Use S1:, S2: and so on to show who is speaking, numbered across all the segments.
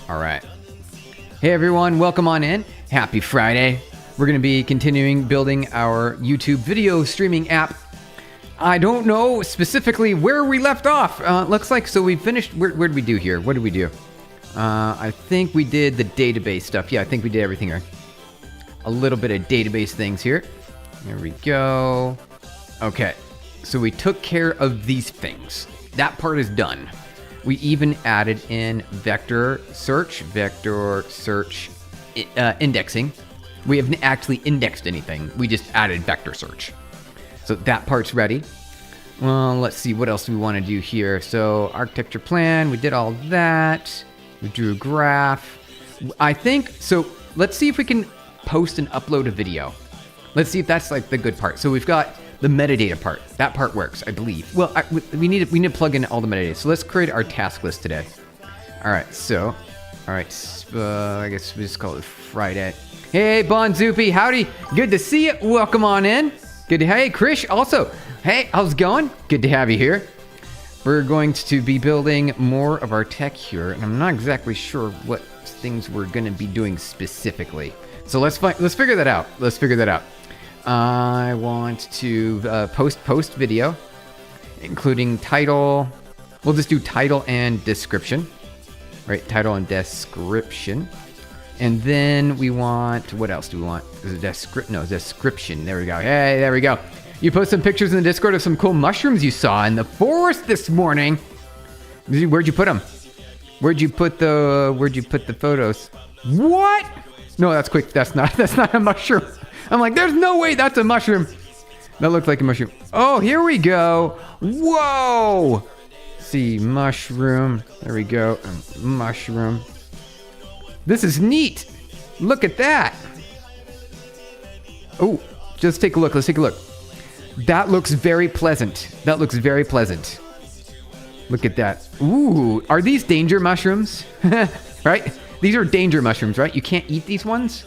S1: All right. Hey everyone, welcome on in. Happy Friday. We're going to be continuing building our YouTube video streaming app. I don't know specifically where we left off. Looks like, so we finished, where did we do here? What did we do? I think we did the database stuff. Yeah, I think we did everything here. A little bit of database things here. There we go. Okay, so we took care of these things. That part is done. We even added in vector search indexing. We haven't actually indexed anything. We just added vector search. So that part's ready. Well, let's see, what else do we want to do here? So architecture plan, we did all that. We drew a graph. I think, so let's see if we can post and upload a video. Let's see if that's like the good part. So we've got the metadata part. That part works, I believe. Well, we need to plug in all the metadata. So let's create our task list today. All right, so, I guess we just call it Friday. Hey, Bonzupi, howdy. Good to see you. Welcome on in. Good to, hey, Krish, also. Hey, how's it going? Good to have you here. We're going to be building more of our tech here, and I'm not exactly sure what things we're going to be doing specifically. So let's figure that out. I want to post video, including title. We'll just do title and description, right? Title and description. And then we want, what else do we want? Description. There we go. Hey, there we go. You post some pictures in the Discord of some cool mushrooms you saw in the forest this morning. Where'd you put them? Where'd you put the photos? What? No, that's quick. That's not a mushroom. I'm like, there's no way that's a mushroom. That looks like a mushroom. Oh, here we go. Whoa. See, mushroom. There we go. Mushroom. This is neat. Look at that. Oh, just take a look. Let's take a look. That looks very pleasant. Look at that. Ooh, are these danger mushrooms? Right? These are danger mushrooms, right? You can't eat these ones?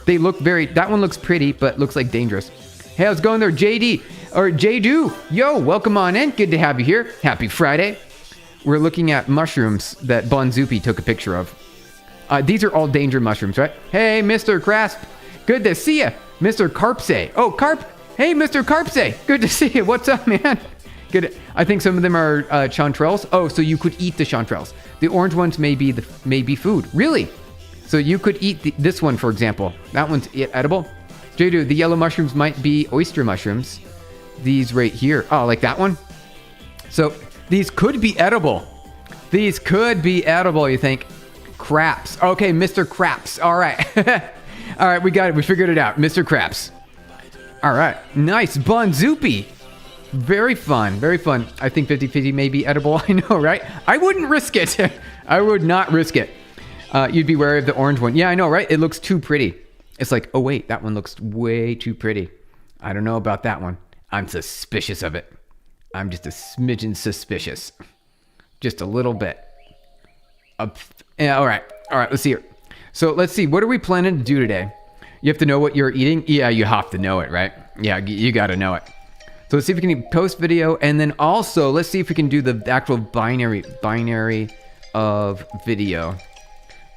S1: They look that one looks pretty, but looks like dangerous. Hey, how's it going there, JD? Or JDo? Yo, welcome on in. Good to have you here. Happy Friday. We're looking at mushrooms that Bonzupi took a picture of. These are all danger mushrooms, right? Hey, Mr. Crasp. Good to see you. Mr. Carpse. Oh, Carp. Hey, Mr. Carpse. Good to see you. What's up, man? Good. I think some of them are chanterelles. Oh, so you could eat the chanterelles. The orange ones may be food. Really? So you could eat this one, for example. That one's edible. JDo, the yellow mushrooms might be oyster mushrooms. These right here. Oh, like that one? So these could be edible. You think? Craps. Okay, Mr. Craps. All right. All right, we got it. We figured it out. Mr. Craps. All right. Nice. Bonzupi. Very fun. I think 50-50 may be edible. I know, right? I wouldn't risk it. I would not risk it. You'd be wary of the orange one. Yeah, I know, right? It looks too pretty. It's like, oh wait, that one looks way too pretty. I don't know about that one. I'm suspicious of it. I'm just a smidgen suspicious. Just a little bit. Yeah, all right, let's see here. So let's see, what are we planning to do today? You have to know what you're eating? Yeah, you have to know it, right? Yeah, you got to know it. So let's see if we can post video, and then also let's see if we can do the actual binary of video.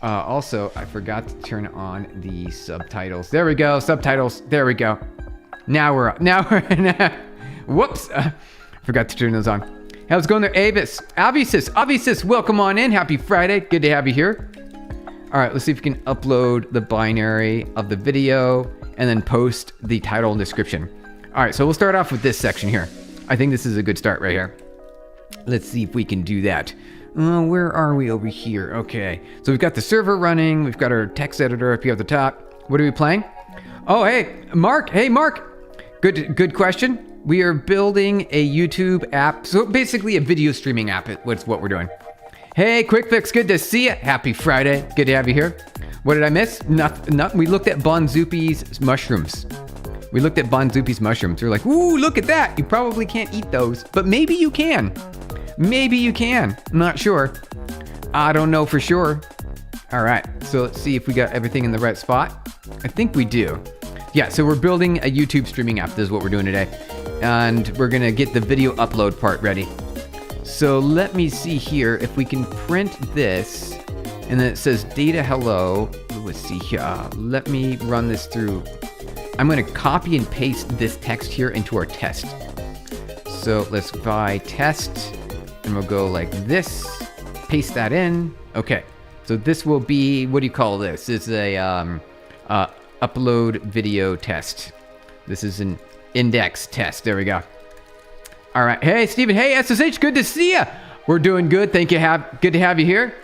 S1: Also, I forgot to turn on the subtitles. There we go, subtitles. There we go. Now we're whoops. Forgot to turn those on. How's it going there, Avisis, welcome on in. Happy Friday. Good to have you here. All right, let's see if we can upload the binary of the video and then post the title and description. All right, so we'll start off with this section here. I think this is a good start right here. Let's see if we can do that. Where are we over here? Okay, so we've got the server running. We've got our text editor up here at the top. What are we playing? Oh, hey, Mark. Hey, Mark. Good question. We are building a YouTube app. So basically a video streaming app. What's what we're doing. Hey, Quick Fix. Good to see you. Happy Friday. Good to have you here. What did I miss? Nothing. We looked at Bonzupi's mushrooms. We're like, ooh, look at that. You probably can't eat those, but maybe you can. I'm not sure. I don't know for sure. All right, so let's see if we got everything in the right spot. I think we do. Yeah, so we're building a YouTube streaming app. This is what we're doing today. And we're gonna get the video upload part ready. So let me see here if we can print this, and then it says data hello. Let's see here. Let me run this through. I'm going to copy and paste this text here into our test. So let's buy test, and we'll go like this. Paste that in. Okay. So this will be, what do you call this? It's a upload video test. This is an index test. There we go. All right. Hey, Steven. Hey, SSH. Good to see you. We're doing good. Thank you. Good to have you here.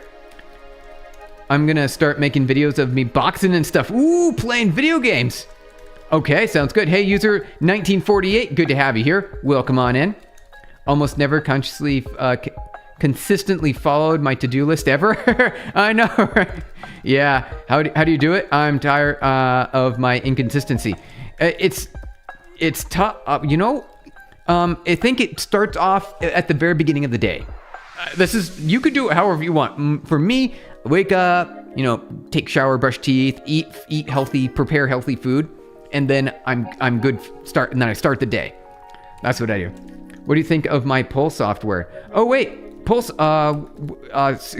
S1: I'm going to start making videos of me boxing and stuff. Ooh, playing video games. Okay, sounds good. Hey, user 1948. Good to have you here. Welcome on in. Almost never consistently followed my to-do list ever. I know, right? Yeah. How do you do it? I'm tired of my inconsistency. It's tough. I think it starts off at the very beginning of the day. You could do it however you want. For me, wake up, take shower, brush teeth, eat healthy, prepare healthy food, and then I'm good. And then I start the day. That's what I do. What do you think of my poll software? Oh wait, Pulse.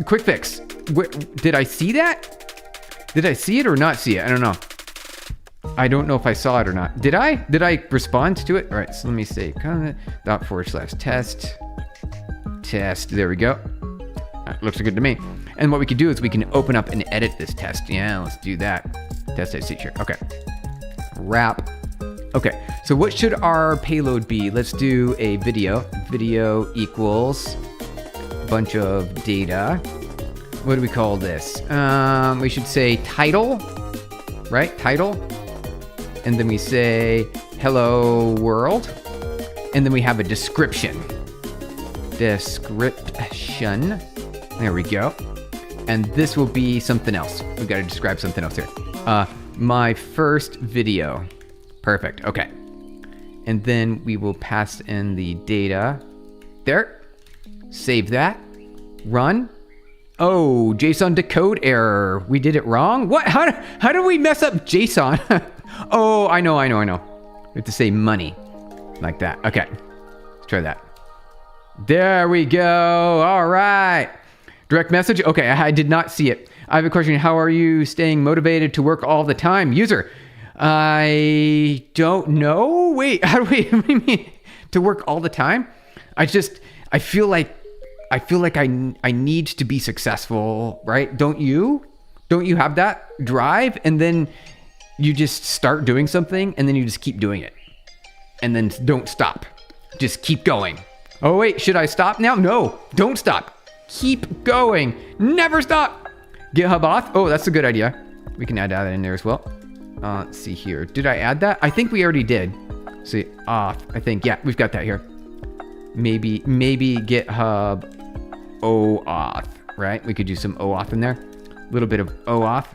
S1: Quick fix. Did I see that? Did I see it or not see it? I don't know. I don't know if I saw it or not. Did I? Did I respond to it? All right, so let me see. ./test. Test. There we go. Looks good to me. And what we could do is we can open up and edit this test. Yeah, let's do that. Test I see here. Okay. Wrap. Okay, so what should our payload be? Let's do a video. Video equals a bunch of data. What do we call this? We should say title, right? Title. And then we say, hello world. And then we have a description. Description. There we go. And this will be something else. We've got to describe something else here. My first video. Perfect. Okay. And then we will pass in the data. There. Save that. Run. Oh, JSON decode error. We did it wrong? What? How do we mess up JSON? Oh, I know. We have to say money. Like that. Okay. Let's try that. There we go. All right. Direct message. Okay, I did not see it. I have a question. How are you staying motivated to work all the time? User. I don't know. Wait, what do you mean? To work all the time? I feel like I need to be successful, right? Don't you? Don't you have that drive? And then you just start doing something and then you just keep doing it. And then don't stop. Just keep going. Oh wait, should I stop now? No, don't stop. Keep going. Never stop. GitHub auth. Oh, that's a good idea. We can add that in there as well. Let's see here. Did I add that? I think we already did. See, auth. I think, yeah, we've got that here. Maybe GitHub OAuth, right? We could do some OAuth in there. A little bit of OAuth.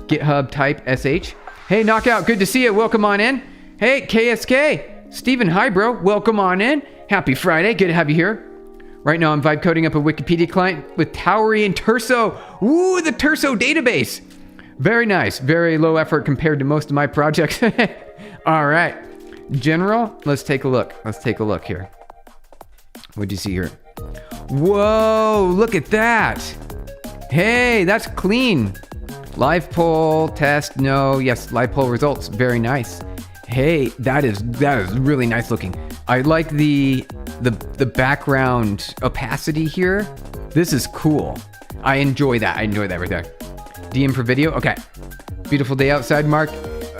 S1: GitHub type SH. Hey, Knockout, good to see you. Welcome on in. Hey, KSK. Steven, hi, bro. Welcome on in. Happy Friday. Good to have you here. Right now, I'm vibe coding up a Wikipedia client with Towery and Terso. Ooh, the Terso database. Very nice. Very low effort compared to most of my projects. All right. General, let's take a look. Let's take a look here. What'd you see here? Whoa, look at that. Hey, that's clean. Live poll test. No, yes, live poll results. Very nice. Hey, that is really nice looking. I like the background opacity here. This is cool. I enjoy that. right there. DM for video. Okay. Beautiful day outside, Mark.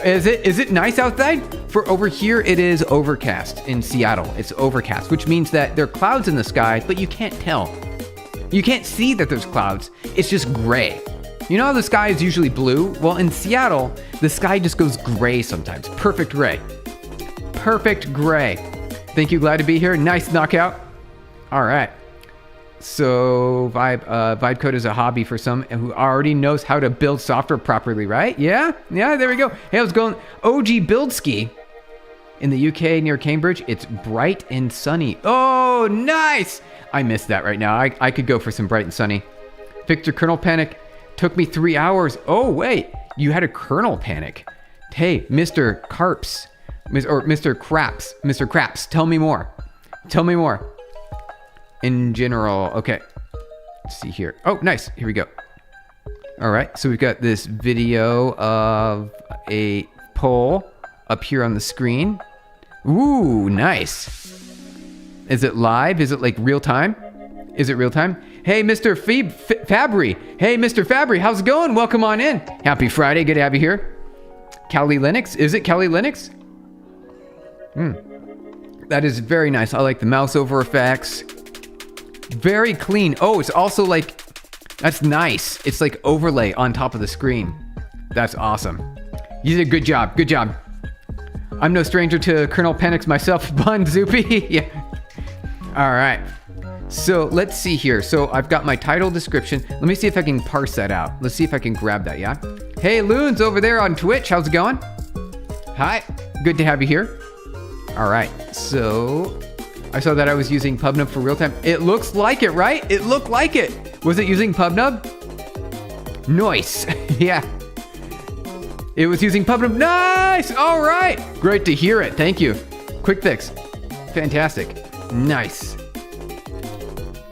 S1: Is it nice outside? For over here, it is overcast in Seattle. It's overcast, which means that there are clouds in the sky, but you can't tell. You can't see that there's clouds. It's just gray. You know how the sky is usually blue? Well, in Seattle, the sky just goes gray sometimes. Perfect gray. Perfect gray. Thank you. Glad to be here. Nice knockout. All right. So vibe code is a hobby for some who already knows how to build software properly, right? Yeah, there we go. Hey, how's it going? OG Build Ski in the UK near Cambridge. It's bright and sunny. Oh, nice. I missed that right now. I could go for some bright and sunny. Victor Kernel Panic took me 3 hours. Oh, wait, you had a kernel panic. Hey, Mr. Carps, or Mr. Craps, tell me more. in general. Okay. Let's see here. Oh, nice. Here we go. All right. So we've got this video of a poll up here on the screen. Ooh, nice. Is it live? Is it like real time? Is it real time? Hey, Mr. Fabry. Hey, Mr. Fabry, how's it going? Welcome on in. Happy Friday. Good to have you here. Kali Linux. Is it Kali Linux? That is very nice. I like the mouse over effects. Very clean. Oh, it's also like, that's nice. It's like overlay on top of the screen. That's awesome. You did a good job. Good job. I'm no stranger to Colonel Penix myself, Bun Zoopy. Yeah. All right. So let's see here. So I've got my title description. Let me see if I can parse that out. Let's see if I can grab that, yeah? Hey, Loons over there on Twitch. How's it going? Hi. Good to have you here. All right. So I saw that I was using PubNub for real time. It looks like it, right? It looked like it. Was it using PubNub? Nice. Yeah. It was using PubNub. Nice. All right. Great to hear it. Thank you. Quick fix. Fantastic. Nice.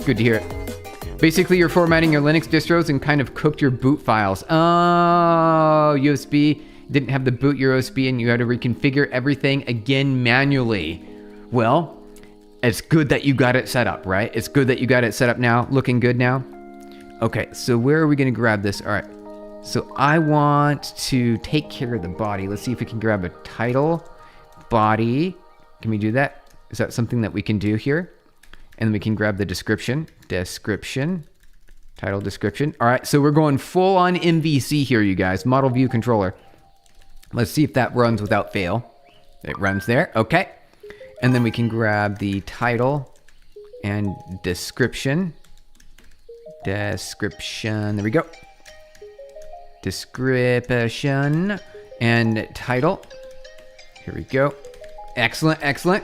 S1: Good to hear it. Basically, you're formatting your Linux distros and kind of cooked your boot files. Oh, USB. Didn't have the boot USB and you had to reconfigure everything again manually. Well, it's good that you got it set up, right? It's good that you got it set up now. Looking good now. Okay, so where are we going to grab this? All right. So I want to take care of the body. Let's see if we can grab a title, body. Can we do that? Is that something that we can do here? And then we can grab the description, title description. All right, so we're going full on MVC here, you guys, model view controller. Let's see if that runs without fail. It runs there, okay. And then we can grab the title and description. There we go. Description and title. Here we go. Excellent, excellent.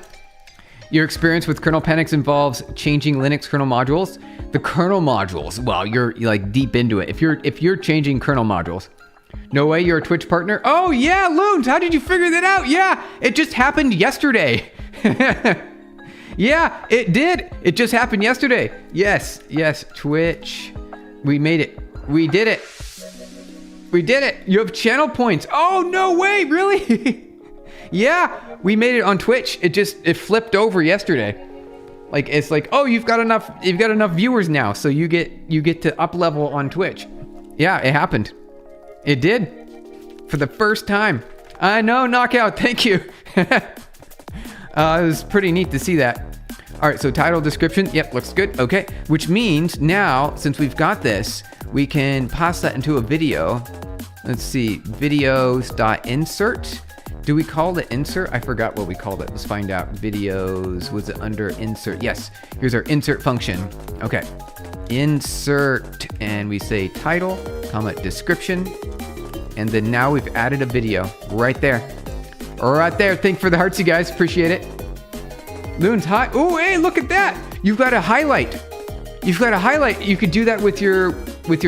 S1: Your experience with kernel Penix involves changing Linux kernel modules. The kernel modules, well, you're like deep into it. If you're changing kernel modules. No way, you're a Twitch partner? Oh yeah, Loons, how did you figure that out? Yeah, it just happened yesterday. Yeah, it did. It just happened yesterday. Yes, Twitch. We made it. We did it. We did it. You have channel points. Oh, no way, really? Yeah, we made it on Twitch. It flipped over yesterday. Like, it's like, oh, you've got enough viewers now, so you get to up level on Twitch. Yeah, it happened. It did. For the first time. I know, Knockout, thank you. It was pretty neat to see that. All right, so title description, yep, looks good. Okay, which means now, since we've got this, we can pass that into a video. Let's see, videos.insert. Do we call it insert? I forgot what we called it. Let's find out. Videos, was it under insert? Yes, here's our insert function. Okay, insert, and we say title, comma, description, and then now we've added a video right there. Right there, thank you for the hearts, you guys, appreciate it. Loons, hi. Oh, hey, look at that. You've got a highlight. You've got a highlight. You could do that with your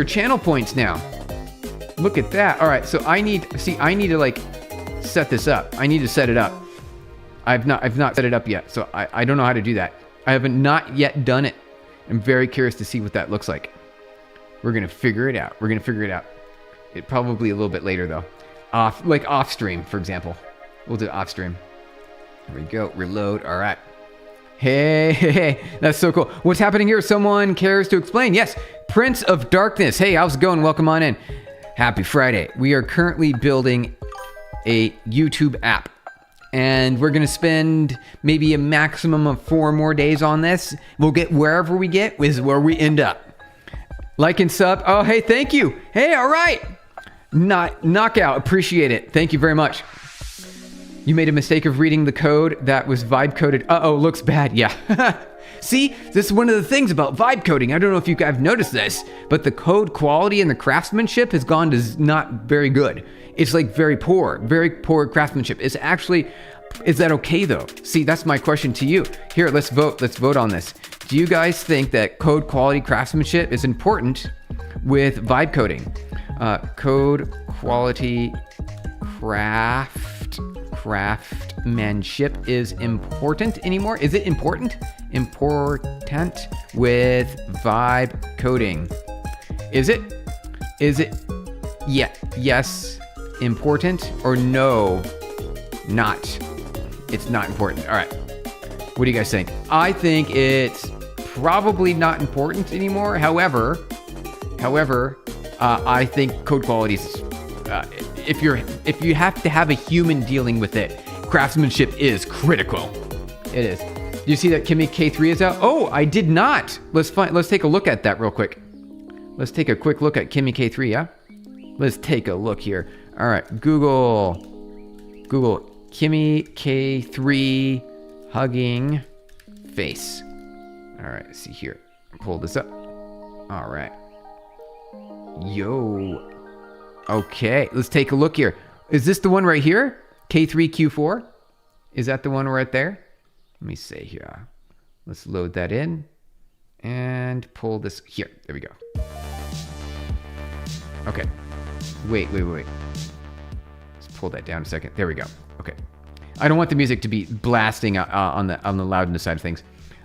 S1: channel points now. Look at that. All right, so I need to like set this up. I need to set it up. I've not set it up yet, so I don't know how to do that. I haven't not yet done it. I'm very curious to see what that looks like. We're gonna figure it out. It probably a little bit later though. Off stream, for example. We'll do off stream. There we go. Reload. All right. Hey, that's so cool. What's happening here? Someone cares to explain. Yes, Prince of Darkness. Hey, how's it going? Welcome on in. Happy Friday. We are currently building a YouTube app, and we're going to spend maybe a maximum of 4 more days on this. We'll get wherever we get is where we end up. Like and sub. Oh, hey, thank you. Hey, all right. Knockout. Appreciate it. Thank you very much. You made a mistake of reading the code that was vibe coded. Uh-oh, looks bad. Yeah. See, this is one of the things about vibe coding. I don't know if you guys have noticed this, but the code quality and the craftsmanship has gone to not very good. It's like very poor craftsmanship. Is that okay though? See, that's my question to you. Here, let's vote on this. Do you guys think that code quality craftsmanship is important with vibe coding? Code quality craftsmanship is important anymore. Is it important? Important with vibe coding. Is it? Is it? Yeah. Yes. Important or no? Not. It's not important. All right. What do you guys think? I think it's probably not important anymore. However, I think code quality is, if you have to have a human dealing with it, craftsmanship is critical. It is. Do you see that Kimi K3 is out? Oh, I did not. Let's take a look at that real quick. Let's take a quick look at Kimi K3, yeah? Let's take a look here. All right, Google Kimi K3 hugging face. All right, let's see here. Pull this up. All right. Yo. Okay, let's take a look here. Is this the one right here? K3Q4? Is that the one right there? Let me see here. Let's load that in and pull this here. There we go. Okay. Wait. Let's pull that down a second. There we go. Okay. I don't want the music to be blasting on the loudness side of things.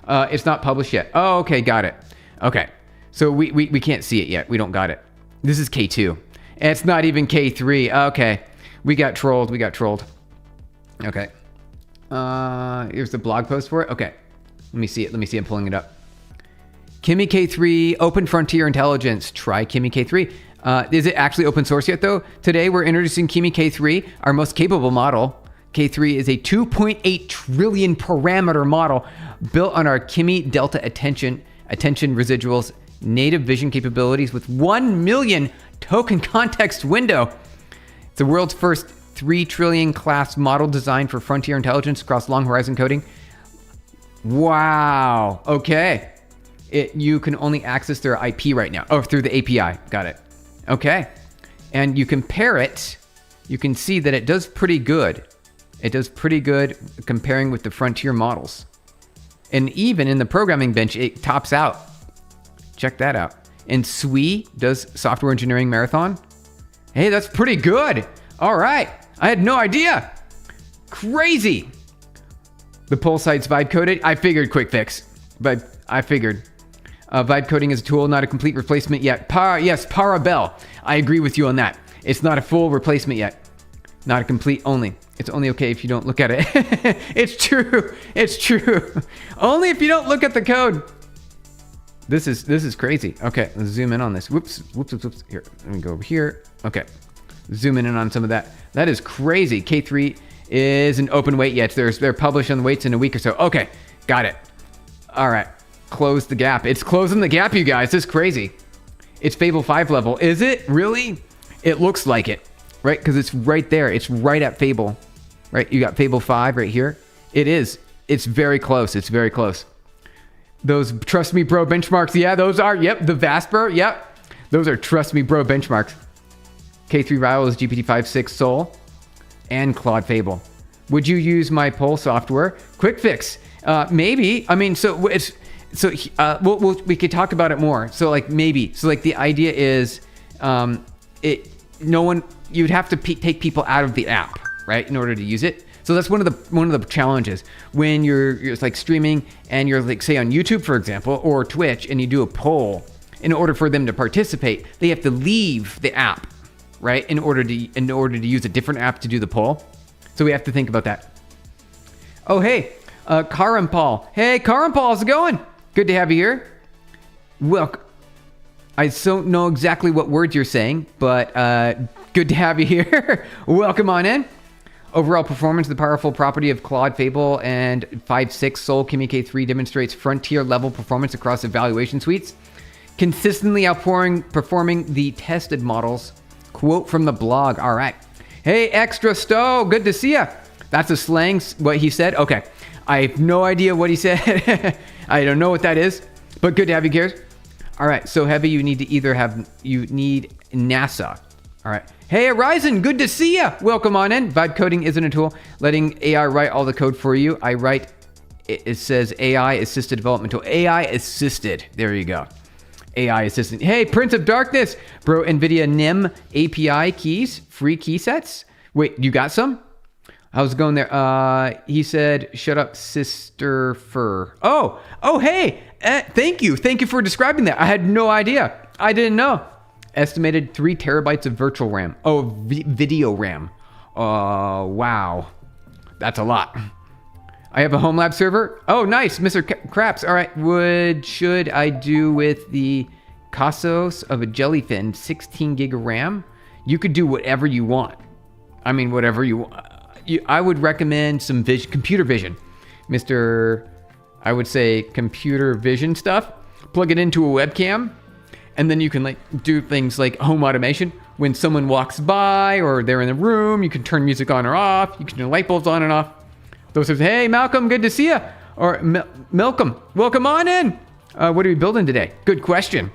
S1: It's not published yet. Oh, okay, got it. Okay. So we can't see it yet. We don't got it. This is K2. And it's not even K3. Okay. We got trolled. Okay. Here's the blog post for it. Okay. Let me see it. I'm pulling it up. Kimi K3, Open Frontier Intelligence. Try Kimi K3. Is it actually open source yet, though? Today, we're introducing Kimi K3, our most capable model. K3 is a 2.8 trillion parameter model built on our Kimi Delta attention residuals native vision capabilities with 1 million token context window. It's the world's first 3 trillion class model designed for frontier intelligence across long horizon coding. Wow. Okay. You can only access their IP right now. Oh, through the API. Got it. Okay. And you compare it. You can see that it does pretty good. It does pretty good comparing with the frontier models. And even in the programming bench, it tops out. Check that out. And SWE does software engineering marathon. Hey, that's pretty good. All right. I had no idea. Crazy. The poll site's vibe coded. I figured quick fix, but I figured. Vibe coding is a tool, not a complete replacement yet. Yes, Parabel. I agree with you on that. It's not a full replacement yet. Not a complete only. It's only okay if you don't look at it. It's true. It's true. Only if you don't look at the code. This is crazy. Okay, let's zoom in on this. Whoops. Here, let me go over here. Okay, zoom in on some of that. That is crazy. K3 is an open weight yet. They're published on the weights in a week or so. Okay, got it. All right, close the gap. It's closing the gap, you guys. This is crazy. It's Fable 5 level. Is it really? It looks like it, right? Because it's right there. It's right at Fable, right? You got Fable 5 right here. It is. It's very close. It's very close. Those Trust Me Bro benchmarks. Yeah, those are. Yep. The Vasper. Yep. Those are Trust Me Bro benchmarks. K3 rival is GPT-5 Soul and Claude Fable. Would you use my poll software? Quick fix. Maybe. I mean, so it's we could talk about it more. So like maybe. So like the idea is, you'd have to take people out of the app, right, in order to use it. So that's one of the challenges when you're like streaming and you're like, say on YouTube, for example, or Twitch, and you do a poll. In order for them to participate, they have to leave the app, right, in order to use a different app to do the poll. So we have to think about that. Oh, hey, Karim Paul. Hey, Karim Paul, how's it going? Good to have you here. Welcome. I don't know exactly what words you're saying, but good to have you here. Welcome on in. Overall performance, the powerful property of Claude Fable and 5.6 Soul Kimi K3 demonstrates frontier level performance across evaluation suites, consistently outperforming the tested models. Quote from the blog. All right. Hey, Extra Stowe, good to see ya. That's a slang, what he said. Okay. I have no idea what he said. I don't know what that is, but good to have you here. All right. So Heavy, you need NASA. All right. Hey, Horizon, good to see ya. Welcome on in. Vibe coding isn't a tool. Letting AI write all the code for you. It says AI assisted development tool. AI assisted. There you go. AI assistant. Hey, Prince of Darkness. Bro, NVIDIA NIM API keys, free key sets. Wait, you got some? How's it going there? He said, shut up, Sister Fur. Oh, hey, thank you. Thank you for describing that. I had no idea. I didn't know. Estimated 3 terabytes of virtual RAM. Oh, video RAM. Wow. That's a lot. I have a home lab server. Oh, nice, Mr. Craps. All right, should I do with the Casos of a jellyfin 16 gig of RAM? You could do whatever you want. I mean, whatever you want. I would recommend some computer vision. I would say computer vision stuff. Plug it into a webcam, and then you can like do things like home automation. When someone walks by or they're in the room, you can turn music on or off. You can turn light bulbs on and off. Those says, hey, Malcolm, good to see you. Or Malcolm, welcome on in. What are we building today? Good question.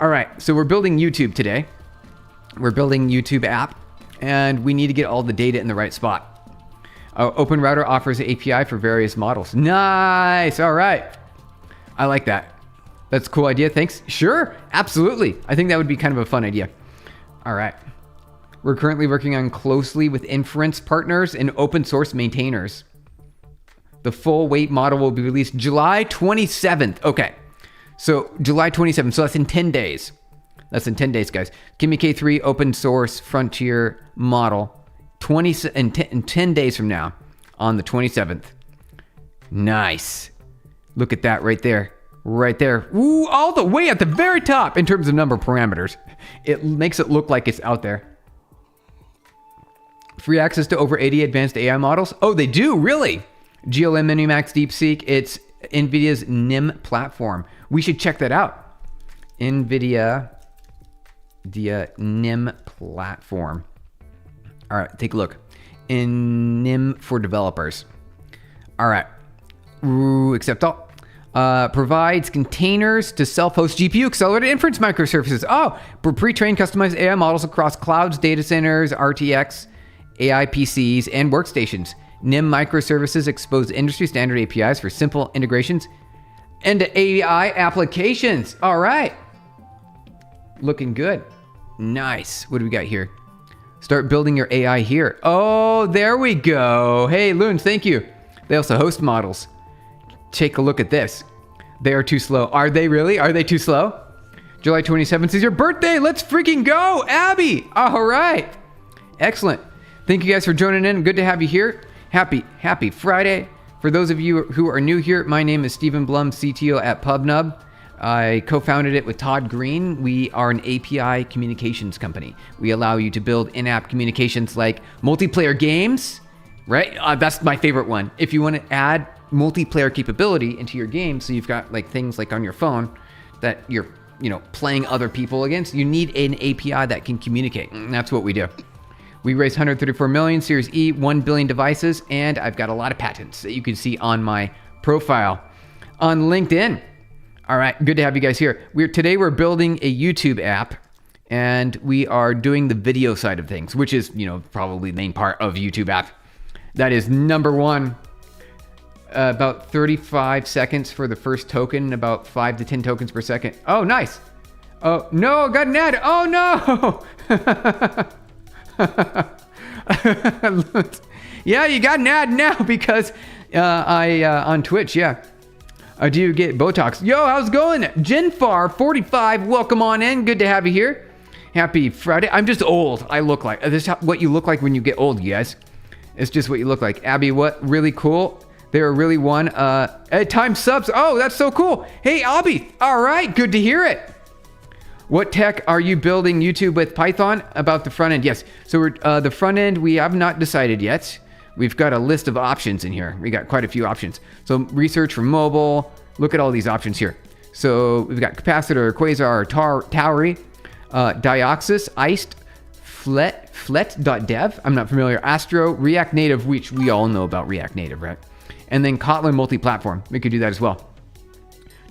S1: All right, so we're building YouTube today. We're building YouTube app, and we need to get all the data in the right spot. OpenRouter offers an API for various models. Nice. All right. I like that. That's a cool idea. Thanks. Sure. Absolutely. I think that would be kind of a fun idea. All right. We're currently working on closely with inference partners and open source maintainers. The full weight model will be released July 27th. Okay. So July 27th. So that's in 10 days. That's in 10 days, guys. Kimi K3 open source frontier model. 10 days from now on the 27th. Nice. Look at that right there. Right there. Ooh, all the way at the very top in terms of number of parameters. It makes it look like it's out there. Free access to over 80 advanced AI models. Oh, they do? Really? GLM Minimax DeepSeek. It's NVIDIA's NIM platform. We should check that out. NVIDIA NIM platform. All right, take a look. In NIM for developers. All right. Accept all. Provides containers to self-host GPU accelerated inference microservices. Oh, pre-trained customized AI models across clouds, data centers, RTX, AI PCs, and workstations. NIM microservices expose industry standard APIs for simple integrations into AI applications. All right. Looking good. Nice. What do we got here? Start building your AI here. Oh, there we go. Hey, Loons, thank you. They also host models. Take a look at this. They are too slow. Are they really? Are they too slow? July 27th is your birthday. Let's freaking go, Abby. All right. Excellent. Thank you guys for joining in. Good to have you here. Happy Friday. For those of you who are new here, my name is Stephen Blum, CTO at PubNub. I co-founded it with Todd Green. We are an API communications company. We allow you to build in-app communications like multiplayer games, right? That's my favorite one. If you want to add multiplayer capability into your game, so you've got like things like on your phone that you're, playing other people against, you need an API that can communicate. And that's what we do. We raised 134 million, Series E, 1 billion devices, and I've got a lot of patents that you can see on my profile on LinkedIn. All right, good to have you guys here. Today we're building a YouTube app, and we are doing the video side of things, which is, probably the main part of YouTube app. That is number one. About 35 seconds for the first token, about 5 to 10 tokens per second. Oh, nice. Oh, no, got an ad. Oh, no. Yeah, you got an ad now because on Twitch, yeah. Do you get Botox? Yo, how's it going? Genfar45, welcome on in. Good to have you here. Happy Friday. I'm just old. I look like this is what you look like when you get old, you guys. It's just what you look like. Abby, what? Really cool. They're really one. Time subs. Oh, that's so cool. Hey, Abby. All right, good to hear it. What tech are you building YouTube with? Python? About the front end? Yes. So we're the front end, we have not decided yet. We've got a list of options in here. We got quite a few options. So research for mobile. Look at all these options here. So we've got capacitor, quasar, Tauri, Dioxys, Iced, Flet.dev. I'm not familiar. Astro, React Native, which we all know about React Native, right? And then Kotlin multi-platform. We could do that as well.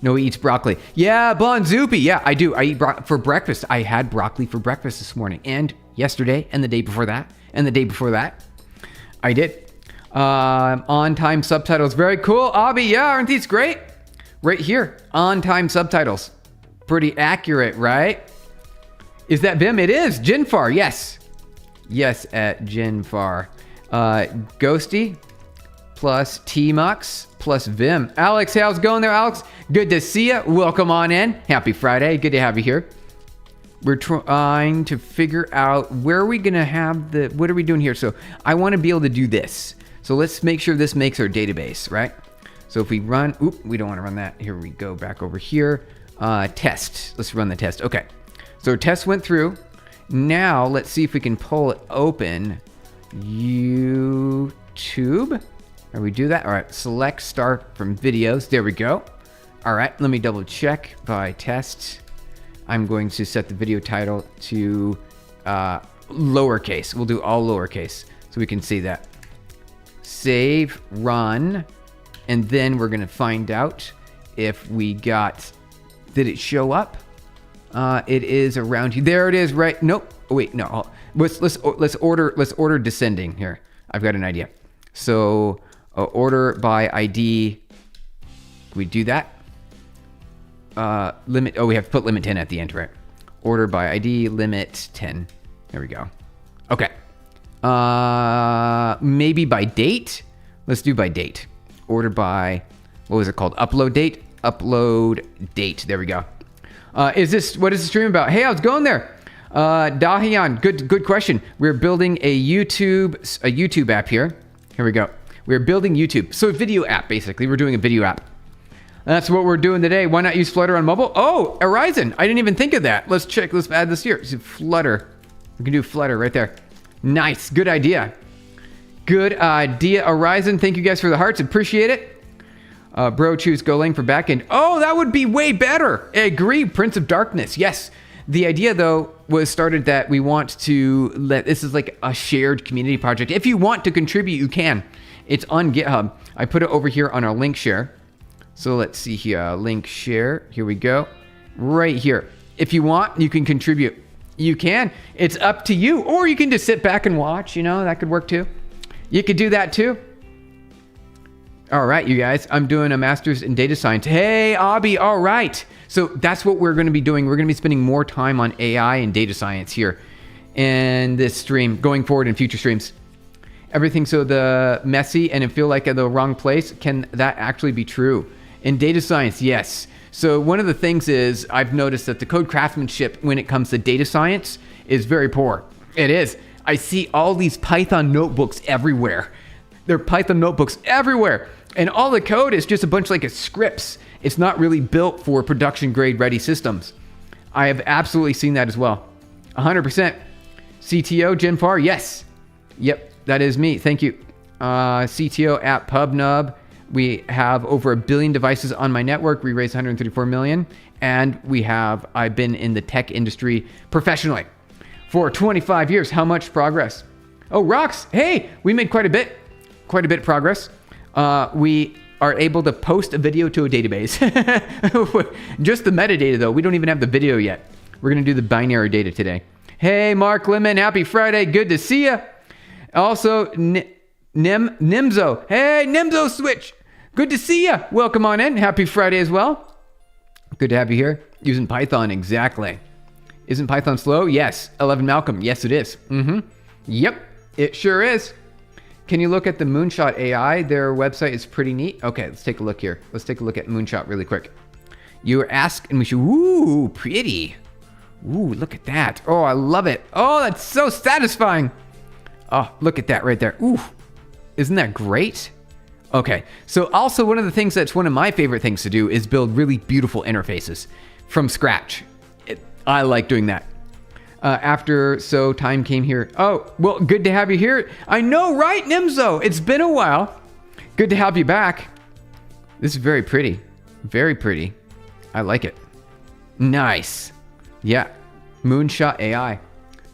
S1: Noah eats broccoli. Yeah, Bonzupi. Yeah, I do. I eat for breakfast. I had broccoli for breakfast this morning and yesterday and the day before that and the day before that. I did. On-time subtitles. Very cool. Abby, yeah, aren't these great? Right here. On-time subtitles. Pretty accurate, right? Is that Vim? It is. Genfar, yes. Yes, at Genfar. Ghosty plus Tmux plus Vim. Alex, how's it going there, Alex? Good to see you. Welcome on in. Happy Friday. Good to have you here. We're trying to figure out where are we going to have what are we doing here? So I want to be able to do this. So let's make sure this makes our database, right? So if we run, we don't want to run that. Here we go, back over here. Test. Let's run the test. Okay. So test went through. Now let's see if we can pull it open. YouTube. Are we do that? All right. Select start from videos. There we go. All right. Let me double check by test. I'm going to set the video title to lowercase. We'll do all lowercase so we can see that. Save, run, and then we're going to find out if we got, did it show up? It is around here. There it is, right? Nope. Oh, wait, no. Let's order descending here. I've got an idea. So order by ID. Can we do that? Limit. Oh, we have to put limit 10 at the end, right? Order by ID, limit 10. There we go. Okay. Maybe by date. Let's do by date. Order by, what was it called? Upload date. Upload date. There we go. What is the stream about? Hey, how's it going there? Dahian, good question. We're building a YouTube app here. Here we go. We're building YouTube. So a video app, basically. We're doing a video app. That's what we're doing today. Why not use Flutter on mobile? Oh, Horizon. I didn't even think of that. Let's check. Let's add this here. Flutter. We can do Flutter right there. Nice. Good idea. Good idea, Horizon. Thank you guys for the hearts. Appreciate it. Bro, choose Golang for backend. Oh, that would be way better. I agree. Prince of Darkness. Yes. The idea, though, was started that we want to this is like a shared community project. If you want to contribute, you can. It's on GitHub. I put it over here on our link share. So let's see here, link share. Here we go. Right here. If you want, you can contribute. You can. It's up to you. Or you can just sit back and watch. You know, that could work too. You could do that too. All right, you guys. I'm doing a master's in data science. Hey, Abby. All right. So that's what we're going to be doing. We're going to be spending more time on AI and data science here in this stream, going forward in future streams. Everything so the messy and it feel like at the wrong place. Can that actually be true? In data science, yes. So one of the things is I've noticed that the code craftsmanship when it comes to data science is very poor. It is. I see all these Python notebooks everywhere. There are Python notebooks everywhere. And all the code is just a bunch of scripts. It's not really built for production grade ready systems. I have absolutely seen that as well. 100%. CTO, Genfar, yes. Yep, that is me. Thank you. CTO at PubNub. We have over 1 billion devices on my network. We raised 134 million. And I've been in the tech industry professionally for 25 years. How much progress? Oh, Rox, hey, we made quite a bit of progress. We are able to post a video to a database. Just the metadata though. We don't even have the video yet. We're going to do the binary data today. Hey, Mark Lemon, happy Friday. Good to see you. Also, Nimzo. Hey, Nimzo Switch. Good to see you. Welcome on in. Happy Friday as well. Good to have you here. Using Python, exactly. Isn't Python slow? Yes. 11 Malcolm. Yes, it is. Yep, it sure is. Can you look at the Moonshot AI? Their website is pretty neat. Okay, let's take a look here. Let's take a look at Moonshot really quick. You were asked, and we should, ooh, pretty. Ooh, look at that. Oh, I love it. Oh, that's so satisfying. Oh, look at that right there. Ooh, isn't that great? Okay, so also one of the things that's one of my favorite things to do is build really beautiful interfaces from scratch. I like doing that. So time came here. Oh, well, good to have you here. I know, right, Nimzo? It's been a while. Good to have you back. This is very pretty. Very pretty. I like it. Nice. Yeah. Moonshot AI.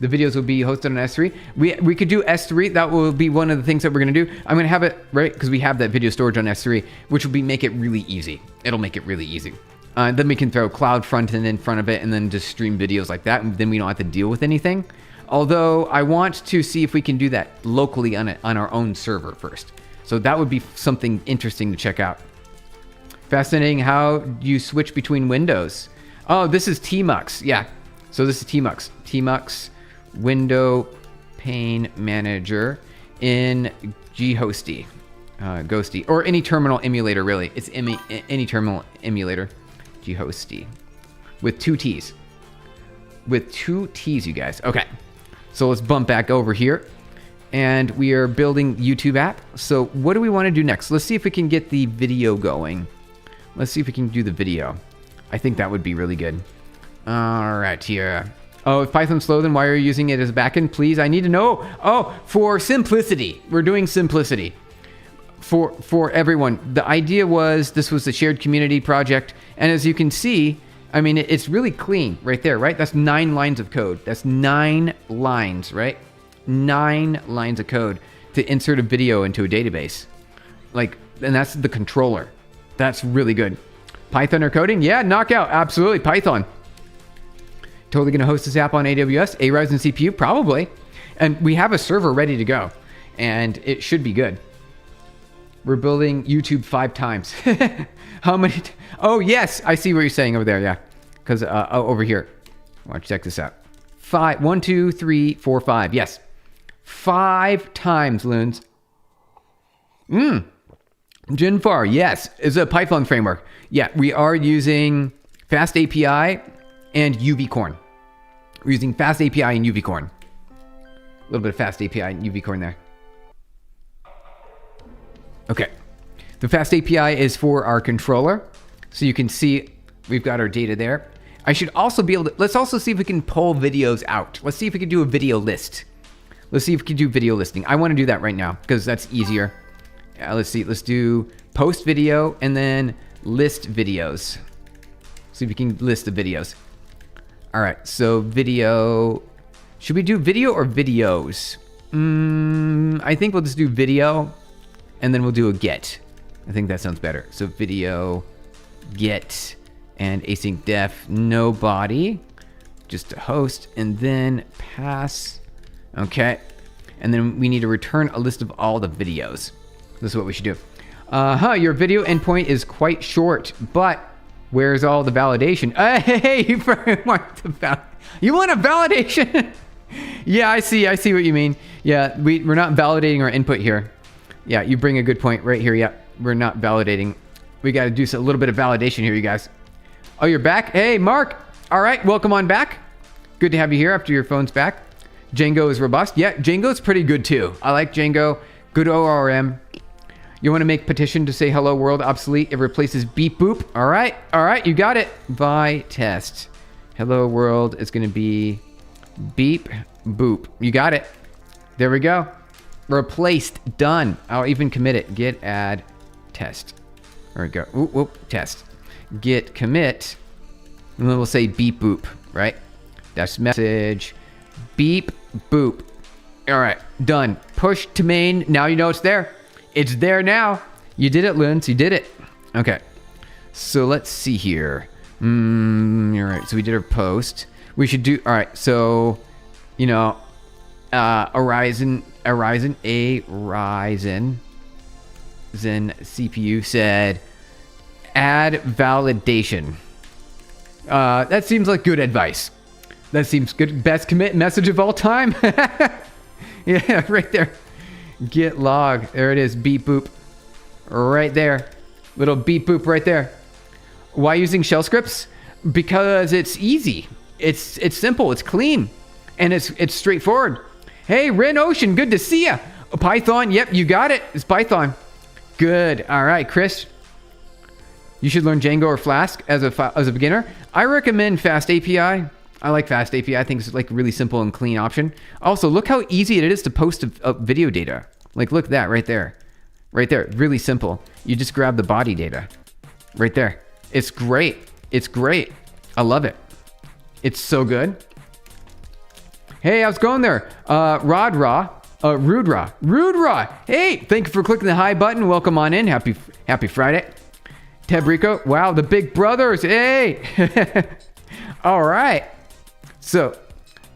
S1: The videos will be hosted on S3. We could do S3. That will be one of the things that we're going to do. I'm going to have it, right, because we have that video storage on S3, which will make it really easy. It'll make it really easy. Then we can throw cloud front end in front of it and then just stream videos like that. And then we don't have to deal with anything. Although I want to see if we can do that locally on our own server first. So that would be something interesting to check out. Fascinating how you switch between windows. Oh, this is Tmux. Yeah. So this is Tmux. Tmux window pane manager. in ghosty, ghosty, or any terminal emulator, really. It's any terminal emulator, ghosty, with 2 T's. With 2 T's, you guys. Okay, so let's bump back over here. And we are building YouTube app. So what do we want to do next? Let's see if we can get the video going. Let's see if we can do the video. I think that would be really good. All right, here. Oh, if Python's slow, then why are you using it as a backend? Please, I need to know. Oh, for simplicity. We're doing simplicity for everyone. The idea was this was a shared community project. And as you can see, I mean, it's really clean right there, right? That's 9 lines of code. That's 9 lines, right? 9 lines of code to insert a video into a database. Like, and that's the controller. That's really good. Python or coding? Yeah, knockout. Absolutely. Python. Totally going to host this app on AWS, a Ryzen CPU, probably. And we have a server ready to go, and it should be good. We're building YouTube 5 times. How many? Oh, yes. I see what you're saying over there. Yeah. Because over here. Why don't you check this out? 5. 1, 2, 3, 4, 5. Yes. 5 times, loons. Genfar, yes, is a Python framework. Yeah, we are using Fast API and UVcorn. We're using Fast API and UVcorn. A little bit of Fast API and UVcorn there. Okay. The Fast API is for our controller. So you can see we've got our data there. I should also be able to, let's also see if we can pull videos out. Let's see if we can do a video list. Let's see if we can do video listing. I want to do that right now because that's easier. Let's see. Let's do post video and then list videos. See if we can list the videos. All right. So video. Should we do video or videos? I think we'll just do video and then we'll do a get. I think that sounds better. So video, get, and async def, no body, just a host, and then pass. Okay. And then we need to return a list of all the videos. This is what we should do. Your video endpoint is quite short, but where's all the validation? Hey, you want a validation? Yeah, I see what you mean. Yeah, we're not validating our input here. Yeah, you bring a good point right here. Yeah, we're not validating. We got to do a little bit of validation here, you guys. Oh, you're back? Hey, Mark. All right, welcome on back. Good to have you here after your phone's back. Django is robust. Yeah, Django's pretty good too. I like Django. Good ORM. You want to make petition to say hello world obsolete? It replaces beep boop. All right, you got it. By test. Hello world is going to be beep boop. You got it. There we go. Replaced. Done. I'll even commit it. Git add test. There we go. Whoop, test. Git commit. And then we'll say beep boop, right? Dash message. Beep boop. All right, done. Push to main. Now you know it's there. It's there now. You did it, Loons. You did it. Okay. So let's see here. All right. So we did our post. We should do. All right. So, you know, Ryzen CPU said add validation. That seems like good advice. That seems good. Best commit message of all time. Yeah, right there. Git log. There it is. Beep boop. Right there. Little beep boop right there. Why using shell scripts? Because it's easy. It's simple. It's clean. And it's straightforward. Hey, Ren Ocean. Good to see ya. Python. Yep, you got it. It's Python. Good. All right, Chris. You should learn Django or Flask as a beginner. I recommend Fast API. I like Fast API. I think it's like a really simple and clean option. Also, look how easy it is to post a video data. Like, look at that right there. Right there. Really simple. You just grab the body data. Right there. It's great. It's great. I love it. It's so good. Hey, how's it going there? Rude Raw. Hey, thank you for clicking the hi button. Welcome on in. Happy Friday. Tebrico. Wow, the big brothers. Hey. All right. So,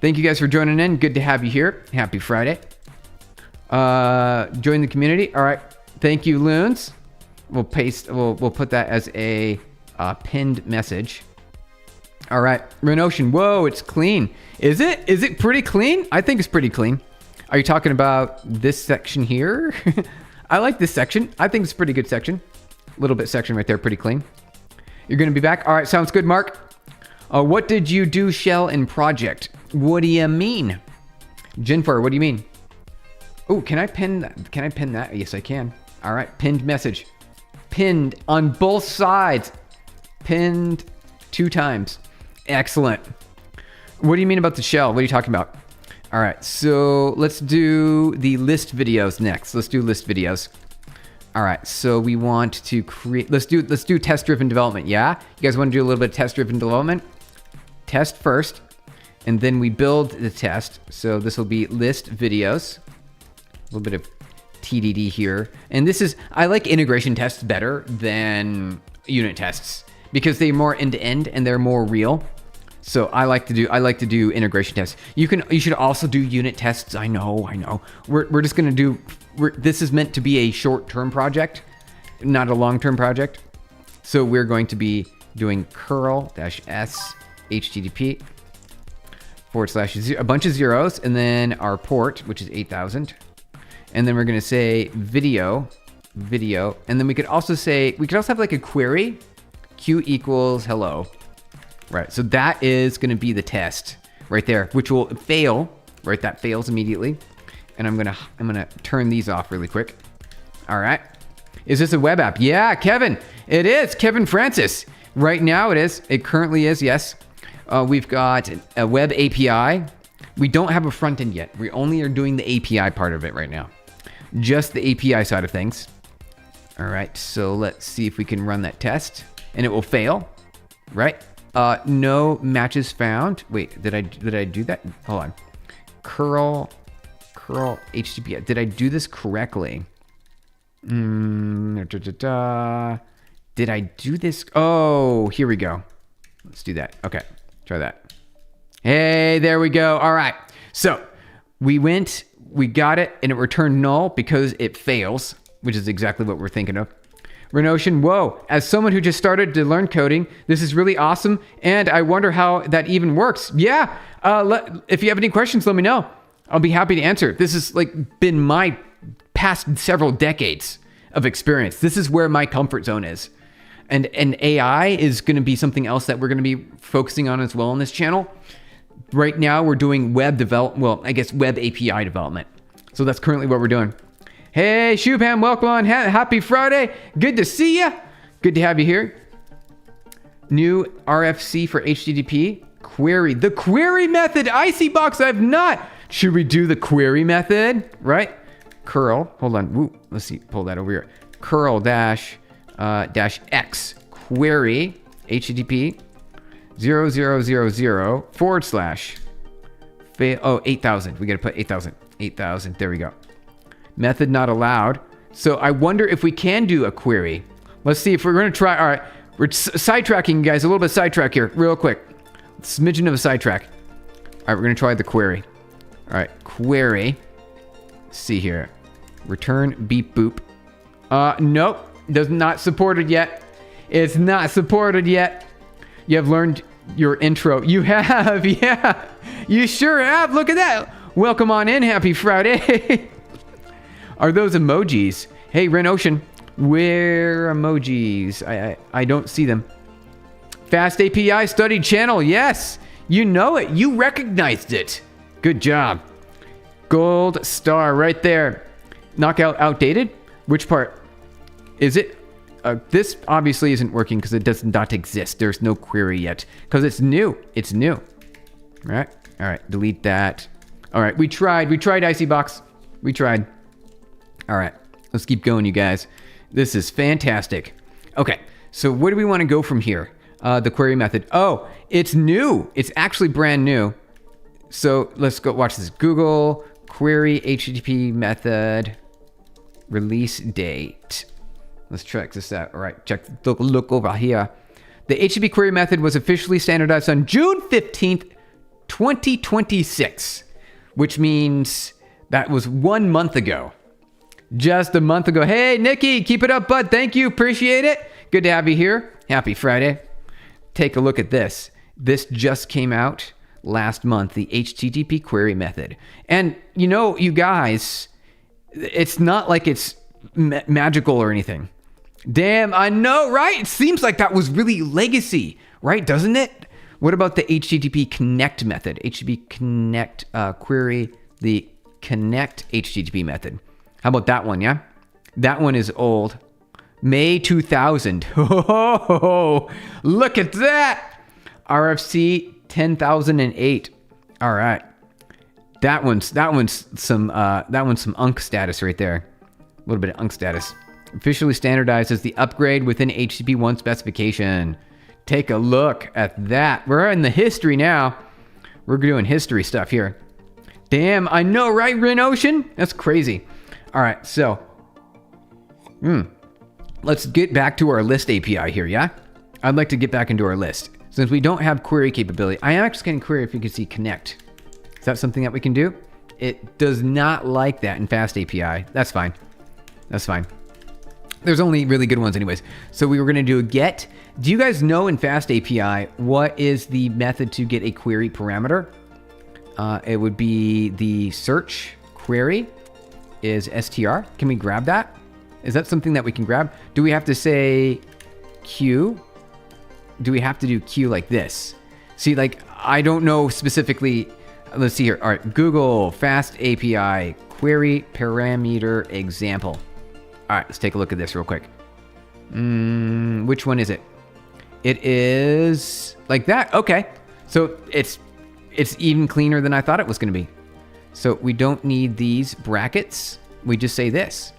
S1: thank you guys for joining in. Good to have you here. Happy Friday. Join the community. All right. Thank you, Loons. We'll put that as a pinned message. All right. Renotion. Whoa, it's clean. Is it? Is it pretty clean? I think it's pretty clean. Are you talking about this section here? I like this section. I think it's a pretty good section. A little bit section right there, pretty clean. You're going to be back? All right, sounds good, Mark. What did you do, Shell, in project? What do you mean? Jennifer, what do you mean? Oh, can I pin that? Can I pin that? Yes, I can. All right, pinned message. Pinned on both sides. Pinned 2 times. Excellent. What do you mean about the shell? What are you talking about? All right, so let's do the list videos next. Let's do list videos. All right, so we want to create, let's do test-driven development, yeah? You guys want to do a little bit of test-driven development? Test first, and then we build the test. So this will be list videos. A little bit of TDD here. And this is, I like integration tests better than unit tests because they're more end-to-end and they're more real. So I like to do integration tests. You should also do unit tests. I know. We're just gonna do. This is meant to be a short-term project, not a long-term project. So we're going to be doing curl-s http / a bunch of zeros, and then our port, which is 8000, and then we're gonna say video, and then we could also have like a query, q equals hello. Right, so that is going to be the test right there, which will fail. Right, that fails immediately, and I'm gonna turn these off really quick. All right, is this a web app? Yeah, Kevin, it is. Kevin Francis. Right now it is. It currently is. Yes, we've got a web API. We don't have a front end yet. We only are doing the API part of it right now, just the API side of things. All right, so let's see if we can run that test, and it will fail. Right. No matches found. Wait, did I do that? Hold on. Curl HTTP. Did I do this correctly? Did I do this? Oh, here we go. Let's do that. Okay, try that. Hey, there we go. All right. So we got it, and it returned null because it fails, which is exactly what we're thinking of. Renotion, whoa, as someone who just started to learn coding, this is really awesome, and I wonder how that even works. Yeah, if you have any questions, let me know. I'll be happy to answer. This has been my past several decades of experience. This is where my comfort zone is. And AI is going to be something else that we're going to be focusing on as well on this channel. Right now, we're doing web API development. So that's currently what we're doing. Hey, Shubham, welcome on. Happy Friday. Good to see you. Good to have you here. New RFC for HTTP. Query. The query method. Icybox, I've not. Should we do the query method? Right? Curl. Hold on. Woo. Let's see. Pull that over here. Curl dash x query HTTP 0000 / 8000. We got to put 8000. 8000. There we go. Method not allowed. So I wonder if we can do a query. Let's see if we're going to try. All right, we're sidetracking, you guys. A little bit of sidetrack here, real quick. Smidgen of a sidetrack. All right, we're going to try the query. All right, query. Let's see here. Return beep boop. Nope, does not supported yet. It's not supported yet. You have learned your intro. You have, yeah. You sure have. Look at that. Welcome on in. Happy Friday. Are those emojis? Hey, Renotion, where emojis? I don't see them. Fast API study channel. Yes, you know it. You recognized it. Good job. Gold star right there. Knockout outdated? Which part? Is it? This obviously isn't working because it does not exist. There's no query yet because it's new. It's new. All right. All right. Delete that. All right. We tried. We tried Icybox. We tried. All right, let's keep going, you guys. This is fantastic. Okay, so where do we want to go from here? The query method. Oh, it's new. It's actually brand new. So let's go watch this. Google query HTTP method release date. Let's check this out. All right, look over here. The HTTP query method was officially standardized on June 15th, 2026, which means that was 1 month ago. Just a month ago. Hey, Nikki, keep it up, bud. Thank you. Appreciate it. Good to have you here. Happy Friday. Take a look at this. This just came out last month, the HTTP query method. And you guys, it's not like it's magical or anything. Damn, I know, right? It seems like that was really legacy, right? Doesn't it? What about the HTTP connect method? HTTP connect query, the connect HTTP method. How about that one, yeah? That one is old. May 2000. Oh, look at that. RFC 10,008. All right. That one's some UNC status right there. A little bit of UNC status. Officially standardized as the upgrade within HTTP 1 specification. Take a look at that. We're in the history now. We're doing history stuff here. Damn, I know, right, Renocean? That's crazy. All right, so let's get back to our list API here, yeah? I'd like to get back into our list. Since we don't have query capability, I am actually going to query if you can see connect. Is that something that we can do? It does not like that in Fast API. That's fine. That's fine. There's only really good ones anyways. So we were going to do a get. Do you guys know in Fast API what is the method to get a query parameter? It would be the search query is str. Can we grab that? Is that something that we can grab? Do we have to say Q? Do we have to do Q like this? See, like, I don't know specifically. Let's see here. All right, Google Fast API query parameter example. All right, let's take a look at this real quick. Which one is it? It is like that. Okay. So it's even cleaner than I thought it was going to be. So we don't need these brackets. We just say this.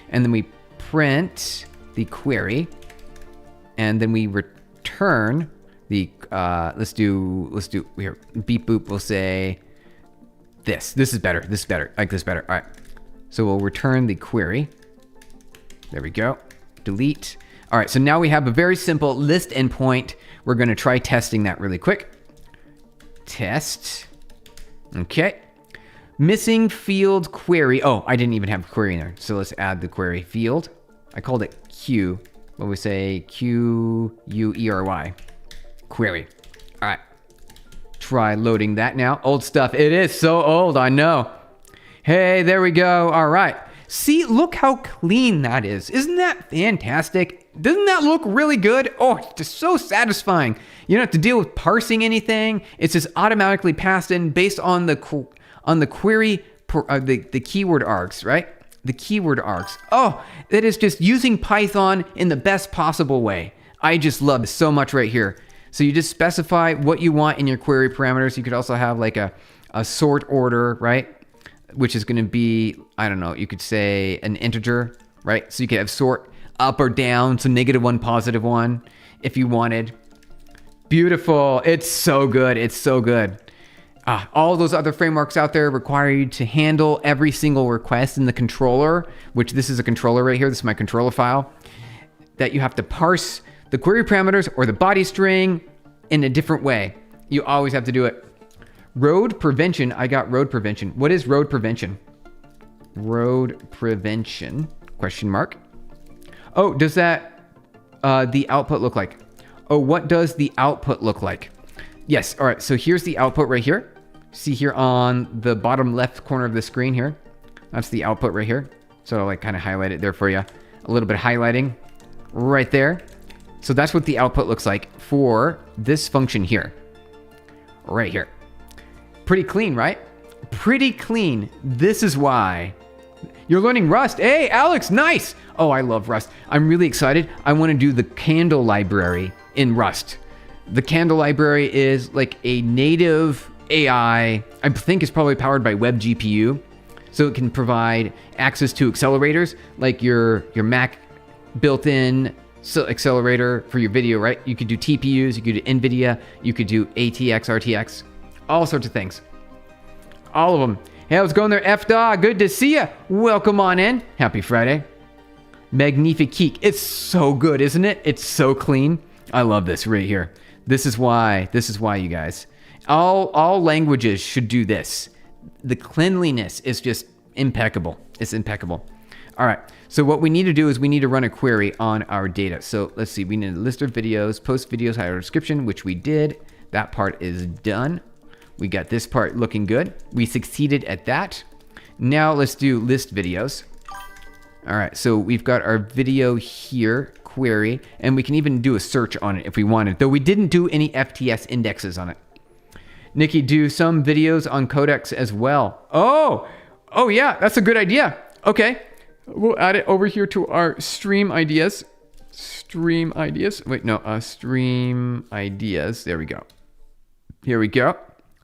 S1: And then we print the query. And then we return the, let's do here, beep boop, we'll say this. This is better. This is better. I like this better. All right. So we'll return the query. There we go. Delete. All right, so now we have a very simple list endpoint. We're going to try testing that really quick. Test. Okay. Missing field query. Oh, I didn't even have a query in there. So let's add the query field. I called it Q. What we say? Query. Query. All right. Try loading that now. Old stuff. It is so old, I know. Hey, there we go. All right. See, look how clean that is. Isn't that fantastic? Doesn't that look really good? Oh, it's just so satisfying. You don't have to deal with parsing anything. It's just automatically passed in based on the query, the keyword args, right? The keyword args. Oh, it is just using Python in the best possible way. I just love so much right here. So you just specify what you want in your query parameters. You could also have like a sort order, right? Which is going to be, I don't know, you could say an integer, right? So you could have sort up or down, so -1, +1, if you wanted. Beautiful. It's so good. It's so good. All those other frameworks out there require you to handle every single request in the controller, which this is a controller right here. This is my controller file, that you have to parse the query parameters or the body string in a different way. You always have to do it. Road prevention. I got road prevention. What is road prevention? Road prevention, question mark. Oh, does that, the output look like? Oh, what does the output look like? Yes, all right, so here's the output right here. See here on the bottom left corner of the screen here. That's the output right here. So I'll like kind of highlight it there for you. A little bit of highlighting right there. So that's what the output looks like for this function here. Right here. Pretty clean, right? Pretty clean. This is why. You're learning Rust. Hey, Alex, nice. Oh, I love Rust. I'm really excited. I want to do the candle library in Rust. The candle library is like a native AI. I think it's probably powered by Web GPU. So it can provide access to accelerators like your Mac built-in accelerator for your video, right? You could do TPUs, you could do NVIDIA, you could do ATX, RTX. All sorts of things. All of them. Hey, how's it going there, F-Dog? Good to see ya. Welcome on in. Happy Friday. Magnifique. It's so good, isn't it? It's so clean. I love this right here. This is why, you guys. All languages should do this. The cleanliness is just impeccable. It's impeccable. All right. So what we need to do is we need to run a query on our data. So let's see. We need a list of videos, post videos, hide our description, which we did. That part is done. We got this part looking good. We succeeded at that. Now let's do list videos. All right, so we've got our video here, query, and we can even do a search on it if we wanted, though we didn't do any FTS indexes on it. Nikki, do some videos on codecs as well. Oh yeah, that's a good idea. Okay, we'll add it over here to our stream ideas. Stream ideas. Wait, no, stream ideas. There we go. Here we go.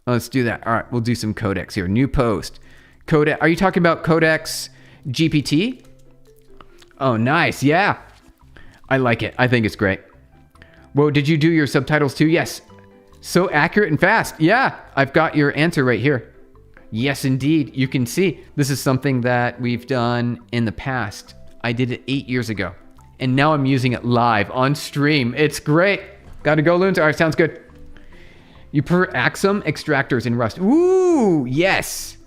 S1: Let's do that. All right, we'll do some codecs here. New post. Codec. Are you talking about codecs GPT? Oh, nice. Yeah. I like it. I think it's great. Well, did you do your subtitles too? Yes. So accurate and fast. Yeah. I've got your answer right here. Yes, indeed. You can see this is something that we've done in the past. I did it 8 years ago. And now I'm using it live on stream. It's great. Got to go, Loons. All right. Sounds good. You prefer Axum extractors in Rust? Ooh, yes.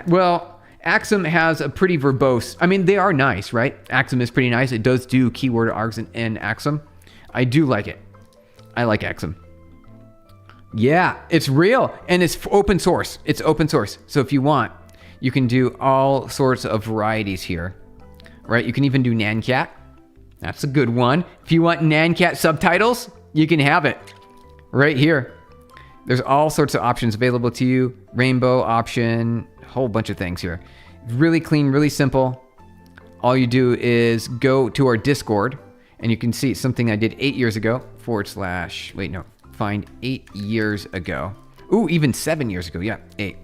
S1: Well, Axum has a pretty verbose, I mean, they are nice, right? Axum is pretty nice. It does do keyword args in Axum. I do like it. I like Axum. Yeah, it's real and it's open source. It's open source. So if you want, you can do all sorts of varieties here, right? You can even do Nancat. That's a good one. If you want Nancat subtitles, you can have it right here. There's all sorts of options available to you. Rainbow option, whole bunch of things here. Really clean, really simple. All you do is go to our Discord and you can see something I did 8 years ago, find 8 years ago. Ooh, even 7 years ago. Yeah, 8.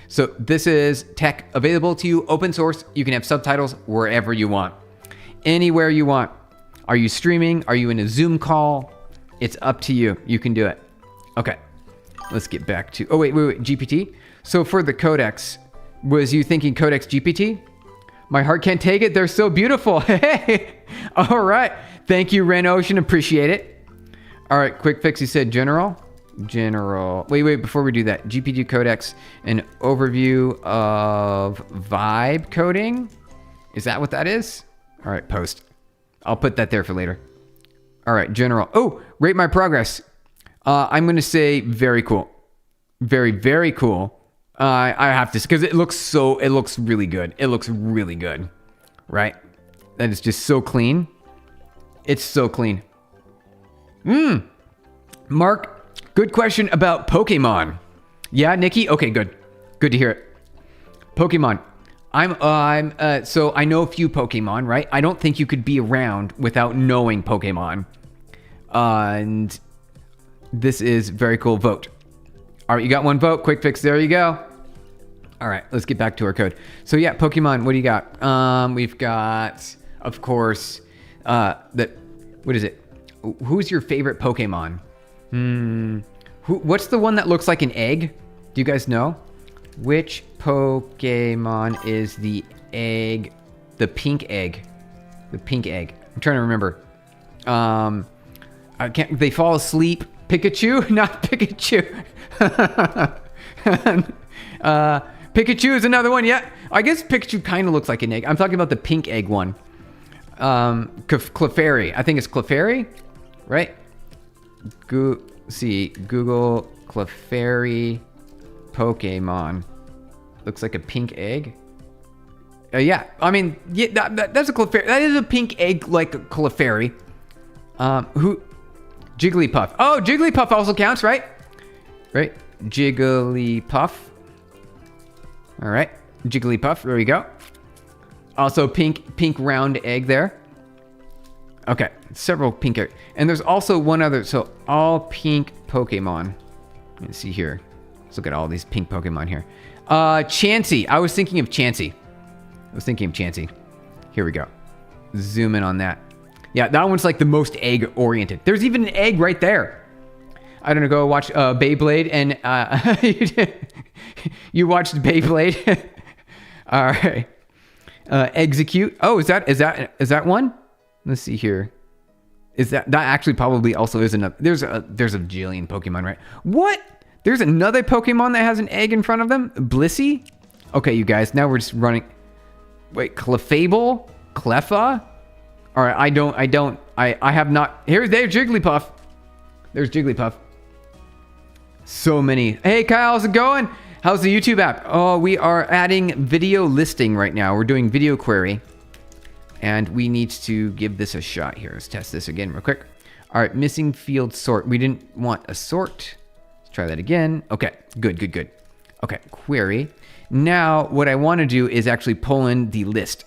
S1: So this is tech available to you, open source. You can have subtitles wherever you want, anywhere you want. Are you streaming? Are you in a Zoom call? It's up to you. You can do it. Okay, let's get back to, wait, GPT. So for the codecs, was you thinking codecs GPT? My heart can't take it. They're so beautiful. Hey, all right. Thank you, Ren Ocean. Appreciate it. All right, quick fix. You said general. Wait, before we do that, GPT codecs, an overview of vibe coding. Is that what that is? All right, post. I'll put that there for later. All right, general. Oh, rate my progress. I'm going to say very cool. Very, very cool. I have to, because it looks really good. It looks really good, right? That is just so clean. It's so clean. Mark, good question about Pokemon. Yeah, Nikki? Okay, good. Good to hear it. Pokemon. So I know a few Pokemon, right? I don't think you could be around without knowing Pokemon. And this is very cool. Vote. All right, you got one vote. Quick fix. There you go. All right, let's get back to our code. So yeah, Pokemon. What do you got? We've got, of course, what is it? Who's your favorite Pokemon? What's the one that looks like an egg? Do you guys know? Which Pokemon is the egg? The pink egg. The pink egg. I'm trying to remember. I can't. They fall asleep. Pikachu? Not Pikachu. Pikachu is another one. Yeah, I guess Pikachu kind of looks like an egg. I'm talking about the pink egg one. Clefairy. I think it's Clefairy, right? Google Clefairy Pokemon. Looks like a pink egg. Yeah, I mean, yeah, that's a Clefairy. That is a pink egg like a Clefairy. Jigglypuff. Oh, Jigglypuff also counts, right? Right? Jigglypuff. All right. Jigglypuff. There we go. Also pink round egg there. Okay. Several pink egg. And there's also one other. So all pink Pokemon. Let's see here. Let's look at all these pink Pokemon here. Chansey. I was thinking of Chansey. Here we go. Zoom in on that. Yeah, that one's like the most egg oriented. There's even an egg right there. I don't know, go watch Beyblade and you watched Beyblade. All right. Execute. Oh, is that one? Let's see here. Is that actually probably also is another. There's a jillion Pokemon, right? What? There's another Pokemon that has an egg in front of them? Blissey? Okay, you guys, now we're just running. Wait, Clefable? Cleffa? All right, I have not. There's Jigglypuff. There's Jigglypuff. So many. Hey, Kyle, how's it going? How's the YouTube app? Oh, we are adding video listing right now. We're doing video query. And we need to give this a shot here. Let's test this again real quick. All right, missing field sort. We didn't want a sort. Let's try that again. Okay, good, good, good. Okay, query. Now, what I want to do is actually pull in the list.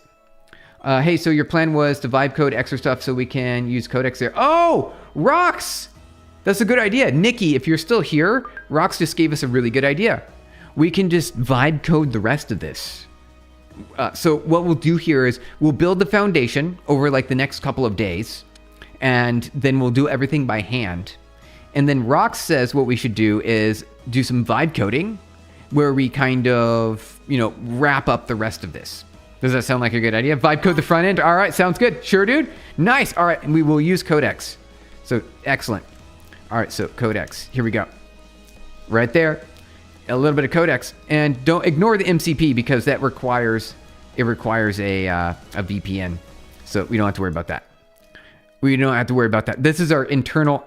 S1: Hey, so your plan was to vibe code extra stuff so we can use codecs there. Oh, Rox! That's a good idea. Nikki, if you're still here, Rox just gave us a really good idea. We can just vibe code the rest of this. So what we'll do here is we'll build the foundation over like the next couple of days, and then we'll do everything by hand. And then Rox says what we should do is do some vibe coding where we kind of, wrap up the rest of this. Does that sound like a good idea? Vibe code the front end. All right, sounds good. Sure, dude. Nice. All right, and we will use codecs. So excellent. All right, so codecs. Here we go. Right there. A little bit of codecs, and don't ignore the MCP because that requires a VPN. So we don't have to worry about that. We don't have to worry about that. This is our internal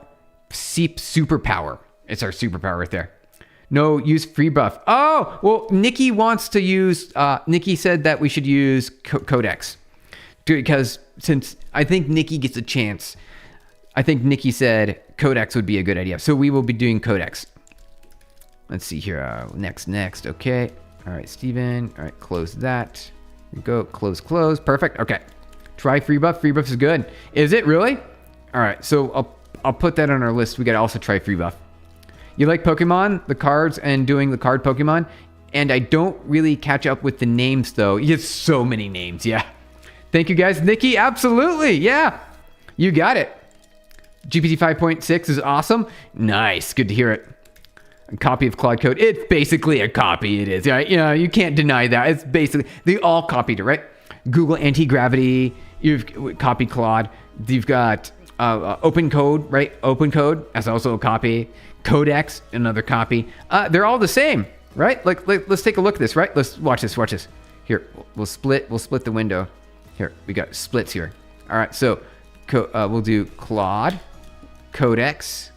S1: SEEP superpower. It's our superpower right there. No, use free buff. Oh, well, Nikki wants to use, Nikki said that we should use codecs. Because since I think Nikki gets a chance, I think Nikki said codecs would be a good idea. So we will be doing codecs. Let's see here. Next. Okay. All right, Steven. All right, close that. Here we go. Close. Perfect. Okay. Try free buff. Free buff is good. Is it really? All right. So I'll put that on our list. We got to also try free buff. You like Pokemon, the cards, and doing the card Pokemon? And I don't really catch up with the names, though. You have so many names, yeah. Thank you, guys. Nikki, absolutely, yeah. You got it. GPT 5.6 is awesome. Nice, good to hear it. A copy of Claude Code. It's basically a copy, it is, right? You can't deny that. It's basically, they all copied it, right? Google Anti-Gravity, you've copied Claude. You've got Open Code, right? Open Code, that's also a copy. Codex, another copy. They're all the same, right? Let's take a look at this, right? Let's watch this. Here, we'll split the window. Here, we got splits here. All right, so we'll do Claude, Codex,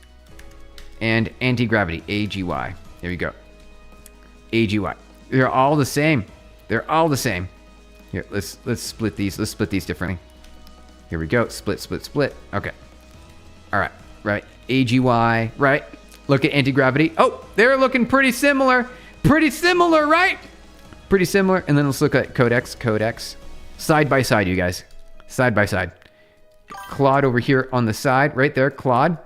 S1: and Anti-Gravity, AGY. There you go. AGY. They're all the same. Here, let's split these. Let's split these differently. Here we go. Split. Okay. All right. Right. AGY. Right. Look at Anti-Gravity. Oh, they're looking pretty similar. Right? Pretty similar. And then let's look at Codex. Side by side, you guys. Side by side. Claude over here on the side. Right there. Claude.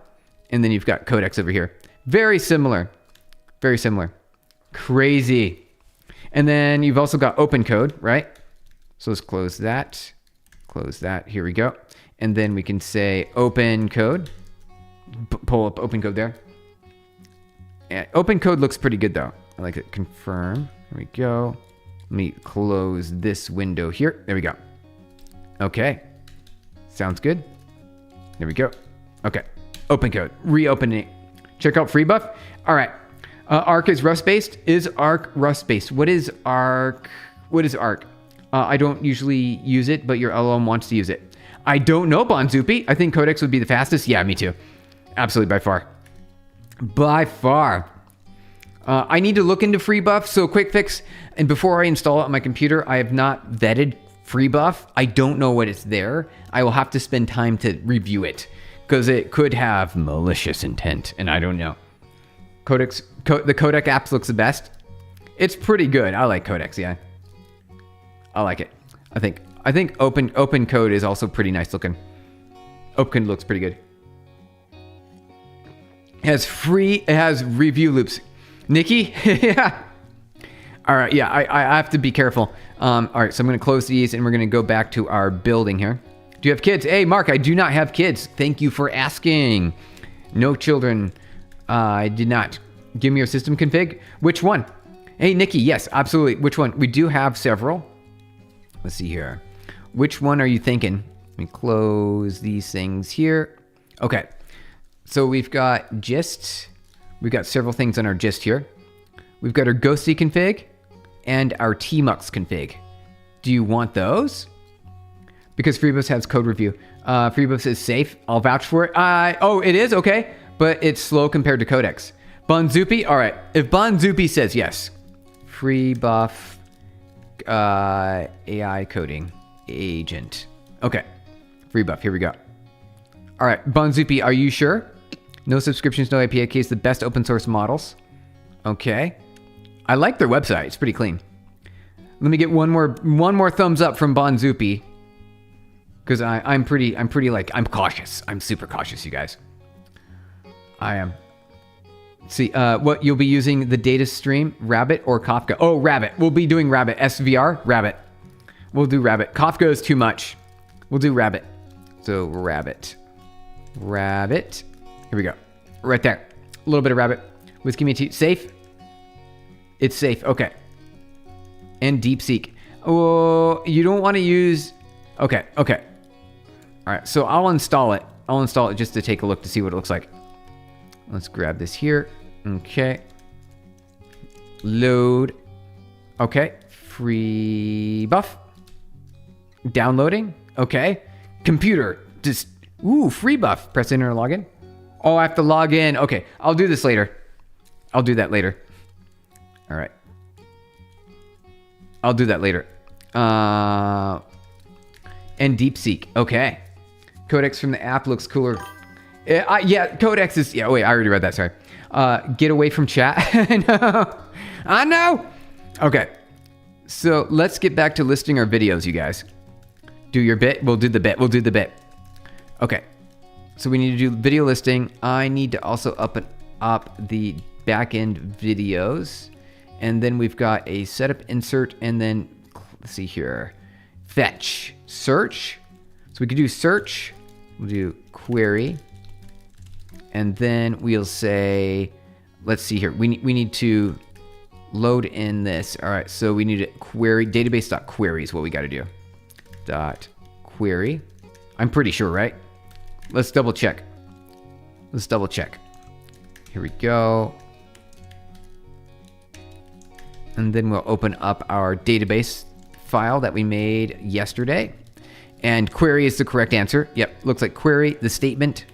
S1: And then you've got Codex over here. Very similar. Crazy. And then you've also got Open Code, right? So let's close that. Here we go. And then we can say Open Code. Pull up Open Code there. Yeah, Open Code looks pretty good though. I like it. Confirm. Here we go. Let me close this window here. There we go. Okay. Sounds good. There we go. Okay. Open Code. Reopen it. Check out free buff. All right. Arc is Rust-based. Is Arc Rust-based? What is Arc? I don't usually use it, but your LLM wants to use it. I don't know, Bonzupi. I think Codex would be the fastest. Yeah, me too. Absolutely, by far. I need to look into free buff. So quick fix. And before I install it on my computer, I have not vetted free buff. I don't know what it's there. I will have to spend time to review it because it could have malicious intent, and I don't know. The Codec apps looks the best. It's pretty good. I like Codex, yeah. I like it. I think Open Code is also pretty nice looking. Open looks pretty good. It has review loops. Nikki? Yeah. All right, yeah, I have to be careful. All right, so I'm gonna close these and we're gonna go back to our building here. Do you have kids? Hey, Mark, I do not have kids. Thank you for asking. No children. I did not. Give me your system config. Which one? Hey, Nikki, yes, absolutely. Which one? We do have several. Let's see here. Which one are you thinking? Let me close these things here. Okay. So we've got gist. We've got several things on our gist here. We've got our ghosty config and our tmux config. Do you want those? Because Freebus has code review. Freebus is safe. I'll vouch for it. Oh, it is? Okay. But it's slow compared to Codex. Bonzupi? All right. If Bonzupi says yes. Free buff AI coding agent. Okay. Free buff. Here we go. All right. Bonzupi, are you sure? No subscriptions, no API keys, the best open source models. Okay. I like their website. It's pretty clean. Let me get one more thumbs up from Bonzupi. Because I'm cautious. I'm super cautious, you guys. I am. See, what you'll be using the data stream, Rabbit or Kafka? Oh, Rabbit. We'll be doing Rabbit. SVR, Rabbit. We'll do Rabbit. Kafka is too much. We'll do Rabbit. So Rabbit. Rabbit. Here we go. Right there. A little bit of Rabbit. Whiskey me tea. Safe? It's safe. Okay. And DeepSeek. Oh, you don't want to use... Okay. Okay. All right. So I'll install it. I'll install it just to take a look to see what it looks like. Let's grab this here. Okay. Load. Okay. Free buff. Downloading. Okay. Computer. Just... Ooh, free buff. Press enter and log in. Oh, I have to log in. Okay. I'll do this later. I'll do that later. All right. I'll do that later. And DeepSeek. Okay. Codex from the app looks cooler. Yeah, Codex is... Yeah, wait, I already read that. Sorry. Get away from chat. No. I know. Okay. So let's get back to listing our videos, you guys. Do your bit. We'll do the bit. We'll do the bit. Okay. So we need to do video listing. I need to also up the backend videos. And then we've got a setup insert. And then, let's see here. Fetch. Search. So we could do search. We'll do query. And then we'll say, let's see here. We need to load in this. All right. So we need to query. Database.query is what we got to do. .query. I'm pretty sure, right? Let's double check. Let's double check. Here we go. And then we'll open up our database file that we made yesterday. And query is the correct answer. Yep, looks like query, the statement.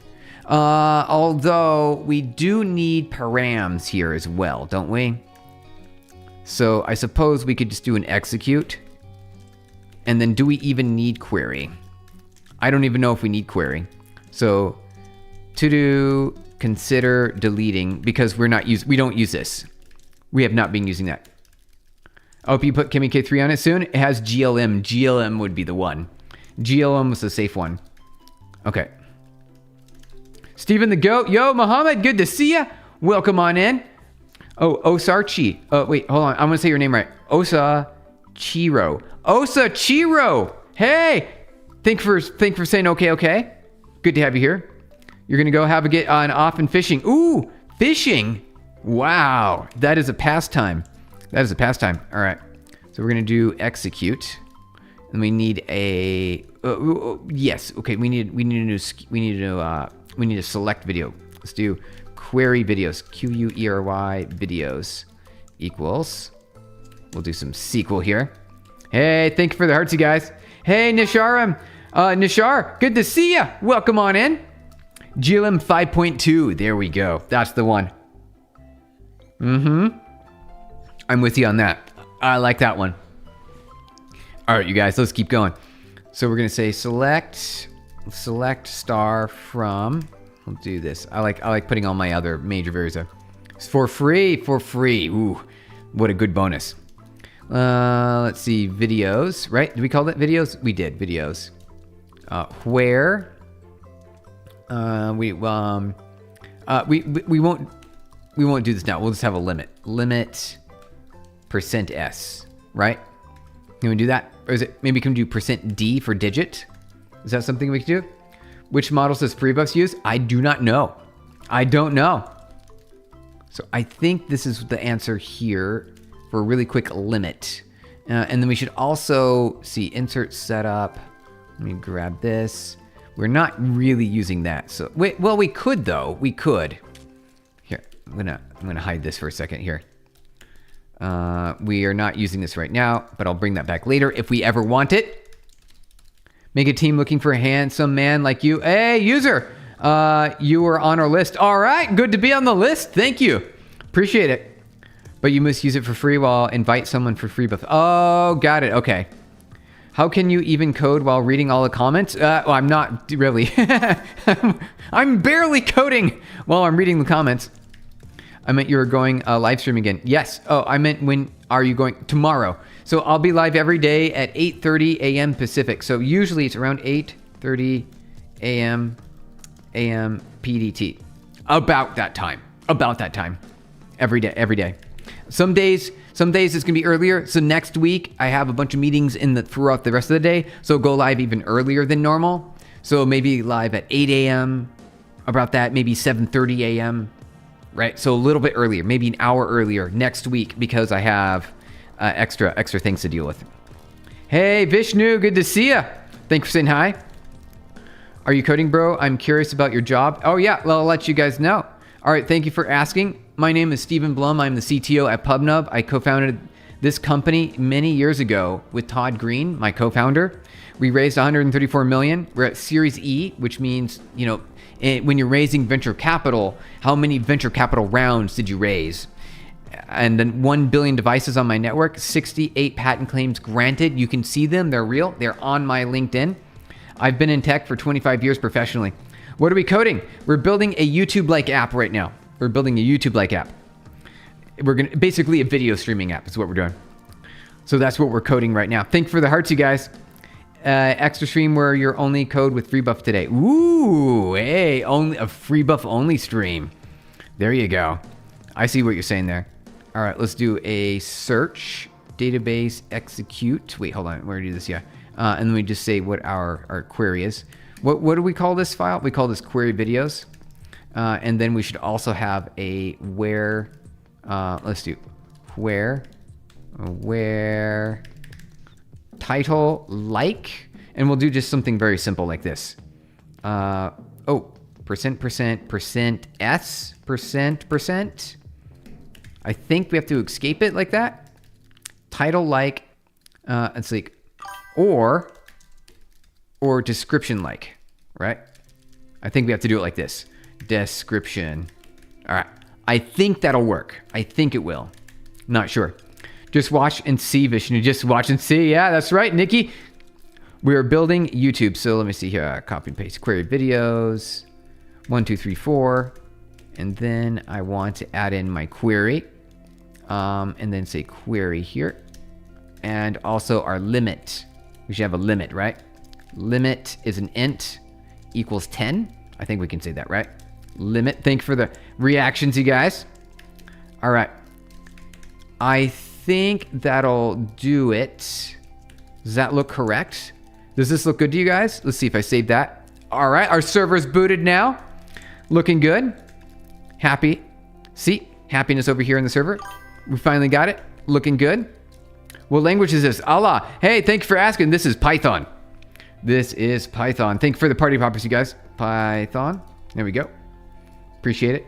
S1: Although we do need params here as well, don't we? So I suppose we could just do an execute. And then do we even need query? I don't even know if we need query. So to do, consider deleting, because we don't use this. We have not been using that. I hope you put Kimmy K3 on it soon. It has GLM. GLM would be the one. GLM was the safe one. Okay. Steven the Goat. Yo, Muhammad, good to see ya. Welcome on in. Oh, Osarchi. Oh, wait, hold on. I'm going to say your name right. Osa Chiro. Osa Chiro. Hey. Thank for saying okay. Good to have you here. You're going to go have a get on off and fishing. Ooh, fishing. Wow. That is a pastime. That is a pastime. All right. So we're going to do execute. And we need a yes. Okay, we need to select video. Let's do query videos. QUERY videos equals. We'll do some SQL here. Hey, thank you for the hearts, you guys. Hey, Nisharam. Nishar, good to see ya. Welcome on in. GLM 5.2. There we go. That's the one. I'm with you on that. I like that one. All right, you guys, let's keep going. So we're going to say select star from, we'll do this. I like putting all my other major variables there. It's for free. Ooh, what a good bonus. Let's see, videos, right? Did we call that videos? We did, videos. Where we won't do this now. We'll just have a limit %s, right? Can we do that? Or is it maybe can we do %d for digit? Is that something we can do? Which models does FreeBuffs use? I do not know. I don't know. So I think this is the answer here for a really quick limit. And then we should also see insert setup. Let me grab this. We're not really using that. So wait, well, we could though. We could. Here, I'm gonna hide this for a second here. We are not using this right now, but I'll bring that back later if we ever want it. Make a team looking for a handsome man like you. Hey, user, you were on our list. All right, good to be on the list. Thank you. Appreciate it. But you must use it for free while invite someone for free buff. Oh, got it. Okay. How can you even code while reading all the comments? Well, I'm not really. I'm barely coding while I'm reading the comments. I meant you were going live stream again. Yes. Oh, I meant when are you going? Tomorrow. So I'll be live every day at 8:30 a.m. Pacific. So usually it's around 8:30 a.m. PDT. About that time. Every day. Some days it's gonna be earlier. So next week I have a bunch of meetings throughout the rest of the day. So go live even earlier than normal. So maybe live at 8 a.m. About that, maybe 7:30 a.m. Right? So a little bit earlier, maybe an hour earlier next week because I have extra things to deal with. Hey Vishnu, good to see ya. Thanks for saying hi. Are you coding, bro? I'm curious about your job. Oh yeah, well, I'll let you guys know. All right, thank you for asking. My name is Stephen Blum. I'm the CTO at PubNub. I co-founded this company many years ago with Todd Green, my co-founder. We raised 134 million. We're at Series E, which means, you know, when you're raising venture capital, how many venture capital rounds did you raise? And then 1 billion devices on my network, 68 patent claims granted. You can see them, they're real. They're on my LinkedIn. I've been in tech for 25 years professionally. What are we coding? We're building a YouTube-like app right now. We're building a YouTube-like app. We're gonna basically a video streaming app is what we're doing. So that's what we're coding right now. Thank you for the hearts, you guys. Extra stream where you're only code with free buff today. Ooh, hey, only a free buff only stream. There you go. I see what you're saying there. All right, let's do a search, database, execute. Wait, hold on. Where do this? Yeah. And then we just say what our query is. What do we call this file? We call this query videos. And then we should also have a where, let's do where title like, and we'll do just something very simple like this. %. I think we have to escape it like that. Title like, it's like, or description like, right? I think we have to do it like this. Description. All right. I think that'll work. I think it will. Not sure. Just watch and see, Vishnu. Just watch and see. Yeah, that's right, Nikki. We are building YouTube. So let me see here. Copy and paste query videos. 1, 2, 3, 4. And then I want to add in my query. And then say query here. And also our limit. We should have a limit, right? Limit is an int equals 10. I think we can say that, right? Limit. Thank you for the reactions, you guys. All right. I think that'll do it. Does that look correct? Does this look good to you guys? Let's see if I save that. All right. Our server's booted now. Looking good. Happy. See? Happiness over here in the server. We finally got it. Looking good. What language is this? Allah. Hey, thank you for asking. This is Python. This is Python. Thank you for the party poppers, you guys. Python. There we go. Appreciate it.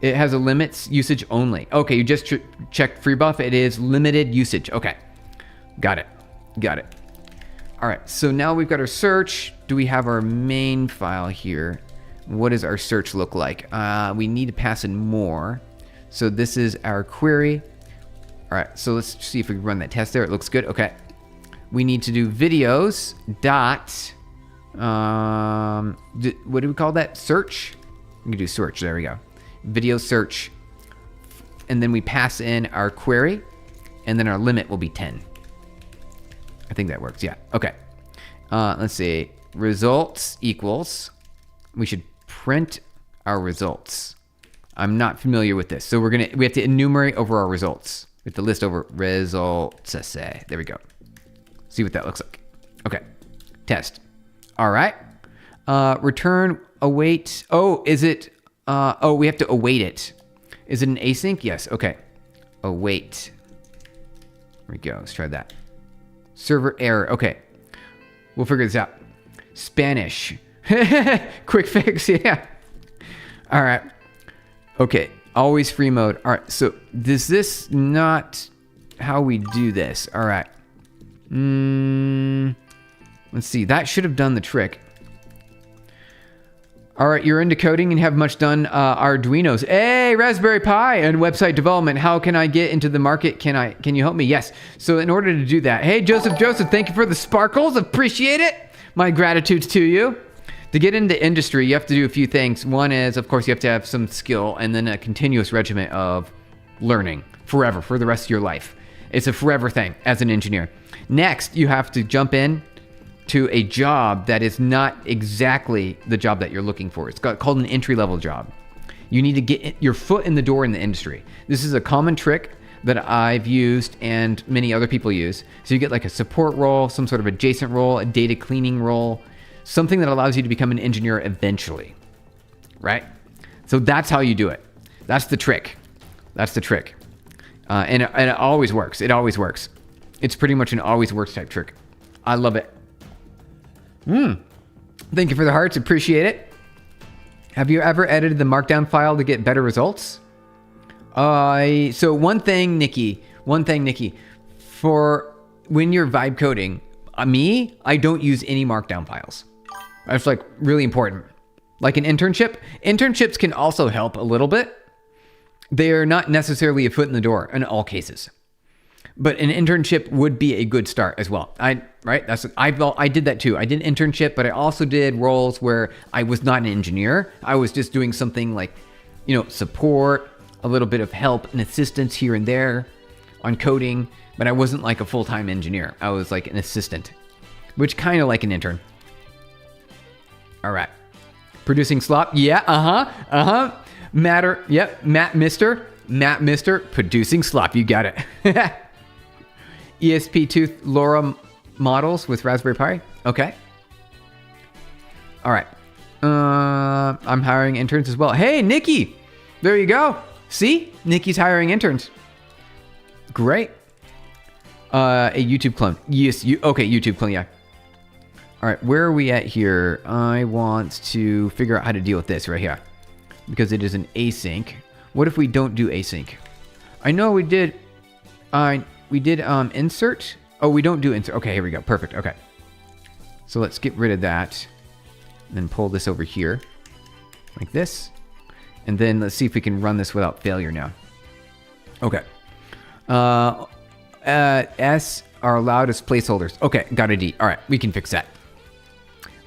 S1: It has a limits usage only. Okay, you just checked free buff. It is limited usage. Okay. Got it. Got it. All right, so now we've got our search. Do we have our main file here? What does our search look like? We need to pass in more. So this is our query. All right, so let's see if we can run that test there. It looks good. Okay. We need to do videos dot, what do we call that? Search? We can do search. There we go. Video search. And then we pass in our query. And then our limit will be 10. I think that works. Yeah. Okay. Let's see. Results equals. We should print our results. I'm not familiar with this. So we have to enumerate over our results. We have to list over results. There we go. See what that looks like. Okay. Test. All right. Return, await. Oh, is it? Oh, we have to await it. Is it an async? Yes. Okay. Await. There we go. Let's try that. Server error. Okay. We'll figure this out. Spanish. Quick fix. Yeah. All right. Okay. Always free mode. All right. So is this not how we do this? All right. Let's see. That should have done the trick. All right, you're into coding and have much done Arduinos. Hey, Raspberry Pi and website development. How can I get into the market? Can you help me? Yes. So in order to do that, hey, Joseph, thank you for the sparkles. Appreciate it. My gratitude to you. To get into industry, you have to do a few things. One is, of course, you have to have some skill and then a continuous regimen of learning forever, for the rest of your life. It's a forever thing as an engineer. Next, you have to jump in to a job that is not exactly the job that you're looking for. It's called an entry-level job. You need to get your foot in the door in the industry. This is a common trick that I've used and many other people use. So you get like a support role, some sort of adjacent role, a data cleaning role, something that allows you to become an engineer eventually, right? So that's how you do it. That's the trick. That's the trick. And it always works. It always works. It's pretty much an always works type trick. I love it. Thank you for the hearts. Appreciate it. Have you ever edited the markdown file to get better results? So one thing, Nikki, for when you're vibe coding, I don't use any markdown files. That's like really important. Like an internship. Internships can also help a little bit. They're not necessarily a foot in the door in all cases. But an internship would be a good start as well. I did that too. I did an internship, but I also did roles where I was not an engineer. I was just doing something like, support, a little bit of help and assistance here and there on coding, but I wasn't like a full-time engineer. I was like an assistant, which kind of like an intern. All right. Producing slop. Yeah. Matter. Yep. Matt Mister. Producing slop. You got it. ESP2 LoRa models with Raspberry Pi. Okay. All right. I'm hiring interns as well. Hey, Nikki. There you go. See? Nikki's hiring interns. Great. A YouTube clone. Yes. YouTube clone. Yeah. All right. Where are we at here? I want to figure out how to deal with this right here because it is an async. What if we don't do async? I know we did. Insert. Oh, we don't do insert. Okay, here we go. Perfect. Okay. So let's get rid of that. And then pull this over here. Like this. And then let's see if we can run this without failure now. Okay. S are allowed as placeholders. Okay, got a D. All right, we can fix that.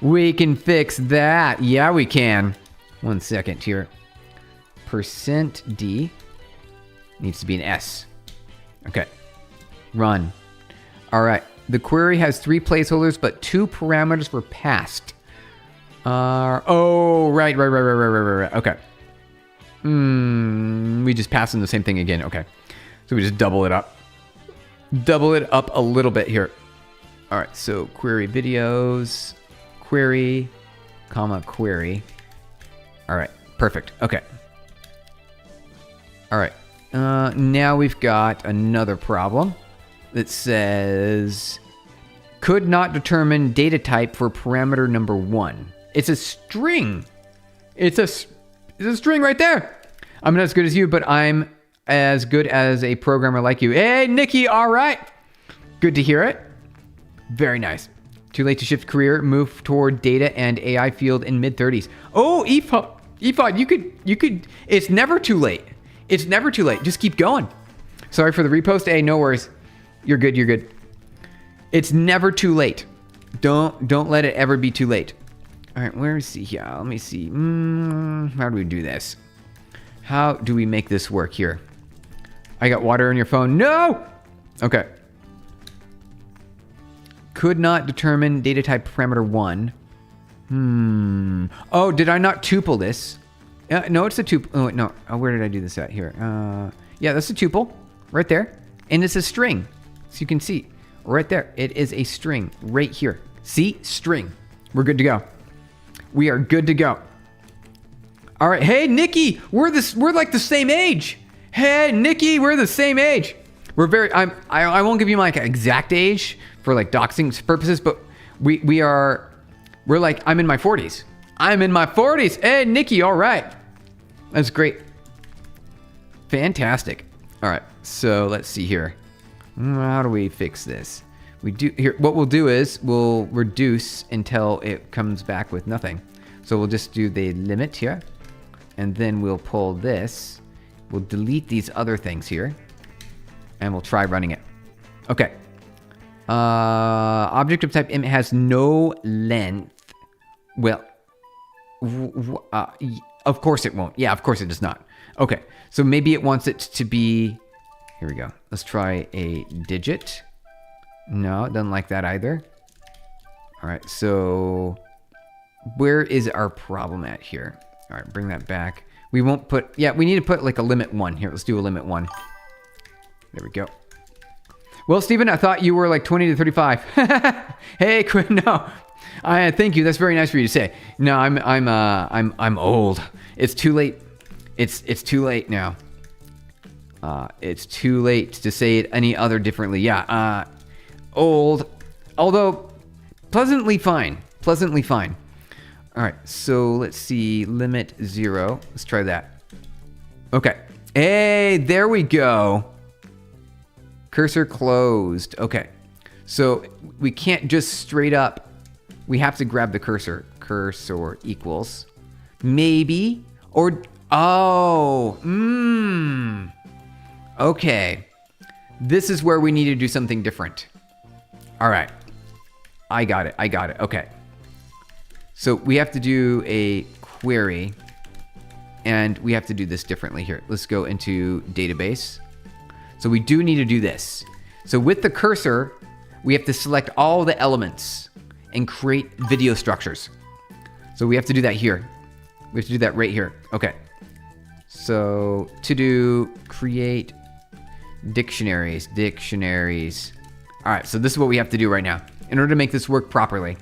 S1: We can fix that. Yeah, we can. 1 second here. %D needs to be an S. Okay. Run. All right. The query has 3 placeholders, but 2 parameters were passed. Right. Okay. We just passed in the same thing again. Okay. So we just double it up. Double it up a little bit here. All right. So query videos, query, comma, query. All right. Perfect. Okay. All right. Now we've got another problem that says could not determine data type for parameter number 1. It's a string. It's a string right there. I'm not as good as you, but I'm as good as a programmer like you. Hey, Nikki. All right. Good to hear it. Very nice. Too late to shift career. Move toward data and AI field in mid-30s. Oh, Ephod, you could. It's never too late. It's never too late. Just keep going. Sorry for the repost. Hey, no worries. You're good. It's never too late. Don't let it ever be too late. All right, where is he here? Let me see. How do we do this? How do we make this work here? I got water on your phone. No! Okay. Could not determine data type parameter 1. Oh, did I not tuple this? No, it's a tuple. Oh, no. Oh, where did I do this at? Here. Yeah, that's a tuple right there. And it's a string. So you can see right there. It is a string right here. See? String. We're good to go. We are good to go. All right. Hey, Nikki, we're like the same age. Hey, Nikki, we're the same age. I won't give you my exact age for like doxing purposes, but we're like, I'm in my 40s. I'm in my 40s. Hey, Nikki, all right. That's great. Fantastic. All right, so let's see here. How do we fix this? What we'll do is we'll reduce until it comes back with nothing. So we'll just do the limit here. And then we'll pull this. We'll delete these other things here. And we'll try running it. Okay. Object of type int has no length. Well, of course it won't. Yeah, of course it does not. Okay. So maybe it wants it to be... Here we go. Let's try a digit. No, it doesn't like that either. All right, so where is our problem at here? All right, bring that back. We won't put, yeah, we need to put like a limit 1 here. Let's do a limit 1. There we go. Well, Steven, I thought you were like 20 to 35. Hey, Quinn, no. Thank you. That's very nice for you to say. No, I'm old. It's too late. It's too late now. It's too late to say it any other differently. Yeah, old, although pleasantly fine. Pleasantly fine. All right, so let's see, limit 0. Let's try that. Okay. Hey, there we go. Cursor closed. Okay. So we can't just straight up. We have to grab the cursor. Cursor equals. Maybe. Or, oh, okay. This is where we need to do something different. All right. I got it. Okay. So we have to do a query. And we have to do this differently here. Let's go into database. So we do need to do this. So with the cursor, we have to select all the elements and create video structures. So we have to do that here. We have to do that right here. Okay. So to do create dictionaries. All right, so this is what we have to do right now in order to make this work properly.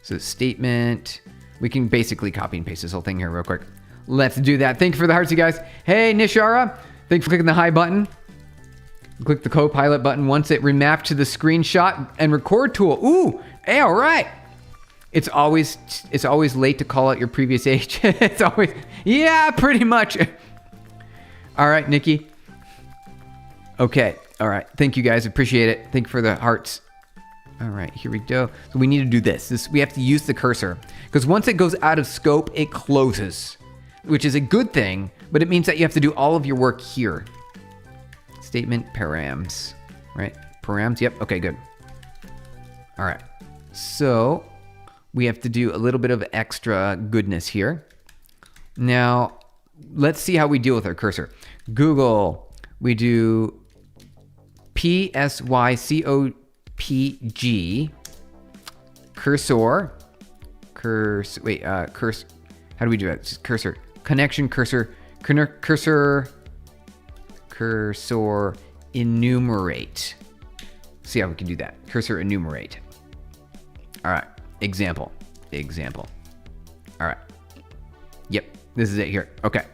S1: So statement, we can basically copy and paste this whole thing here real quick. Let's do that. Thank you for the hearts, you guys. Hey, Nishara, thanks for clicking the hi button. Click the Copilot button once it remapped to the screenshot and record tool. Ooh, hey, all right. It's always late to call out your previous age. It's always, yeah, pretty much. All right, Nikki. Okay, all right. Thank you, guys. Appreciate it. Thank you for the hearts. All right, here we go. So we need to do this. We have to use the cursor because once it goes out of scope, it closes, which is a good thing, but it means that you have to do all of your work here. Statement params, right? Params, yep, okay, good. All right, so we have to do a little bit of extra goodness here. Now, let's see how we deal with our cursor. Google, we do PSYCOPG, cursor, how do we do that? Just cursor, connection, cursor, enumerate. See how we can do that. Cursor enumerate. All right. Example. All right. Yep. This is it here. Okay.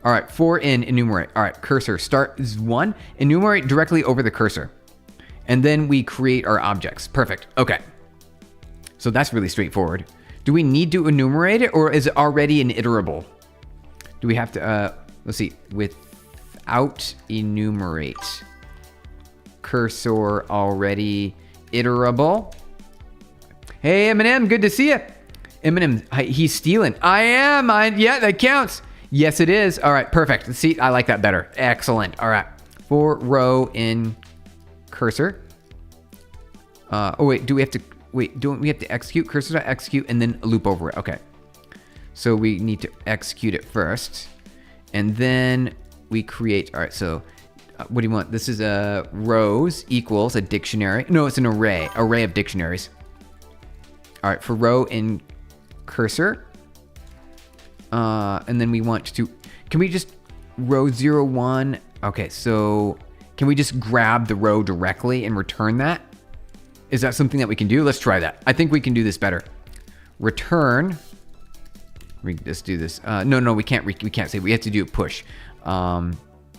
S1: All right. For in enumerate. All right. Cursor start is 1. Enumerate directly over the cursor. And then we create our objects. Perfect. Okay. So that's really straightforward. Do we need to enumerate it or is it already an iterable? Do we have to, let's see, without enumerate. Cursor already iterable. Hey, Eminem, good to see you. Eminem, he's stealing. I am. Yeah, that counts. Yes, it is. All right, perfect. See, I like that better. Excellent. All right. For row in cursor. Oh, wait, do we have to... Wait, don't we have to execute? Cursor to execute and then loop over it. Okay. So we need to execute it first. And then we create... All right, so what do you want? This is a rows equals a dictionary. No, it's an array. Array of dictionaries. All right, for row in cursor. And then we want to... Can we just... Row 0, 1. Okay, so can we just grab the row directly and return that? Is that something that we can do? Let's try that. I think we can do this better. Return. We just do this. No, we can't. We can't say. We have to do a push.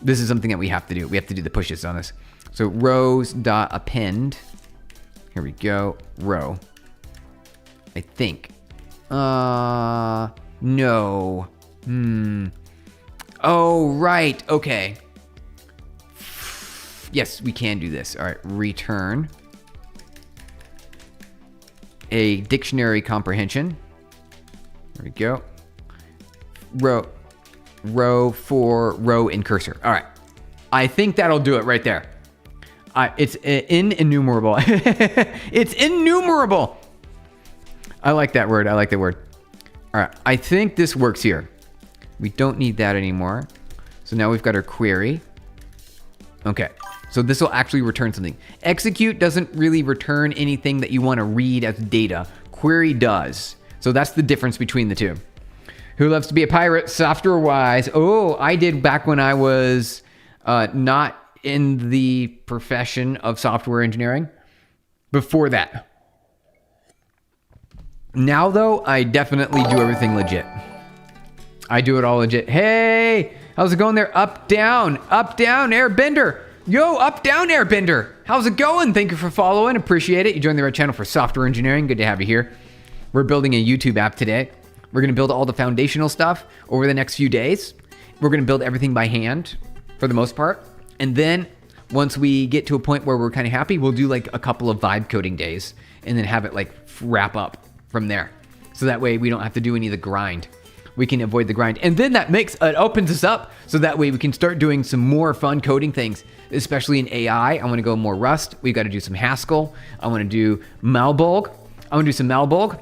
S1: This is something that we have to do. We have to do the pushes on this. So rows dot append. Here we go. Row. I think. No. Oh, right. Okay. Yes, we can do this. All right. Return a dictionary comprehension. There we go. Row for row in cursor. All right. I think that'll do it right there. It's innumerable. It's innumerable. I like that word. I like that word. All right. I think this works here. We don't need that anymore. So now we've got our query. Okay. So this will actually return something. Execute doesn't really return anything that you want to read as data. Query does. So that's the difference between the two. Who loves to be a pirate, software-wise? Oh, I did back when I was not in the profession of software engineering. Before that. Now, though, I definitely do everything legit. I do it all legit. Hey, how's it going there? Up, down, airbender. Yo, up, down, airbender. How's it going? Thank you for following. Appreciate it. You joined the right channel for software engineering. Good to have you here. We're building a YouTube app today. We're going to build all the foundational stuff over the next few days. We're going to build everything by hand for the most part. And then once we get to a point where we're kind of happy, we'll do like a couple of vibe coding days and then have it like wrap up from there. So that way we don't have to do any of the grind. We can avoid the grind. And then that opens us up so that way we can start doing some more fun coding things, especially in AI. I want to go more Rust. We've got to do some Haskell. I want to do Malbolge. I want to do some Malbolge,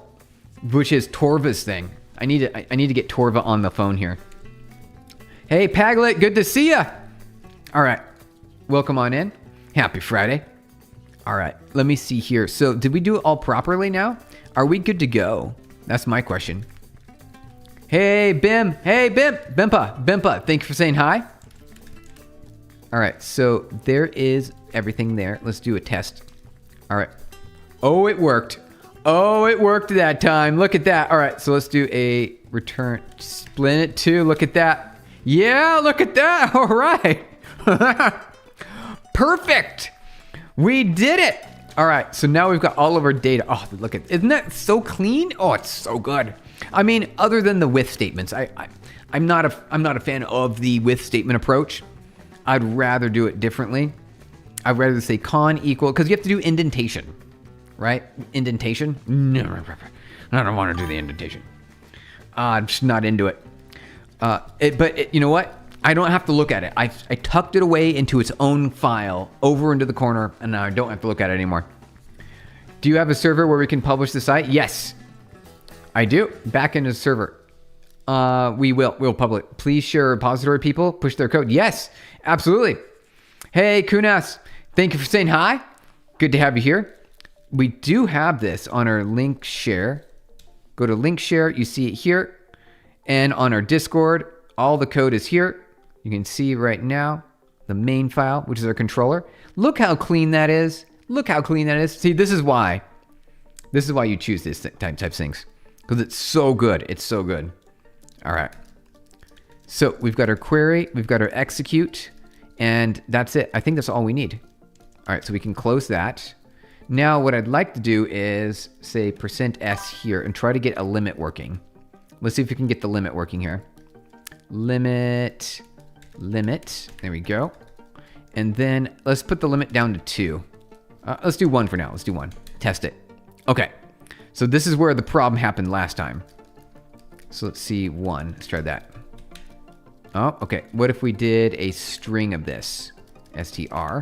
S1: which is Torva's thing. I need to get Torva on the phone here. Hey, Paglet, good to see ya. All right, welcome on in. Happy Friday. All right, let me see here. So did we do it all properly now? Are we good to go? That's my question. Hey, Bim. Hey, Bimpa. Thank you for saying hi. All right, so there is everything there. Let's do a test. All right. Oh, it worked. Oh, it worked that time. Look at that. All right, so let's do a return split it too. Look at that. Yeah, look at that. All right. Perfect. We did it. All right, so now we've got all of our data. Oh, look at, isn't that so clean? Oh, it's so good. I mean, other than the with statements, I'm not a fan of the with statement approach. I'd rather do it differently. I'd rather say con equal, because you have to do indentation. Right? Indentation? No, I don't want to do the indentation. I'm just not into it. But you know what? I don't have to look at it. I tucked it away into its own file over into the corner, and now I don't have to look at it anymore. Do you have a server where we can publish the site? Yes, I do. Back into the server. We'll publish. Please share repository people. Push their code. Yes, absolutely. Hey, Kunas. Thank you for saying hi. Good to have you here. We do have this on our link share. Go to link share. You see it here. And on our Discord, all the code is here. You can see right now the main file, which is our controller. Look how clean that is. Look how clean that is. See, this is why you choose this type of things. Because it's so good. It's so good. All right. So we've got our query. We've got our execute. And that's it. I think that's all we need. All right. So we can close that. Now what I'd like to do is say %s here and try to get a limit working. Let's see if we can get the limit working here. Limit. There we go. And then let's put the limit down to 2. Let's do 1 for now. Let's do 1. Test it. Okay. So this is where the problem happened last time. So let's see 1. Let's try that. Oh, okay. What if we did a string of this? str.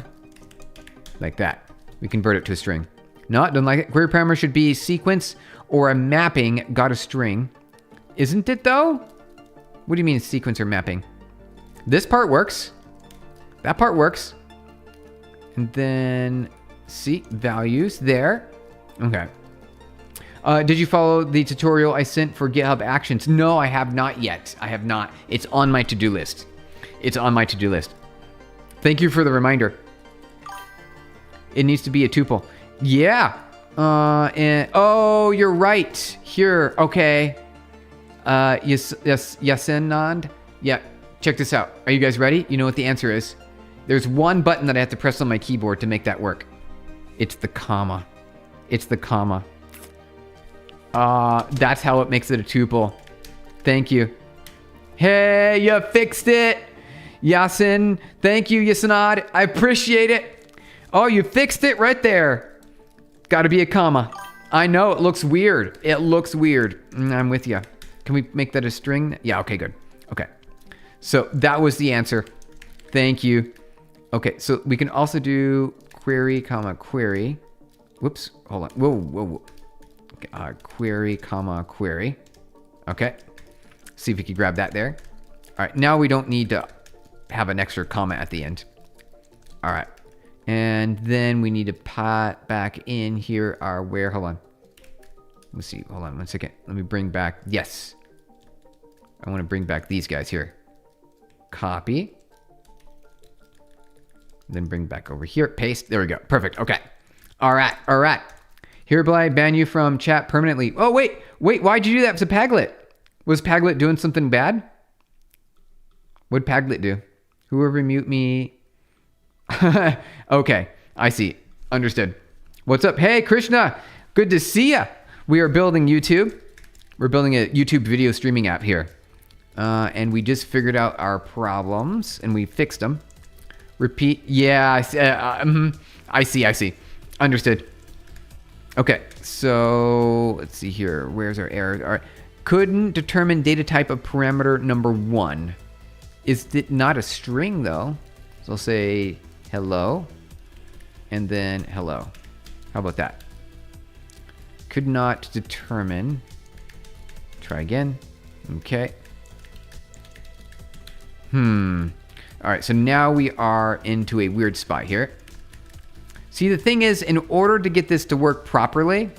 S1: Like that. We convert it to a string. No, don't like it. Query parameter should be sequence or a mapping. Got a string. Isn't it though? What do you mean sequence or mapping? This part works. That part works. And then see values there. Okay. Did you follow the tutorial I sent for GitHub Actions? No, I have not yet. I have not. It's on my to-do list. It's on my to-do list. Thank you for the reminder. It needs to be a tuple. Yeah. And oh, you're right. Here. Okay. Yes, Yasenand. Yeah. Check this out. Are you guys ready? You know what the answer is. There's one button that I have to press on my keyboard to make that work. It's the comma. It's the comma. That's how it makes it a tuple. Thank you. Hey, you fixed it. Yasin. Thank you, Yasinad. I appreciate it. Oh, you fixed it right there. Got to be a comma. I know, it looks weird. It looks weird. I'm with you. Can we make that a string? Yeah, okay, good. Okay. So that was the answer. Thank you. Okay, so we can also do query, comma, query. Whoops, hold on. Whoa. Okay, query, comma, query. Okay. See if we can grab that there. All right, now we don't need to have an extra comma at the end. All right. And then we need to put back in here our where. Hold on. Let's see. Hold on 1 second. Let me bring back. Yes. I want to bring back these guys here. Copy. Then bring back over here. Paste. There we go. Perfect. Okay. All right. All right. Hereby ban you from chat permanently. Oh, wait. Why'd you do that to Paglet? Was Paglet doing something bad? What'd Paglet do? Whoever mute me. Okay. I see. Understood. What's up? Hey, Krishna. Good to see ya. We are building YouTube. We're building a YouTube video streaming app here. And we just figured out our problems and we fixed them. Repeat. Yeah, I see. Understood. Okay, so let's see here. Where's our error? All right. Couldn't determine data type of parameter number 1. Is it not a string though? So I'll say hello and then hello. How about that? Could not determine. Try again. Okay. All right, so now we are into a weird spot here. See, the thing is, in order to get this to work properly,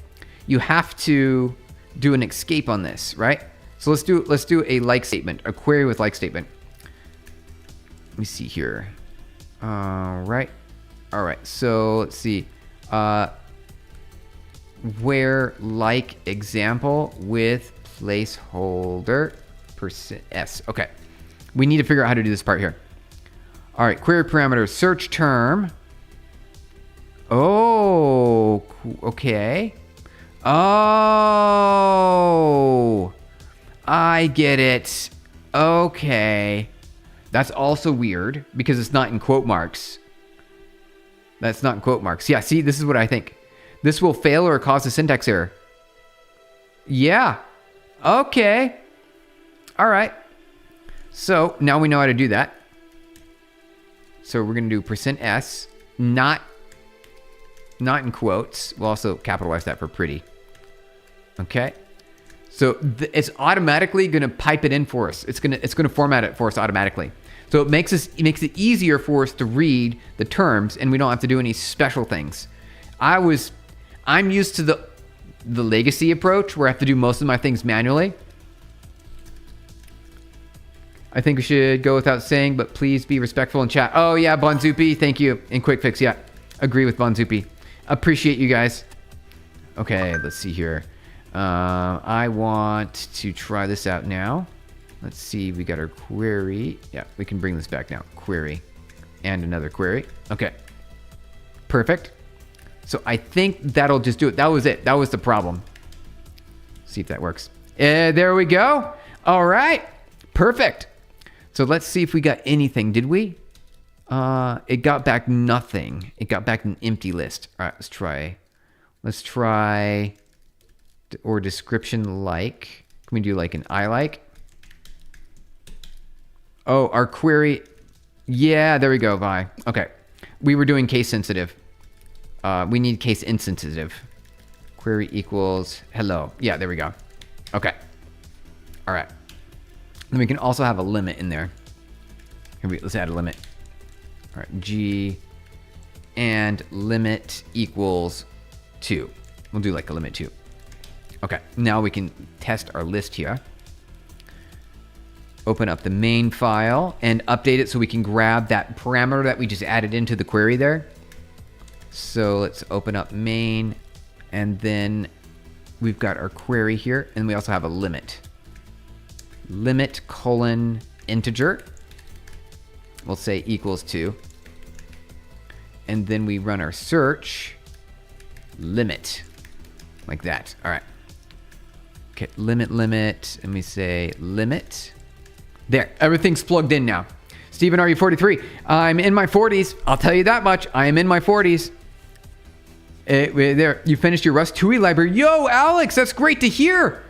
S1: you have to do an escape on this, right? So let's do a like statement, a query with like statement. Let me see here. All right. So let's see. Where like example with placeholder %s. Okay. We need to figure out how to do this part here. All right, query parameter, search term. Oh, okay. Oh, I get it. Okay. That's also weird because it's not in quote marks. That's not in quote marks. Yeah, see, this is what I think. This will fail or cause a syntax error. Yeah. Okay. All right. So now we know how to do that. So we're going to do %s, not in quotes. We'll also capitalize that for pretty. Okay. So it's automatically going to pipe it in for us. It's going to format it for us automatically. So it makes it easier for us to read the terms, and we don't have to do any special things. I'm used to the legacy approach where I have to do most of my things manually. I think we should go without saying, but please be respectful in chat. Oh yeah, Bonzupi, thank you. And Quick Fix, yeah. Agree with Bonzupi. Appreciate you guys. Okay, let's see here. I want to try this out now. Let's see, we got our query. Yeah, we can bring this back now. Query and another query. Okay, perfect. So I think that'll just do it. That was it. That was the problem. See if that works. There we go. All right, perfect. So let's see if we got anything. Did we? It got back nothing. It got back an empty list. All right, let's try. Or description like. Can we do like an I like? Oh, our query. Yeah, there we go, Vi. Okay. We were doing case sensitive. We need case insensitive. Query equals hello. Yeah, there we go. Okay. All right. Then we can also have a limit in there. Let's add a limit. All right, G and limit equals 2. We'll do like a limit 2. Okay, now we can test our list here. Open up the main file and update it so we can grab that parameter that we just added into the query there. So let's open up main, and then we've got our query here, and we also have a limit. Limit colon integer. We'll say equals 2. And then we run our search. Limit. Like that. All right. Okay, limit. And we say limit. There, everything's plugged in now. Stephen, are you 43? I'm in my 40s. I'll tell you that much. I am in my 40s. There, you finished your Rust 2e library. Yo, Alex, that's great to hear.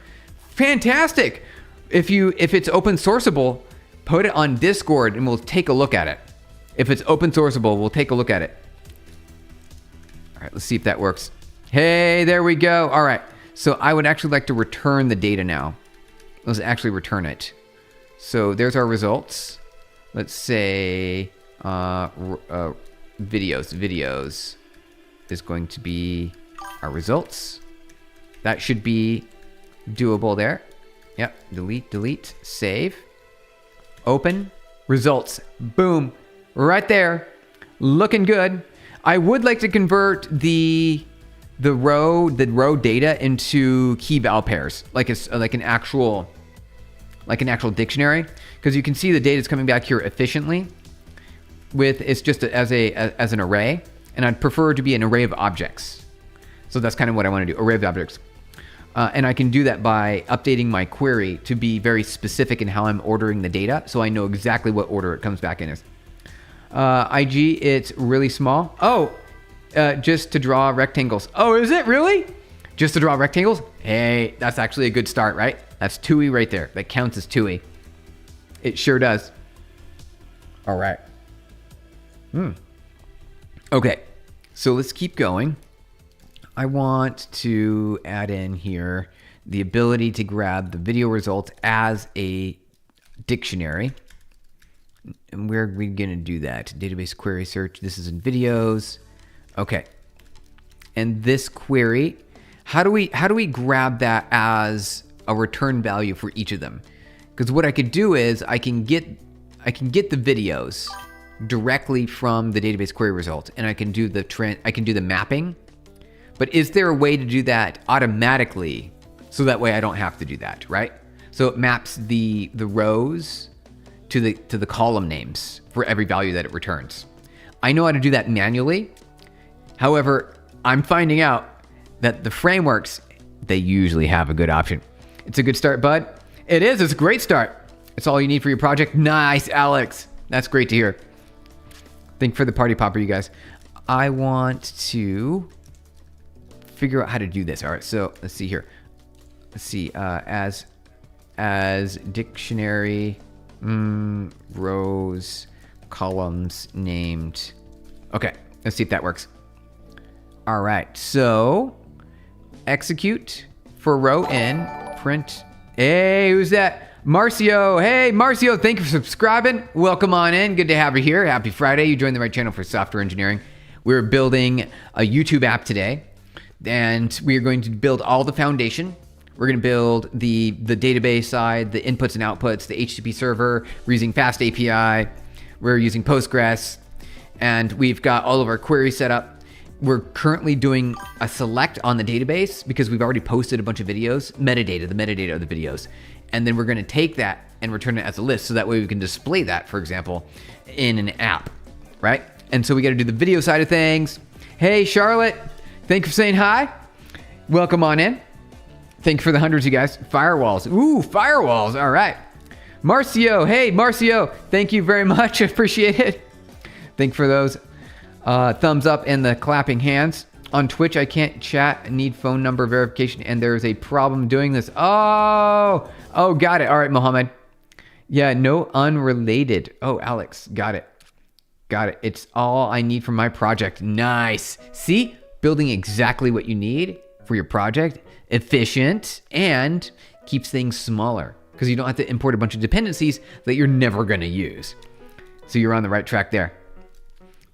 S1: Fantastic. If it's open sourceable, put it on Discord and we'll take a look at it. If it's open sourceable, we'll take a look at it. All right, let's see if that works. Hey, there we go. All right. So I would actually like to return the data now. Let's actually return it. So there's our results. Let's say videos is going to be our results. That should be doable there. Yep, delete, save. Open, results, boom, right there. Looking good. I would like to convert the row data into key val pairs, like an actual dictionary, because you can see the data is coming back here efficiently. It's just as an array, and I'd prefer it to be an array of objects. So that's kind of what I want to do, array of objects. And I can do that by updating my query to be very specific in how I'm ordering the data, so I know exactly what order it comes back in as. IG, it's really small. Oh, just to draw rectangles. Oh, is it really? Just to draw rectangles? Hey, that's actually a good start, right? That's TUI right there. That counts as TUI. It sure does. All right. Okay, so let's keep going. I want to add in here the ability to grab the video results as a dictionary. And where are we going to do that? Database query search. This is in videos. Okay. And this query, how do we grab that as a return value for each of them? Because what I could do is I can get the videos directly from the database query result, and I can do the mapping. But is there a way to do that automatically so that way I don't have to do that, right? So it maps the rows to the column names for every value that it returns. I know how to do that manually. However, I'm finding out that the frameworks, they usually have a good option. It's a good start, bud. It is. It's a great start. It's all you need for your project. Nice, Alex. That's great to hear. Think for the party popper, you guys. I want to figure out how to do this. All right, so let's see here. Let's see, as dictionary, rows, columns named. Okay, let's see if that works. All right, so execute for row n, print. Hey, who's that? Marcio. Hey, Marcio, thank you for subscribing. Welcome on in. Good to have you here. Happy Friday. You joined the right channel for software engineering. We're building a YouTube app today, and we are going to build all the foundation. We're going to build the database side, the inputs and outputs, the HTTP server. We're using Fast API. We're using Postgres, and we've got all of our queries set up. We're currently doing a select on the database because we've already posted a bunch of videos, the metadata of the videos. And then we're going to take that and return it as a list, so that way we can display that, for example, in an app, right? And so we got to do the video side of things. Hey, Charlotte, thank you for saying hi. Welcome on in. Thank you for the hundreds, you guys. Firewalls. Ooh, firewalls. All right. Marcio. Hey, Marcio. Thank you very much. I appreciate it. Thank you for those thumbs up and the clapping hands. On Twitch, I can't chat. I need phone number verification, and there's a problem doing this. Oh, got it. All right, Mohammed. Yeah, no unrelated. Oh, Alex. Got it. It's all I need for my project. Nice. See? Building exactly what you need for your project. Efficient, and keeps things smaller because you don't have to import a bunch of dependencies that you're never going to use. So you're on the right track there.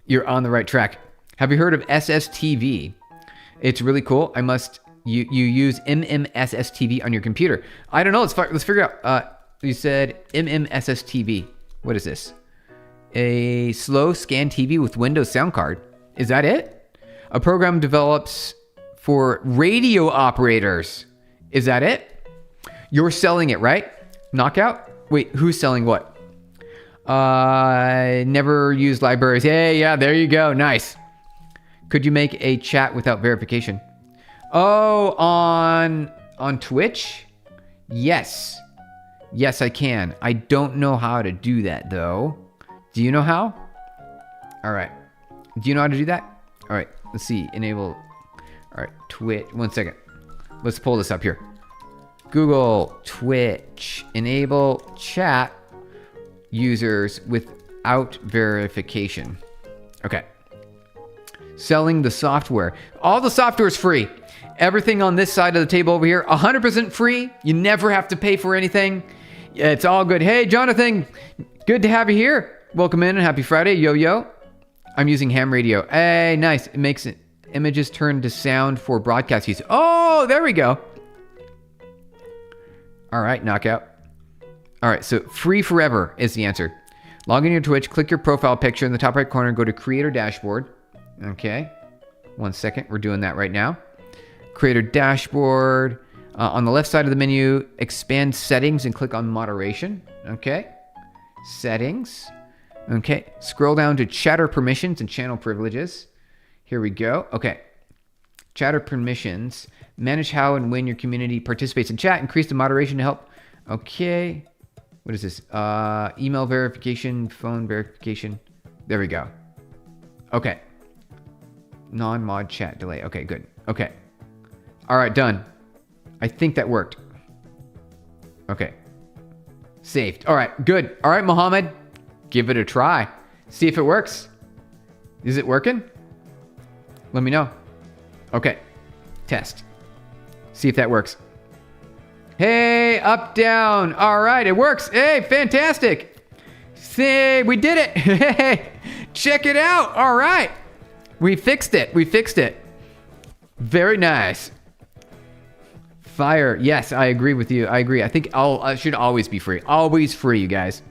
S1: You're on the right track. Have you heard of SSTV? It's really cool. You use MMSSTV on your computer. I don't know. Let's figure out. You said MMSSTV. What is this? A slow scan TV with Windows sound card. Is that it? A program develops for radio operators. Is that it? You're selling it, right? Knockout? Wait, who's selling what? Never used libraries. Hey, yeah, there you go. Nice. Could you make a chat without verification? Oh, on Twitch? Yes. Yes, I can. I don't know how to do that, though. Do you know how? All right. Do you know how to do that? All right. Let's see. Enable. All right. Twitch. 1 second. Let's pull this up here. Google, Twitch, enable chat users without verification. Okay. Selling the software. All the software is free. Everything on this side of the table over here, 100% free. You never have to pay for anything. It's all good. Hey, Jonathan, good to have you here. Welcome in and happy Friday. Yo, yo. I'm using ham radio. Hey, nice. It makes it images turn to sound for broadcast use. Oh, there we go. All right, knockout. All right, so free forever is the answer. Log in your Twitch, click your profile picture in the top right corner, go to Creator Dashboard. Okay, 1 second, we're doing that right now. Creator Dashboard. On the left side of the menu, expand Settings and click on Moderation. Okay, Settings. Okay, scroll down to Chatter Permissions and Channel Privileges. Here we go. Okay, Chatter Permissions. Manage how and when your community participates in chat. Increase the moderation to help. Okay. What is this? Email verification, phone verification. There we go. Okay. Non-mod chat delay. Okay, good. Okay. All right, done. I think that worked. Okay. Saved. All right, good. All right, Mohammed. Give it a try. See if it works. Is it working? Let me know. Okay. Test. See if that works. Hey, up, down. All right, it works. Hey, fantastic. Say, we did it. Hey, check it out. All right. We fixed it. We fixed it. Very nice. Fire. Yes, I agree with you. I agree. I think it should always be free. Always free, you guys.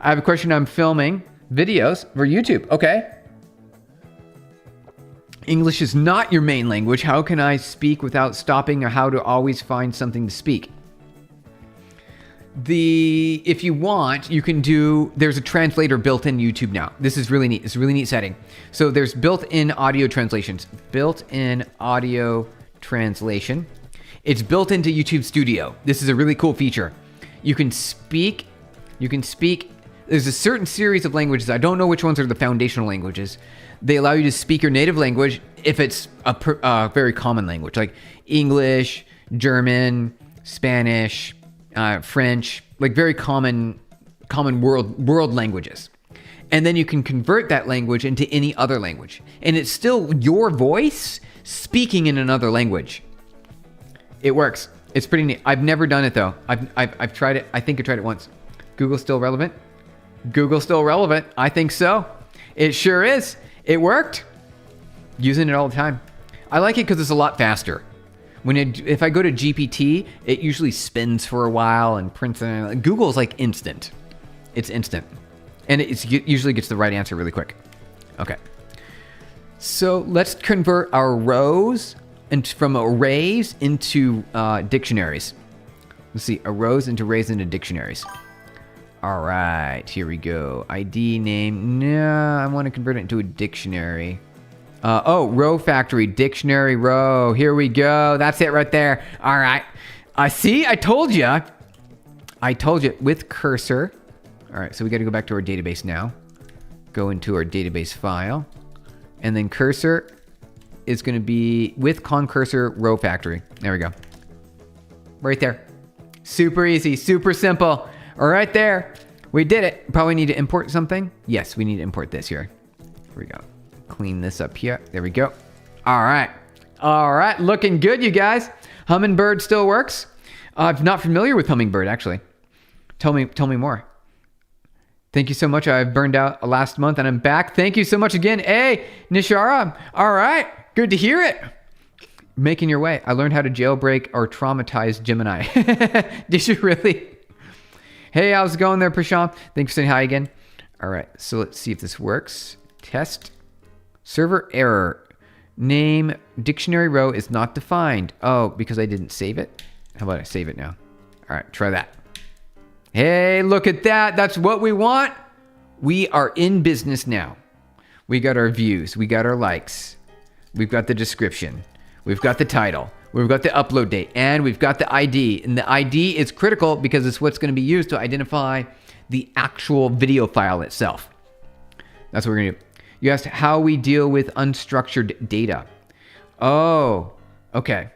S1: I have a question. I'm filming videos for YouTube. Okay. English is not your main language. How can I speak without stopping, or how to always find something to speak? If you want, you can there's a translator built in YouTube now. This is really neat. It's a really neat setting. So there's built-in audio translations. Built-in audio translation. It's built into YouTube Studio. This is a really cool feature. You can speak. There's a certain series of languages. I don't know which ones are the foundational languages. They allow you to speak your native language if it's a very common language, like English, German, Spanish, French, like very common world languages. And then you can convert that language into any other language. And it's still your voice speaking in another language. It works. It's pretty neat. I've never done it though. I've tried it. I think I tried it once. Google's still relevant? Google's still relevant. I think so. It sure is. It worked. Using it all the time. I like it because it's a lot faster. If I go to GPT, it usually spins for a while and prints it. Google is like instant. It's instant. And it usually gets the right answer really quick. Okay. So let's convert our rows from arrays into dictionaries. Let's see, arrays into dictionaries. All right, here we go. ID name. No, I want to convert it into a dictionary. Row factory, dictionary row. Here we go. That's it right there. All right. See, I told you. With cursor. All right, so we got to go back to our database now. Go into our database file. And then cursor is going to be with concursor row factory. There we go. Right there. Super easy, super simple. Right there. We did it. Probably need to import something. Yes, we need to import this here. Here we go. Clean this up here. There we go. All right. All right. Looking good, you guys. Hummingbird still works. I'm not familiar with Hummingbird, actually. Tell me more. Thank you so much. I burned out last month and I'm back. Thank you so much again. Hey, Nishara. All right. Good to hear it. Making your way. I learned how to jailbreak or traumatize Gemini. Did you really? Hey, how's it going there, Prashant? Thanks for saying hi again. All right, so let's see if this works. Test. Server error. Name dictionary row is not defined. Oh, because I didn't save it? How about I save it now? All right, try that. Hey, look at that. That's what we want. We are in business now. We got our views. We got our likes. We've got the description. We've got the title. We've got the upload date, and we've got the ID. And the ID is critical because it's what's going to be used to identify the actual video file itself. That's what we're going to do. You asked how we deal with unstructured data. Oh, okay.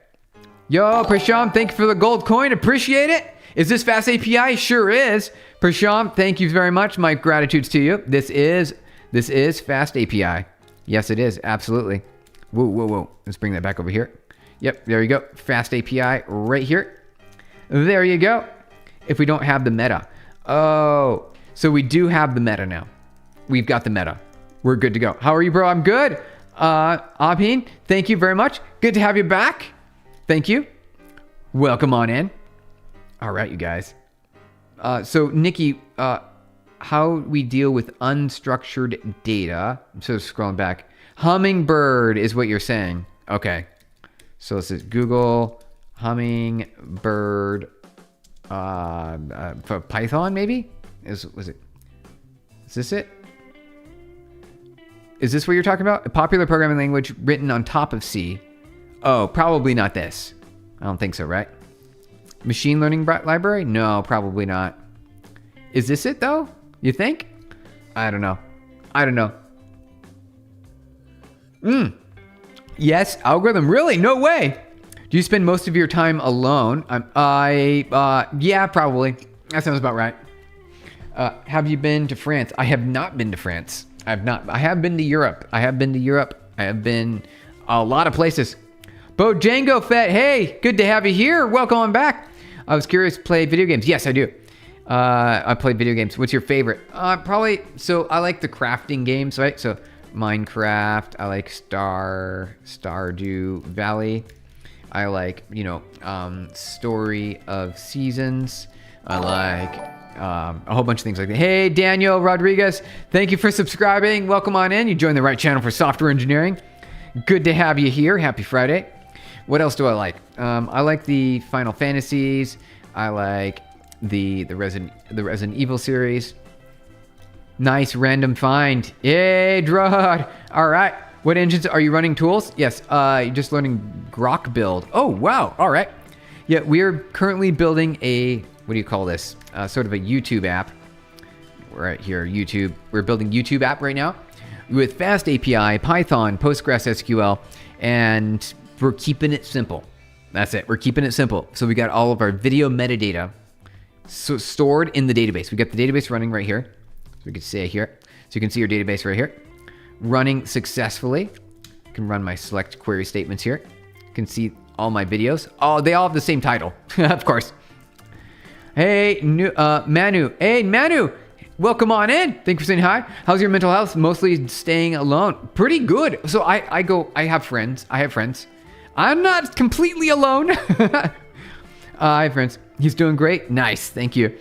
S1: Yo, Prasham, thank you for the gold coin. Appreciate it. Is this Fast API? Sure is. Prasham, thank you very much. My gratitudes to you. This is Fast API. Yes, it is. Absolutely. Whoa, whoa, whoa. Let's bring that back over here. Yep, there you go. Fast API right here. There you go. If we don't have the meta. Oh, so we do have the meta now. We've got the meta. We're good to go. How are you, bro? I'm good. Abhin, thank you very much. Good to have you back. Thank you. Welcome on in. All right, you guys. So Nikki, how we deal with unstructured data. So scrolling back. Hummingbird is what you're saying. Okay. So this is Google Hummingbird for Python, maybe? Is this it? Is this what you're talking about? A popular programming language written on top of C. Oh, probably not this. I don't think so, right? Machine learning library? No, probably not. Is this it though? You think? I don't know. Yes, algorithm. Really? No way. Do you spend most of your time alone? Yeah, probably. That sounds about right. Have you been to France? I have not been to France. I have been to Europe. I have been a lot of places. Bojango Fett, hey, good to have you here. Welcome on back. I was curious, play video games. Yes, I do. I play video games. What's your favorite? Probably, so I like the crafting games, right? So Minecraft, I like Stardew Valley. I like, Story of Seasons. I like a whole bunch of things like that. Hey, Daniel Rodriguez, thank you for subscribing. Welcome on in. You joined the right channel for software engineering. Good to have you here. Happy Friday. What else do I like? I like the Final Fantasies. I like the Resident Evil series. Nice random find. Yay, Drod. All right. What engines are you running tools? Yes, just learning Grok build. Oh, wow. All right. Yeah, we're currently building what do you call this? Sort of a YouTube app. Right here, YouTube. We're building YouTube app right now with Fast API, Python, PostgresQL, and we're keeping it simple. That's it. We're keeping it simple. So we got all of our video metadata stored in the database. We got the database running right here. So we can see it here. So you can see your database right here. Running successfully. I can run my select query statements here. You can see all my videos. Oh, they all have the same title, of course. Hey, Manu. Hey, Manu. Welcome on in. Thank you for saying hi. How's your mental health? Mostly staying alone. Pretty good. So I have friends. I'm not completely alone. I have friends. He's doing great. Nice. Thank you.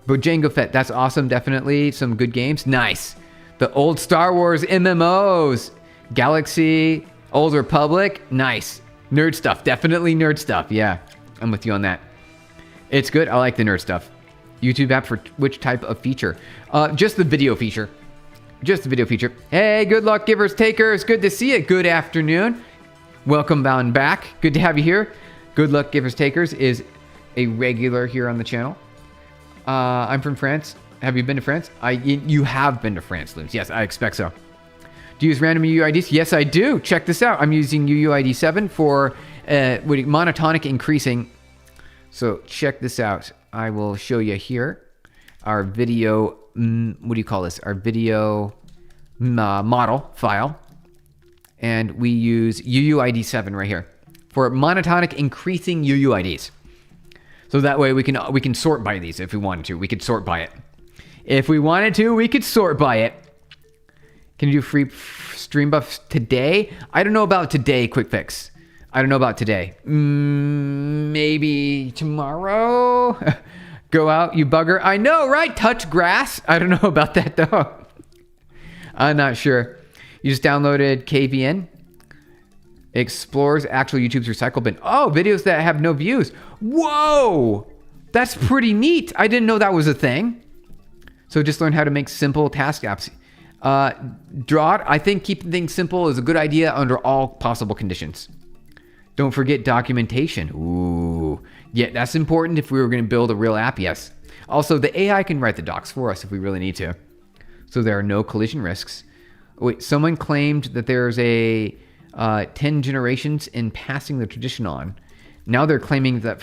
S1: Bojango Fett. That's awesome. Definitely some good games. Nice. The old Star Wars MMOs. Galaxy, Old Republic. Nice. Nerd stuff. Definitely nerd stuff. Yeah. I'm with you on that. It's good. I like the nerd stuff. YouTube app for which type of feature? Just the video feature. Just the video feature. Hey, good luck, givers, takers. Good to see you. Good afternoon. Welcome bound back. Good to have you here. Good luck, givers, takers is a regular here on the channel. I'm from France. Have you been to France? You have been to France, Luz. Yes, I expect so. Do you use random UUIDs? Yes, I do. Check this out. I'm using UUID 7 for monotonic increasing. So check this out. I will show you here our video, what do you call this? Our video model file. And we use UUID 7 right here for monotonic increasing UUIDs. So that way we can sort by these if we wanted to. We could sort by it. If we wanted to, we could sort by it. Can you do free stream buffs today? I don't know about today, quick fix. I don't know about today. Maybe tomorrow? Go out, you bugger. I know, right? Touch grass. I don't know about that, though. I'm not sure. You just downloaded KVN. Explores actual YouTube's recycle bin. Oh, videos that have no views. Whoa! That's pretty neat. I didn't know that was a thing. So just learn how to make simple task apps. Drod, I think keeping things simple is a good idea under all possible conditions. Don't forget documentation. Ooh. Yeah, that's important if we were going to build a real app, yes. Also, the AI can write the docs for us if we really need to. So there are no collision risks. Wait, someone claimed that there's a 10 generations in passing the tradition on. Now they're claiming that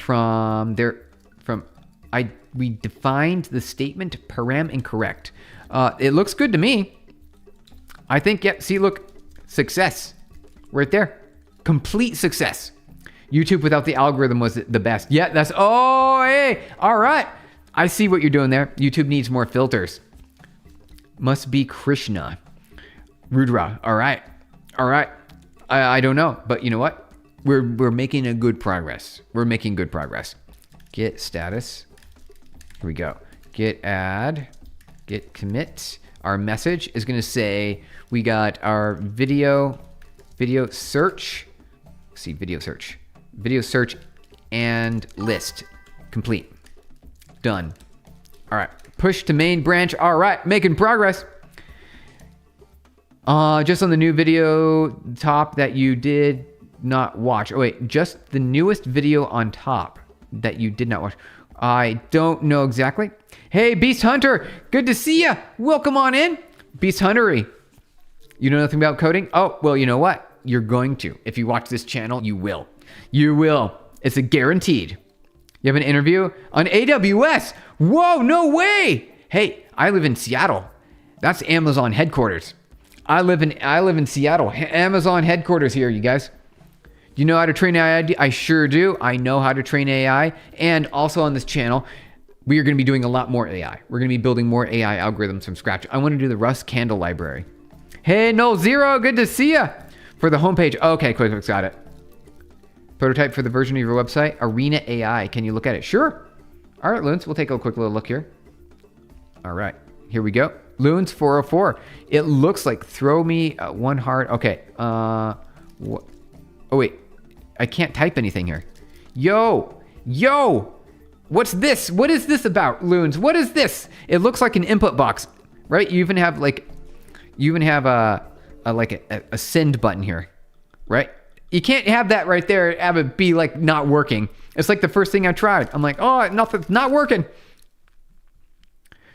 S1: we defined the statement param incorrect. It looks good to me. I think, yeah, see, look, success right there. Complete success. YouTube without the algorithm was the best. Yeah, that's, oh, hey, all right. I see what you're doing there. YouTube needs more filters. Must be Krishna. Rudra, all right. All right. I don't know, but you know what? We're making a good progress. We're making good progress. Git status. Here we go. Git add, git commit. Our message is going to say we got our video search. Let's see, video search and list complete. Done. All right. Push to main branch. All right. Making progress. Just on the new video top that you did not watch. Oh, wait. Just the newest video on top that you did not watch. I don't know exactly. Hey, Beast Hunter. Good to see ya. Welcome on in. Beast Huntery. You know nothing about coding? Oh, well, you know what? You're going to. If you watch this channel, you will. You will. It's a guaranteed. You have an interview on AWS. Whoa, no way. Hey, I live in Seattle. That's Amazon headquarters. I live in Seattle. Amazon headquarters here, you guys. Do you know how to train AI? I sure do. I know how to train AI. And also on this channel, we are going to be doing a lot more AI. We're going to be building more AI algorithms from scratch. I want to do the Rust candle library. Hey, No Zero, good to see ya. For the homepage. Okay, quick, got it. Prototype for the version of your website, Arena AI. Can you look at it? Sure. All right, Loons, we'll take a quick little look here. All right, here we go. Loons 404. It looks like throw me one heart. Okay. Oh, wait. I can't type anything here. Yo. What's this? What is this about, Loons? What is this? It looks like an input box, right? You even have a send button here, right? You can't have that right there, have it be like not working. It's like the first thing I tried. I'm like, oh, nothing's not working.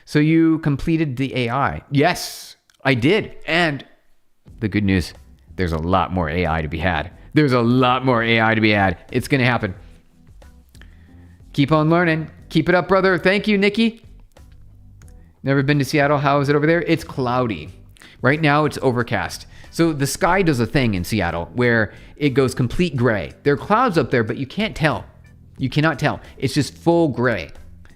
S1: So you completed the AI. Yes, I did. And the good news, there's a lot more AI to be had. There's a lot more AI to be had. It's going to happen. Keep on learning. Keep it up, brother. Thank you, Nikki. Never been to Seattle. How is it over there? It's cloudy. Right now, it's overcast. So the sky does a thing in Seattle where it goes complete gray. There are clouds up there, but you can't tell. You cannot tell. It's just full gray,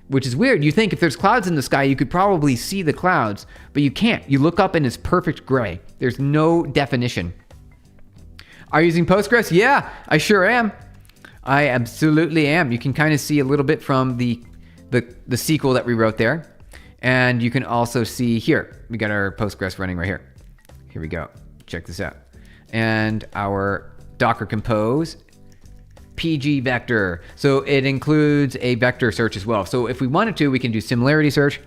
S1: which is weird. You think if there's clouds in the sky, you could probably see the clouds, but you can't. You look up and it's perfect gray. There's no definition. Are you using Postgres? Yeah, I sure am. I absolutely am. You can kind of see a little bit from the SQL that we wrote there. And you can also see here, we got our Postgres running right here. Here we go. Check this out. And our Docker Compose PG vector. So it includes a vector search as well. So if we wanted to, we can do similarity search.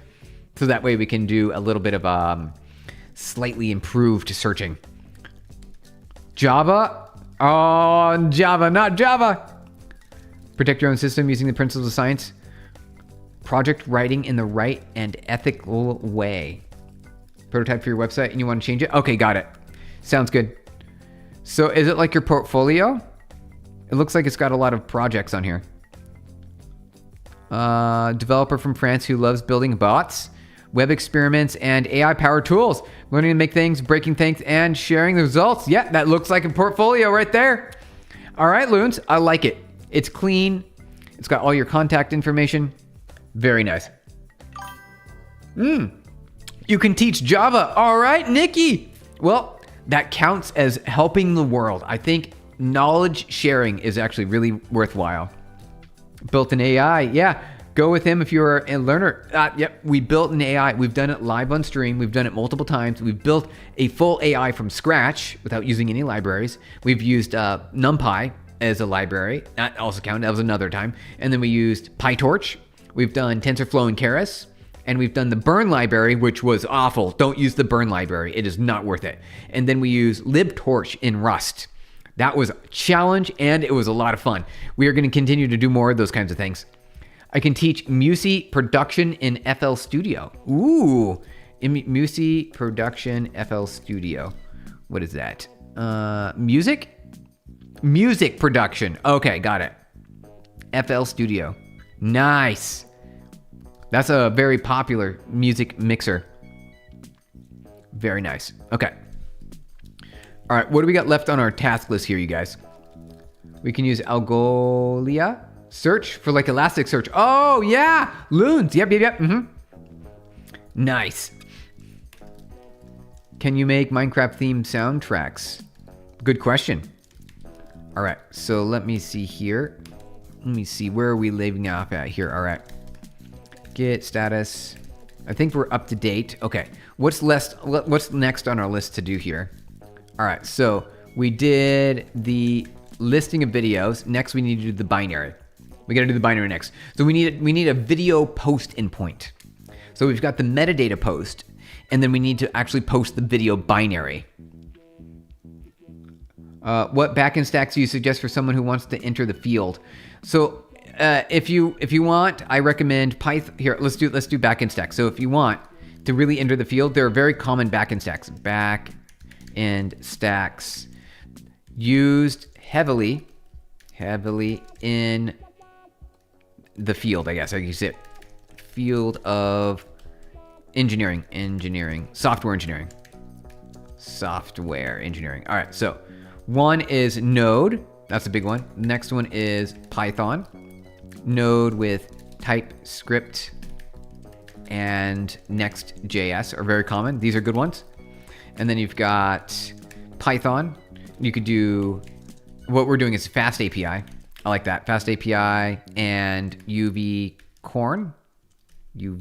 S1: So that way we can do a little bit of slightly improved searching. Java. Oh, Java, not Java. Protect your own system using the principles of science. Project writing in the right and ethical way. Prototype for your website and you want to change it? Okay, got it. Sounds good. So is it like your portfolio? It looks like it's got a lot of projects on here. Developer from France who loves building bots, web experiments, and AI-powered tools. Learning to make things, breaking things, and sharing the results. Yeah, that looks like a portfolio right there. All right, Loons, I like it. It's clean. It's got all your contact information. Very nice. You can teach Java. All right, Nikki. Well, that counts as helping the world. I think knowledge sharing is actually really worthwhile. Built an AI. Yeah, go with him if you're a learner. Yep, we built an AI. We've done it live on stream. We've done it multiple times. We've built a full AI from scratch without using any libraries. We've used NumPy as a library. That also counted. That was another time. And then we used PyTorch. We've done TensorFlow and Keras. And we've done the Burn library, which was awful. Don't use the Burn library. It is not worth it. And then we use libtorch in Rust. That was a challenge, and it was a lot of fun. We are going to continue to do more of those kinds of things. I can teach Musi production in FL Studio. Ooh, Musi production FL Studio. What is that? Music production. Okay, got it. FL Studio. Nice. That's a very popular music mixer. Very nice. Okay. All right, what do we got left on our task list here, you guys? We can use Algolia search for like Elasticsearch. Oh, yeah. Loons. Yep. Nice. Can you make Minecraft themed soundtracks? Good question. All right, so let me see here. Let me see, where are we leaving off at here? All right. Get status. I think we're up to date. Okay, what's next on our list to do here? All right, so we did the listing of videos. Next, we need to do the binary. We got to do the binary next. So we need a video post endpoint. So we've got the metadata post, and then we need to actually post the video binary. What backend stacks do you suggest for someone who wants to enter the field? So if you want, I recommend Python. Here, let's do backend stacks. So if you want to really enter the field, there are very common backend stacks. Backend stacks used heavily in the field, I guess I can say it. Field of engineering, software engineering. All right, so one is Node. That's a big one. Next one is Python. Node with TypeScript and Next.js are very common. These are good ones. And then you've got Python. You could do, what we're doing is Fast API. I like that. Fast API and UVI corn. There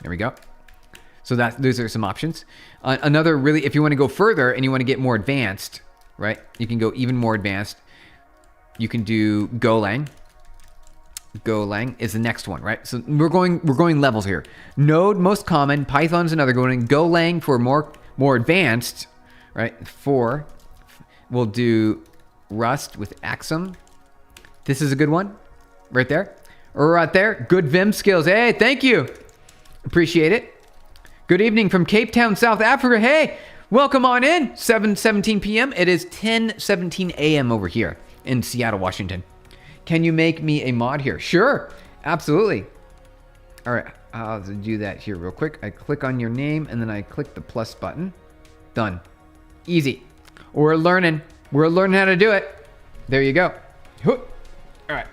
S1: we go. So those are some options. Another really, if you want to go further and you want to get more advanced, right? You can go even more advanced. You can do Golang. Golang is the next one, right? So we're going levels here. Node, most common. Python's another good one. Golang for more advanced, right? We'll do Rust with Axum. This is a good one, right there. Or right there. Good Vim skills. Hey, thank you. Appreciate it. Good evening from Cape Town, South Africa. Hey, welcome on in. 7:17 p.m. It is 10:17 a.m. over here in Seattle, Washington. Can you make me a mod here? Sure, absolutely. All right, I'll do that here real quick. I click on your name and then I click the plus button. Done. Easy. We're learning how to do it. There you go. All right.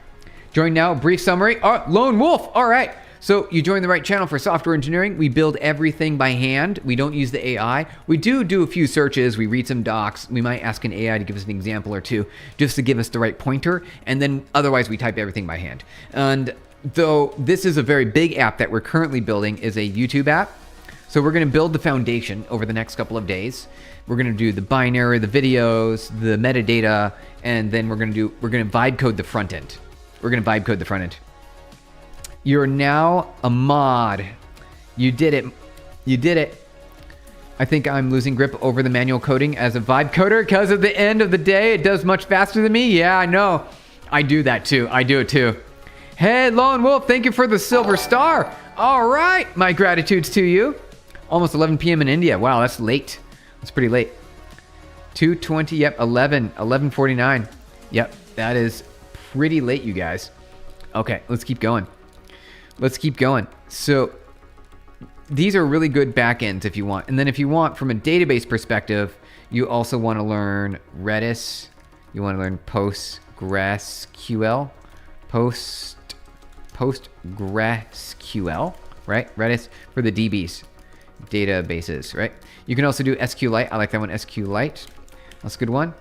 S1: Join now, brief summary. Oh, Lone Wolf. All right. So you joined the right channel for software engineering. We build everything by hand. We don't use the AI. We do a few searches. We read some docs. We might ask an AI to give us an example or two just to give us the right pointer. And then otherwise we type everything by hand. And though this is a very big app that we're currently building is a YouTube app. So we're going to build the foundation over the next couple of days. We're going to do the binary, the videos, the metadata, and then we're going to vibe code the front end. You're now a mod. You did it. I think I'm losing grip over the manual coding as a vibe coder because at the end of the day, it does much faster than me. Yeah, I know. I do that too. I do it too. Hey, Lone Wolf, thank you for the silver star. All right. My gratitudes to you. Almost 11 p.m. in India. Wow, that's late. That's pretty late. 2:20, yep, 11:49. Yep, that is pretty late, you guys. Okay, let's keep going. So these are really good backends if you want. And then if you want from a database perspective, you also want to learn Redis. You want to learn Postgresql. Postgresql, right? Redis for the DBs, databases, right? You can also do SQLite. I like that one, SQLite. That's a good one.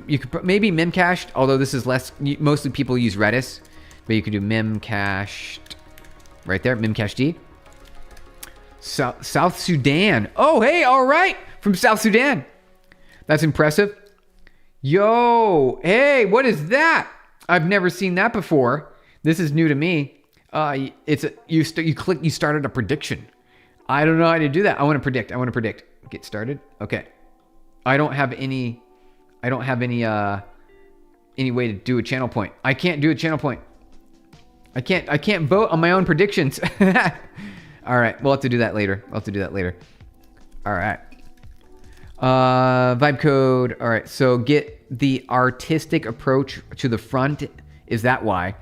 S1: You could maybe memcached, although this is less, mostly people use Redis. But you could do memcached right there, memcached. South Sudan. Oh, hey, all right. From South Sudan. That's impressive. Yo, hey, what is that? I've never seen that before. This is new to me. You started a prediction. I don't know how to do that. I want to predict. Get started. Okay. I don't have any way to do a channel point. I can't do a channel point. I can't vote on my own predictions. All right, we'll have to do that later. All right. Vibe code. All right. So get the artistic approach to the front. Is that why?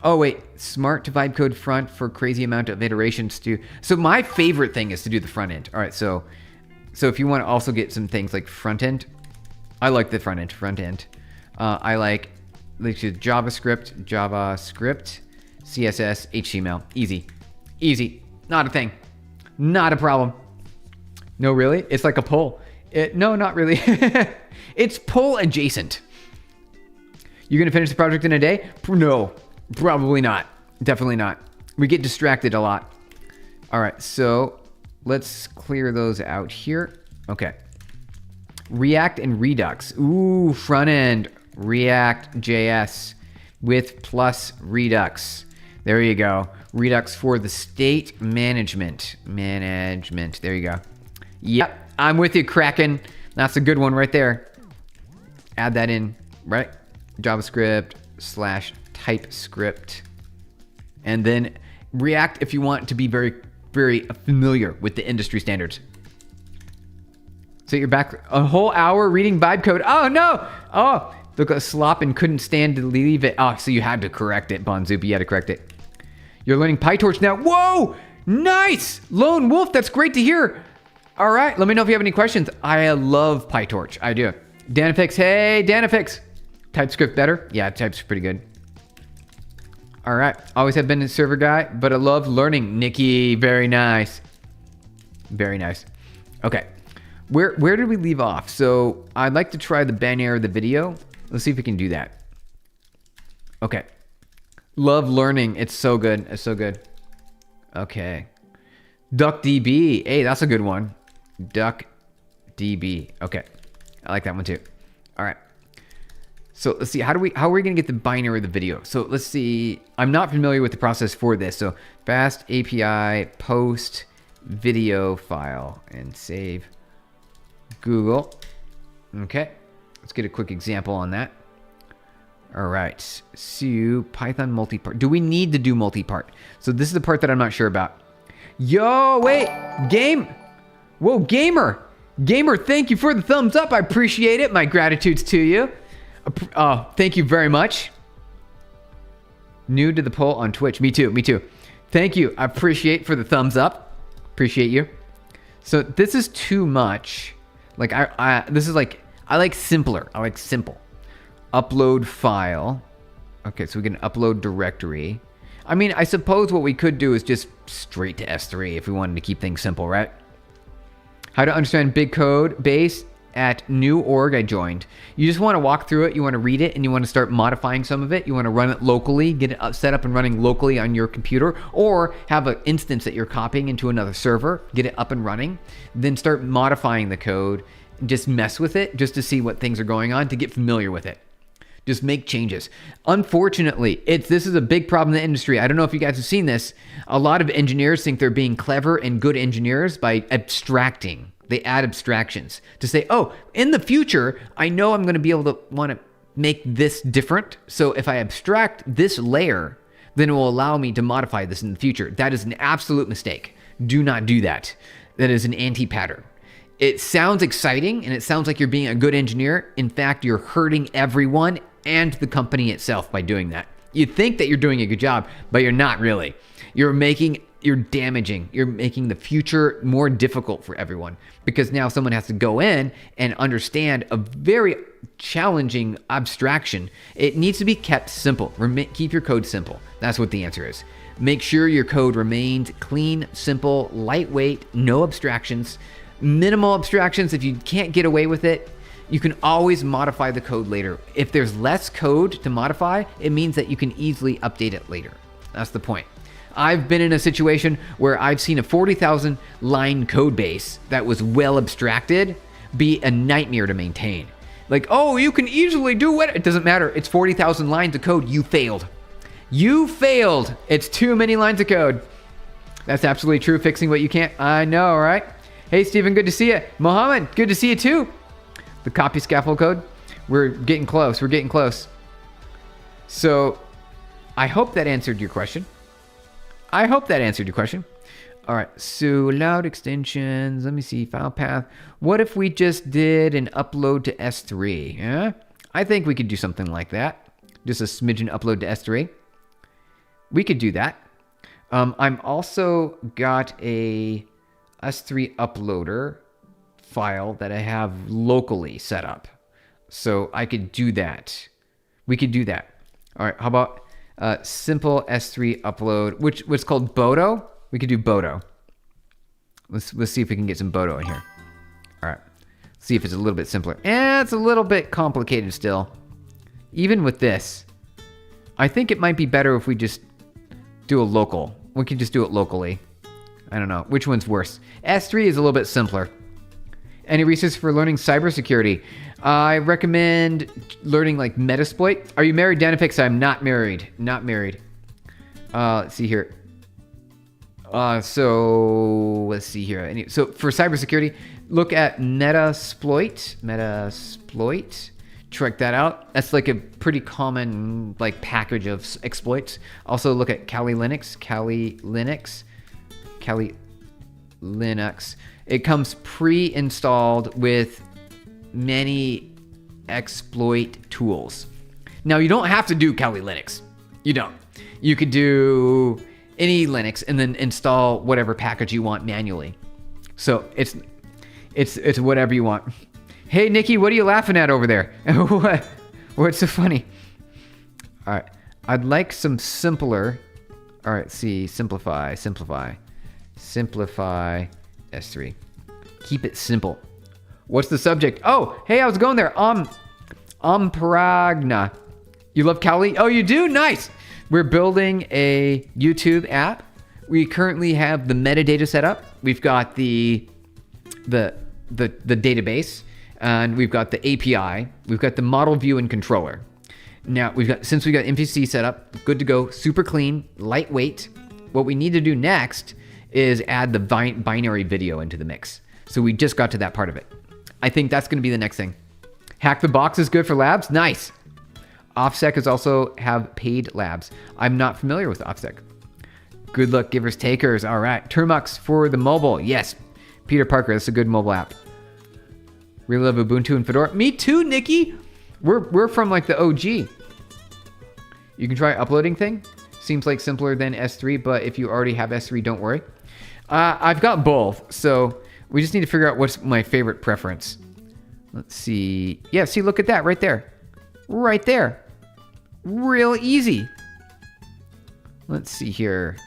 S1: Oh, wait. Smart to vibe code front for crazy amount of iterations to. So my favorite thing is to do the front end. All right. So if you want to also get some things like front end, I like the front end. I like JavaScript, CSS, HTML. Easy. Not a thing. Not a problem. No, really? It's like a poll. No, not really. It's poll adjacent. You're going to finish the project in a day? No, probably not. Definitely not. We get distracted a lot. All right, so let's clear those out here. Okay. React and Redux. Ooh, front end. React JS with plus Redux. There you go. Redux for the state management. There you go. Yep, I'm with you, Kraken. That's a good one right there. Add that in, right? JavaScript / TypeScript. And then React if you want to be very, very familiar with the industry standards. So you're back a whole hour reading vibe code. Oh, no. Oh, look at slop and couldn't stand to leave it. Oh, so you had to correct it, Bonzoop. You had to correct it. You're learning PyTorch now. Whoa, nice. Lone Wolf, that's great to hear. All right, let me know if you have any questions. I love PyTorch. I do. Danifix, hey, Danifix. TypeScript better? Yeah, TypeScript's pretty good. All right, always have been a server guy, but I love learning. Nikki, very nice. Very nice. Okay, where did we leave off? So I'd like to try the banner of the video. Let's see if we can do that. Okay. Love learning. It's so good. It's so good. Okay. DuckDB. Hey, that's a good one. DuckDB. Okay. I like that one too. All right. So let's see. How are we going to get the binary of the video? So let's see. I'm not familiar with the process for this. So fast API post video file and save Google. Okay. Let's get a quick example on that. All right, so Python multi-part. Do we need to do multi-part? So this is the part that I'm not sure about. Yo, wait, Whoa, Gamer, thank you for the thumbs up. I appreciate it. My gratitude's to you. Oh, thank you very much. New to the poll on Twitch. Me too. Thank you. I appreciate for the thumbs up. Appreciate you. So this is too much. Like this is like, I like simpler. I like simple. Upload file. Okay, so we can upload directory. I mean, I suppose what we could do is just straight to S3 if we wanted to keep things simple, right? How to understand big code base at new org I joined. You just want to walk through it, you want to read it, and you want to start modifying some of it. You want to run it locally, get it set up and running locally on your computer, or have an instance that you're copying into another server, get it up and running, then start modifying the code, just mess with it just to see what things are going on, to get familiar with it. Just make changes. Unfortunately, this is a big problem in the industry. I don't know if you guys have seen this. A lot of engineers think they're being clever and good engineers by abstracting. They add abstractions to say, oh, in the future, I know I'm going to be able to want to make this different. So if I abstract this layer, then it will allow me to modify this in the future. That is an absolute mistake. Do not do that. That is an anti-pattern. It sounds exciting and it sounds like you're being a good engineer. In fact, you're hurting everyone and the company itself by doing that. You think that you're doing a good job, but you're not really. You're making the future more difficult for everyone, because now someone has to go in and understand a very challenging abstraction. It needs to be kept simple. Keep your code simple. That's what the answer is. Make sure your code remains clean, simple, lightweight, no abstractions, minimal abstractions. If you can't get away with it, you can always modify the code later. If there's less code to modify, it means that you can easily update it later. That's the point. I've been in a situation where I've seen a 40,000 line code base that was well abstracted be a nightmare to maintain. Like, oh, you can easily do what? It doesn't matter. It's 40,000 lines of code. You failed. You failed. It's too many lines of code. That's absolutely true. Fixing what you can't. I know, right? Hey, Steven, good to see you. Mohammed, good to see you too. The copy scaffold code. We're getting close. So I hope that answered your question. All right, so loud extensions. Let me see, file path. What if we just did an upload to S3? Yeah, I think we could do something like that. Just a smidgen upload to S3. We could do that. I'm also got a S3 uploader file that I have locally set up. So I could do that. We could do that. All right, how about simple S3 upload, what's called Bodo? We could do Bodo. Let's see if we can get some Bodo in here. All right, see if it's a little bit simpler. It's a little bit complicated still. Even with this, I think it might be better if we just do a local. We can just do it locally. I don't know. Which one's worse? S3 is a little bit simpler. Any research for learning cybersecurity? I recommend learning like Metasploit. Are you married, Danifix? I'm not married. Not married. Let's see here. So let's see here. So for cybersecurity, look at Metasploit. Metasploit. Check that out. That's like a pretty common like package of exploits. Also look at Kali Linux. It comes pre-installed with many exploit tools. Now you don't have to do Kali Linux. You don't. You could do any Linux and then install whatever package you want manually. So it's whatever you want. Hey Nikki, what are you laughing at over there? What's so funny? All right, I'd like some simpler. All right, see, simplify S3. Keep it simple. What's the subject? Oh, hey, I was going there. Paragna. You love Kali? Oh, you do? Nice. We're building a YouTube app. We currently have the metadata set up. We've got the database, and we've got the API. We've got the model view and controller. Now since we got MVC set up, good to go, super clean, lightweight. What we need to do next is add the binary video into the mix. So we just got to that part of it. I think that's going to be the next thing. Hack the Box is good for labs. Nice. OffSec is also have paid labs. I'm not familiar with OffSec. Good luck, givers, takers. All right. Termux for the mobile. Yes. Peter Parker, that's a good mobile app. Really love Ubuntu and Fedora. Me too, Nikki. We're from like the OG. You can try uploading thing. Seems like simpler than S3, but if you already have S3, don't worry. I've got both, so we just need to figure out what's my favorite preference. Let's see. Yeah, see, look at that right there. Right there. Real easy. Let's see here.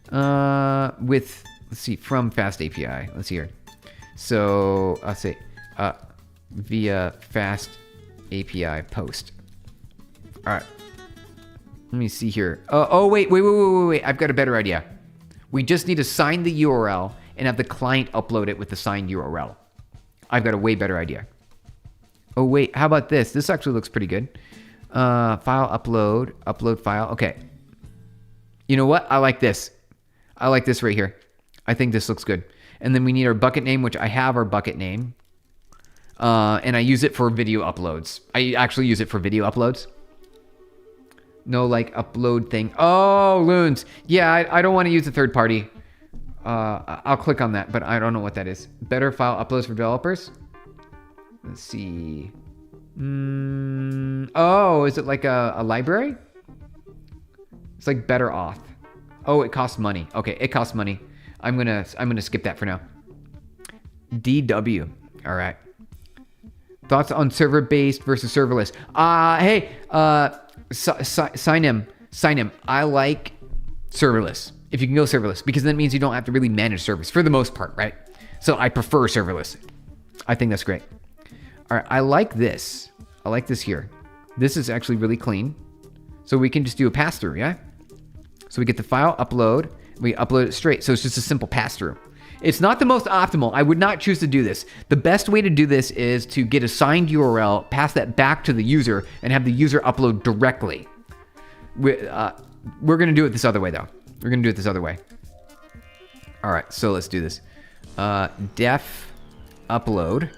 S1: Let's see, from Fast API. Let's see here. So I'll say via Fast API post. All right. Let me see here. Oh, wait. I've got a better idea. We just need to sign the URL and have the client upload it with the signed URL. I've got a way better idea. Oh, wait. How about this? This actually looks pretty good. File upload file. Okay. You know what? I like this. I like this right here. I think this looks good. And then we need our bucket name, which I have our bucket name. And I use it for video uploads. I actually use it for video uploads. No, like, upload thing. Oh, Loons. Yeah, I don't want to use a third party. I'll click on that, but I don't know what that is. Better file uploads for developers? Let's see. Oh, is it like a library? It's like Better Auth. Oh, it costs money. Okay, it costs money. I'm gonna skip that for now. DW. All right. Thoughts on server-based versus serverless? Hey, sign him. I like serverless. If you can go serverless, because that means you don't have to really manage servers for the most part, right? So I prefer serverless. I think that's great. All right, I like this. I like this here. This is actually really clean. So we can just do a pass-through, yeah? So we get the file upload, we upload it straight. So it's just a simple pass-through. It's not the most optimal. I would not choose to do this. The best way to do this is to get a signed URL, pass that back to the user, and have the user upload directly. We're going to do it this other way, though. We're going to do it this other way. All right, so let's do this. Def upload.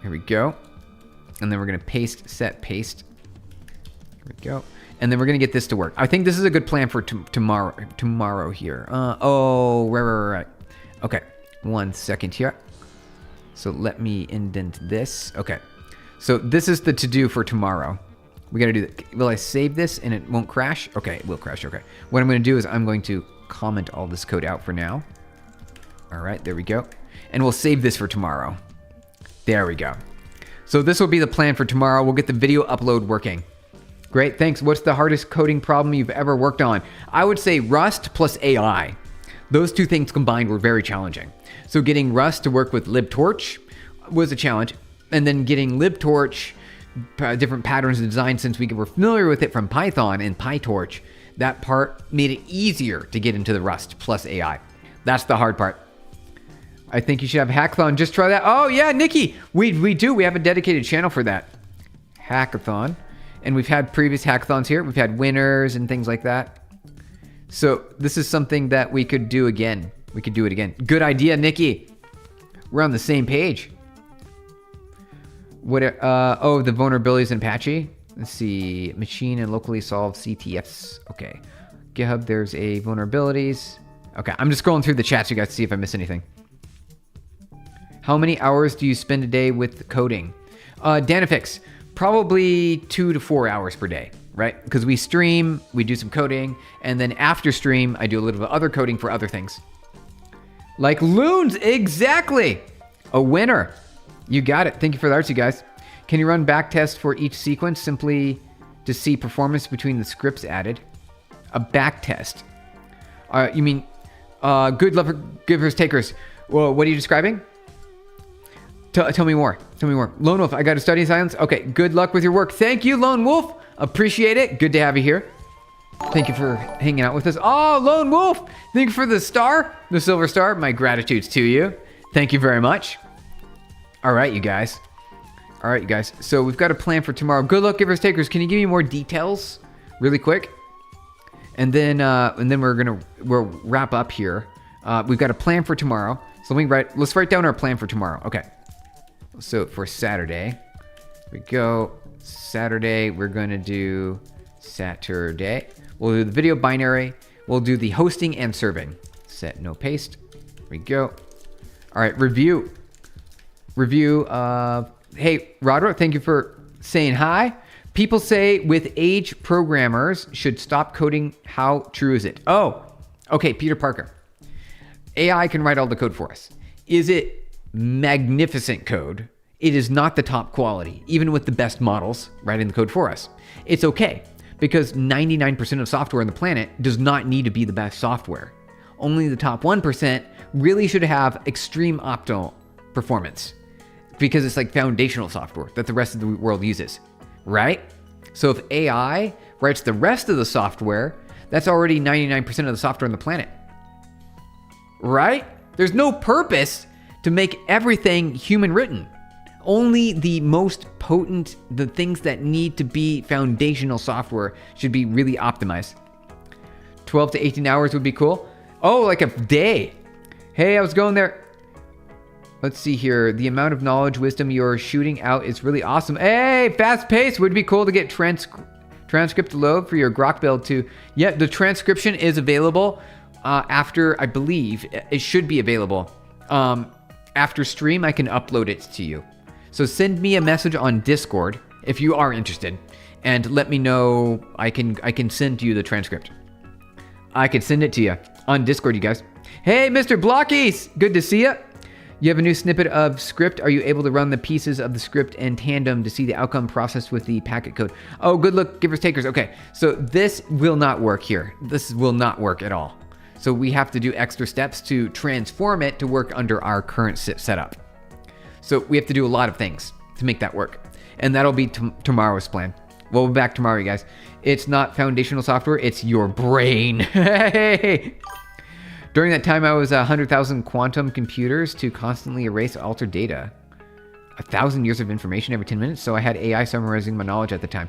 S1: Here we go. And then we're going to paste, set, paste. Here we go. And then we're going to get this to work. I think this is a good plan for tomorrow here. Right. Okay, 1 second here. So let me indent this. Okay, so this is the to-do for tomorrow. We got to do that. Will I save this and it won't crash? Okay, it will crash. Okay, what I'm going to do is I'm going to comment all this code out for now. All right, there we go. And we'll save this for tomorrow. There we go. So this will be the plan for tomorrow. We'll get the video upload working. Great, thanks. What's the hardest coding problem you've ever worked on? I would say Rust plus AI. Those two things combined were very challenging. So getting Rust to work with libtorch was a challenge. And then getting libtorch, different patterns of design, since we were familiar with it from Python and PyTorch, that part made it easier to get into the Rust plus AI. That's the hard part. I think you should have a hackathon. Just try that. Oh yeah, Nikki, we do. We have a dedicated channel for that. Hackathon. And we've had previous hackathons here. We've had winners and things like that. So this is something that we could do again. We could do it again. Good idea, Nikki. We're on the same page. What? Oh, the vulnerabilities in Apache. Let's see. Machine and locally solved CTFs. Okay. GitHub, there's a vulnerabilities. Okay, I'm just scrolling through the chat so you guys see if I miss anything. How many hours do you spend a day with coding? Danifix, probably 2 to 4 hours per day, right? Because we stream, we do some coding, and then after stream, I do a little bit of other coding for other things. Like loons, exactly. A winner. You got it. Thank you for the arts, you guys. Can you run backtest for each sequence simply to see performance between the scripts added? A backtest. You mean good love for givers takers. Well, what are you describing? Tell me more. Tell me more. Lone Wolf, I got to study in silence. Okay, good luck with your work. Thank you, Lone Wolf. Appreciate it. Good to have you here. Thank you for hanging out with us. Oh, Lone Wolf, thank you for the star, the silver star. My gratitudes to you. Thank you very much. All right, you guys. All right, you guys. So we've got a plan for tomorrow. Good luck, givers takers. Can you give me more details really quick? And then we'll wrap up here. We've got a plan for tomorrow. So let's write down our plan for tomorrow. Okay. So for Saturday, here we go. Saturday, we're going to do Saturday. We'll do the video binary. We'll do the hosting and serving. Set no paste. Here we go. All right, review. Hey, Rodro, thank you for saying hi. People say with age programmers should stop coding. How true is it? Oh, okay, Peter Parker. AI can write all the code for us. Is it magnificent code? It is not the top quality, even with the best models writing the code for us. It's okay, because 99% of software on the planet does not need to be the best software. Only the top 1% really should have extreme optimal performance, because it's like foundational software that the rest of the world uses, right? So if AI writes the rest of the software, that's already 99% of the software on the planet, right? There's no purpose to make everything human written. Only the most potent, the things that need to be foundational software should be really optimized. 12 to 18 hours would be cool. Oh, like a day. Hey, I was going there. Let's see here. The amount of knowledge, wisdom you're shooting out is really awesome. Hey, fast pace. Would be cool to get transcript load for your Grok build too. Yeah, the transcription is available after, I believe, it should be available. After stream, I can upload it to you. So send me a message on Discord if you are interested, and let me know. I can send you the transcript. I can send it to you on Discord, you guys. Hey, Mr. Blockies, good to see you. You have a new snippet of script. Are you able to run the pieces of the script in tandem to see the outcome processed with the packet code? Oh, good luck, givers takers. Okay, so this will not work here. This will not work at all. So we have to do extra steps to transform it to work under our current setup. So we have to do a lot of things to make that work. And that'll be tomorrow's plan. We'll be back tomorrow, you guys. It's not foundational software, it's your brain. Hey! During that time, I was 100,000 quantum computers to constantly erase altered data. 1,000 years of information every 10 minutes, so I had AI summarizing my knowledge at the time.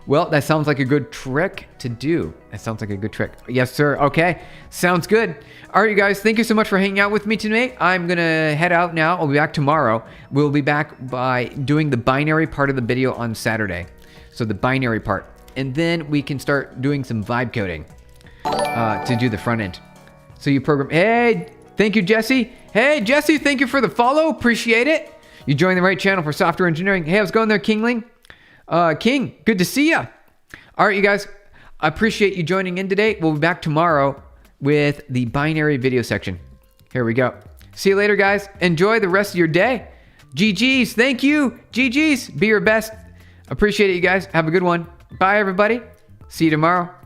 S1: Well, that sounds like a good trick to do. That sounds like a good trick. Yes, sir. Okay. Sounds good. All right, you guys. Thank you so much for hanging out with me today. I'm going to head out now. I'll be back tomorrow. We'll be back by doing the binary part of the video on Saturday. So the binary part. and then we can start doing some vibe coding to do the front end. So you program. Hey, thank you, Jesse. Hey, Jesse, thank you for the follow. Appreciate it. You joined the right channel for software engineering. Hey, how's it going there, Kingling? King, good to see ya. All right, you guys, I appreciate you joining in today. We'll be back tomorrow with the binary video section. Here we go. See you later, guys. Enjoy the rest of your day. GG's, thank you. GG's, be your best. Appreciate it, you guys. Have a good one. Bye, everybody. See you tomorrow.